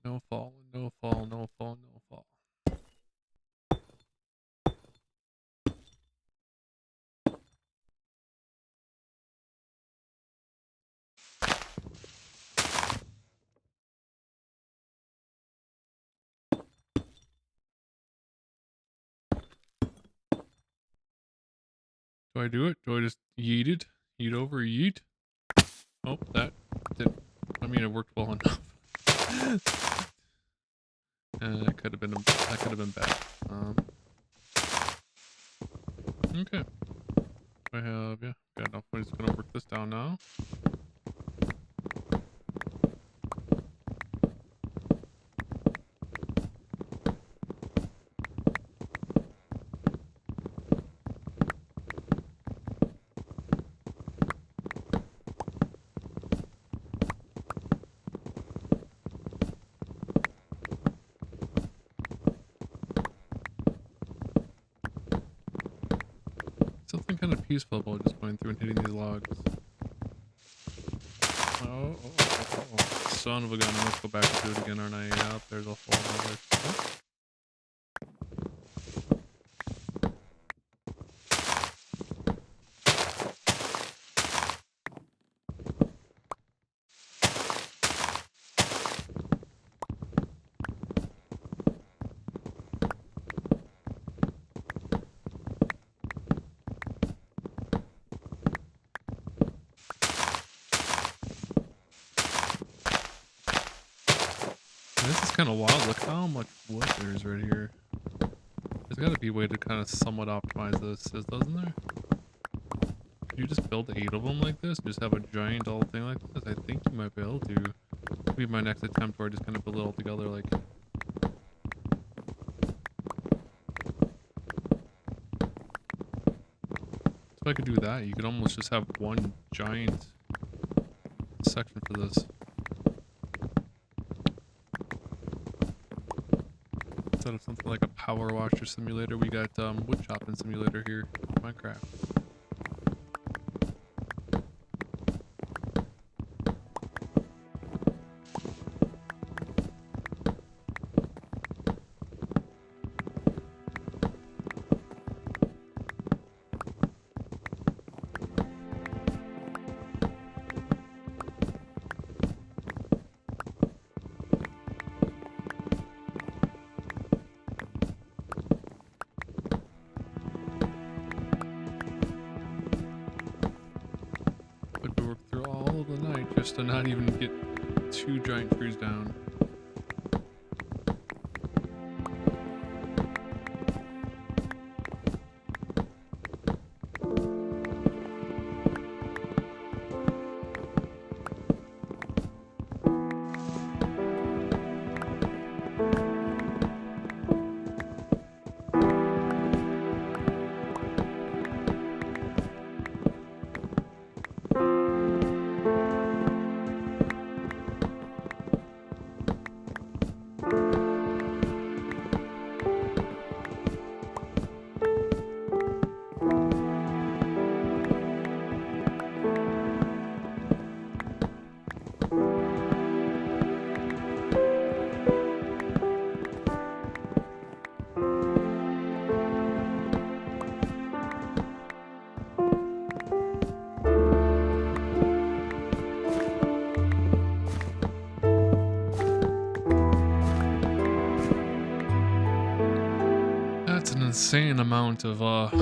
No fall, no fall, no fall, no fall. Do I do it? Do I just yeet it? Yeet over, yeet? Oh, that didn't. I mean, it worked well enough. That could have been bad. Okay. I have, yeah, got enough. I'm just gonna work this down now. Something kind of peaceful about just going through and hitting these logs. Oh. Son of a gun, I must go back and do it again, aren't I? Yeah, there's a whole other. Oh. This is kind of wild. Look how much wood there is right here. There's got to be a way to kind of somewhat optimize this, doesn't there? Could you just build 8 of them like this? Just have a giant old thing like this? I think you might be able to. Maybe my next attempt where I just kind of build it all together like. If I could do that, you could almost just have one giant section for this. Instead of something like a power washer simulator, we got wood chopping simulator here in Minecraft. just to not even get 2 giant trees down. That's an insane amount of wood.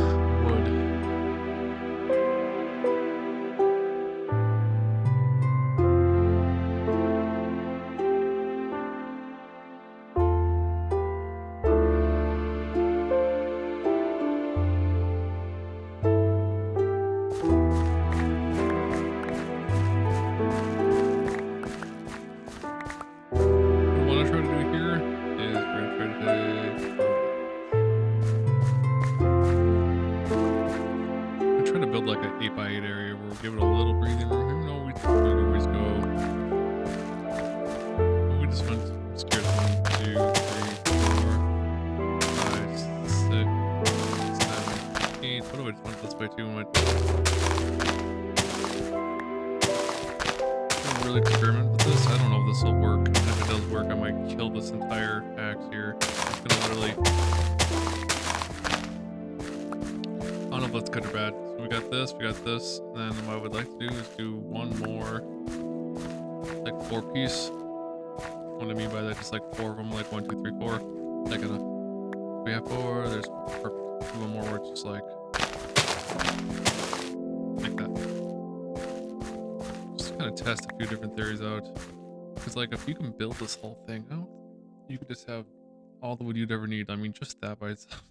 What I try to do here is we're gonna try to build like an 8x8 area where we'll give it a little breathing room. Even though we could always go. We just went scared 1, 2, 3, 4, 5, 6, 7, 8. What do I just went this way too and went? I'm really experiment with this. I don't know if this will work. And if it does work, I might kill this entire axe here. It's gonna literally. I don't know if that's good or bad. So we got this, and then what I would like to do is do one more, like 4-piece. What I mean by that, just like 4 of them, like 1, 2, 3, 4. Like we have 4. There's perfect. Do one more where it's just like that. Just kind of test a few different theories out. Because like if you can build this whole thing out, you could just have all the wood you'd ever need. I mean, just that by itself,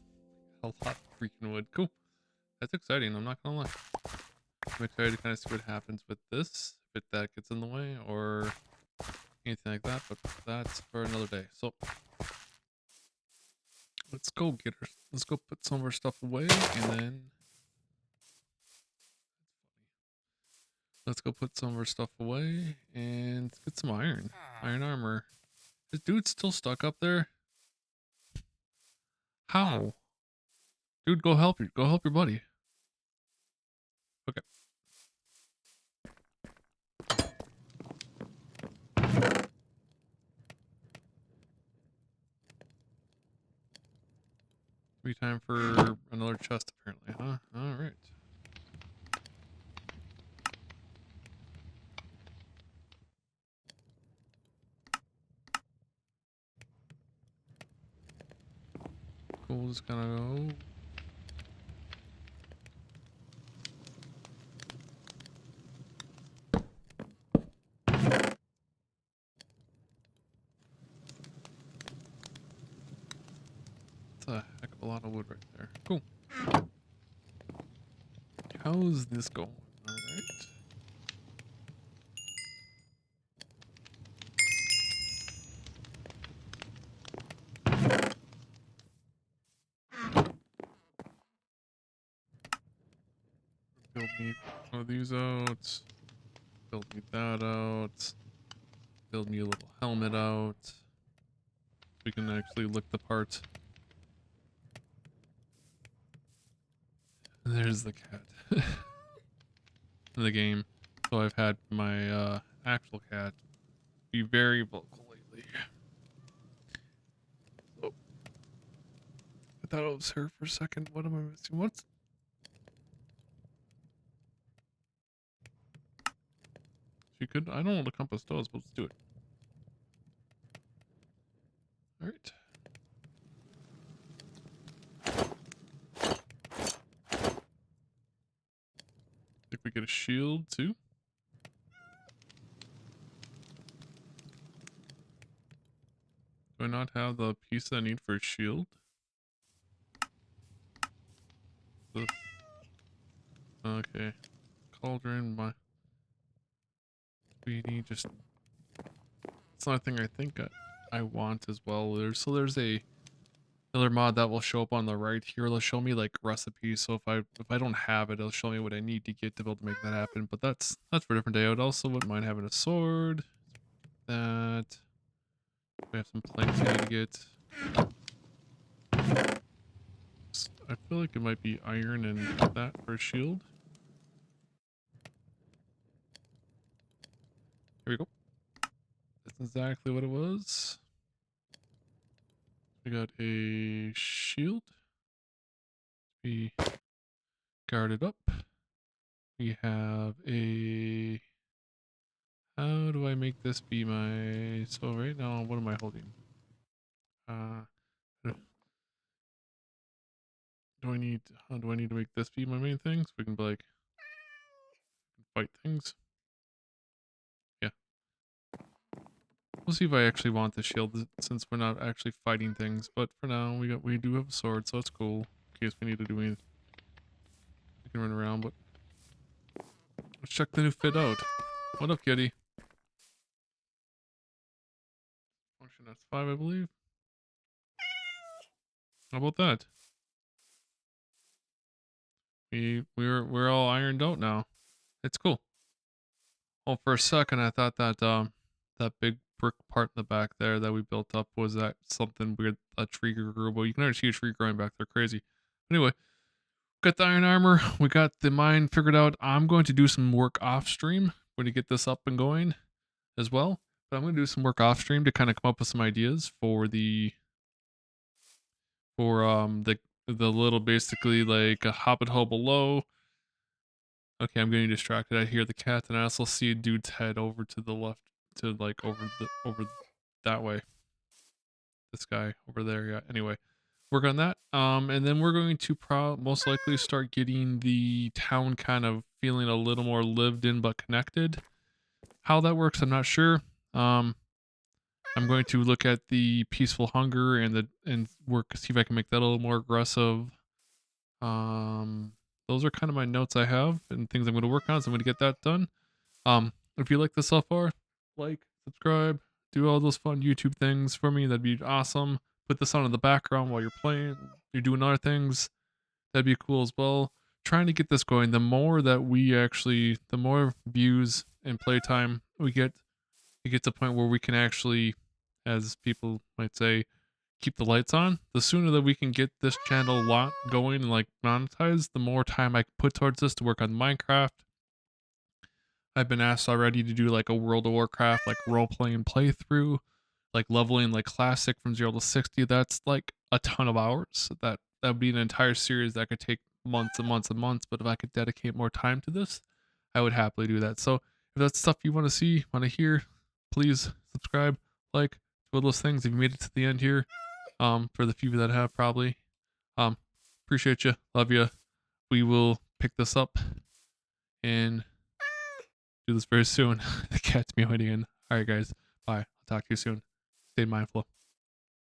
a lot of freaking wood. Cool. That's exciting, I'm not gonna lie. I'm excited to kind of see what happens with this, if that gets in the way, or anything like that, but that's for another day. So, let's go let's go put some of our stuff away, and then... Let's go put some of our stuff away, and get some iron. Iron armor. This dude's still stuck up there? How? Dude, go help your buddy. Okay. Be time for another chest apparently, huh? Alright. Cool, just gonna go. That's a heck of a lot of wood right there. Cool. How's this going? Alright. Build me one of these out. Build me that out. Build me a little helmet out. We can actually look the part. And there's the cat. In the game. So I've had my actual cat be very vocal lately. So I thought it was her for a second. What am I missing? What's... She could... I don't know what a compass does, but let's do it. Alright. Think we get a shield too? not have the piece I need for a shield? This. Okay. Cauldron, we need just... It's not a thing I think I want as well. There's another mod that will show up on the right here. It'll show me like recipes. So if I don't have it, it'll show me what I need to get to be able to make that happen. But that's for a different day. I would also wouldn't mind having a sword. That we have some planks we need to get. I feel like it might be iron and that for a shield. Here we go. That's exactly what it was. We got a shield. We guarded up. We have a... How do I make this be my... So right now, what am I holding? How do I need to make this be my main thing? So we can be like, fight things. Yeah. We'll see if I actually want the shield since we're not actually fighting things. But for now, we do have a sword, so it's cool. In case we need to do anything. We can run around, but... Let's check the new fit out. What up, kitty? Function S5, I believe. How about that? We're all ironed out now. It's cool. Well, for a second I thought that that big brick part in the back there that we built up was that something weird, a tree grew. Well, you can already see a tree growing back there, crazy. Anyway, got the iron armor. We got the mine figured out. I'm going to do some work off stream. We're going to get this up and going as well. But I'm going to do some work off stream to kind of come up with some ideas for the little basically like a hobbit hole below. Okay, I'm getting distracted. I hear the cat, and I also see a dude's head over to the left, to like over that way. This guy over there. Yeah. Anyway, work on that. And then we're going to most likely start getting the town kind of feeling a little more lived in but connected. How that works, I'm not sure. I'm going to look at the peaceful hunger and work, see if I can make that a little more aggressive. Those are kind of my notes I have and things I'm going to work on, so I'm going to get that done. If you like this so far, like, subscribe, do all those fun YouTube things for me. That'd be awesome. Put this on in the background while you're playing, you're doing other things. That'd be cool as well. Trying to get this going. The more views and playtime we get, it gets to a point where we can actually, as people might say, keep the lights on. The sooner that we can get this channel going and like monetized, the more time I can put towards this to work on Minecraft. I've been asked already to do like a World of Warcraft like role-playing playthrough, like leveling like classic from 0 to 60. That's like a ton of hours. That would be an entire series that could take months and months and months. But if I could dedicate more time to this, I would happily do that. So if that's stuff you want to see, want to hear, please subscribe, like, do all those things. If you made it to the end here, for the few that have probably, appreciate you, love you. We will pick this up and do this very soon. The cat's meowing again. All right, guys, bye. I'll talk to you soon. Stay mindful.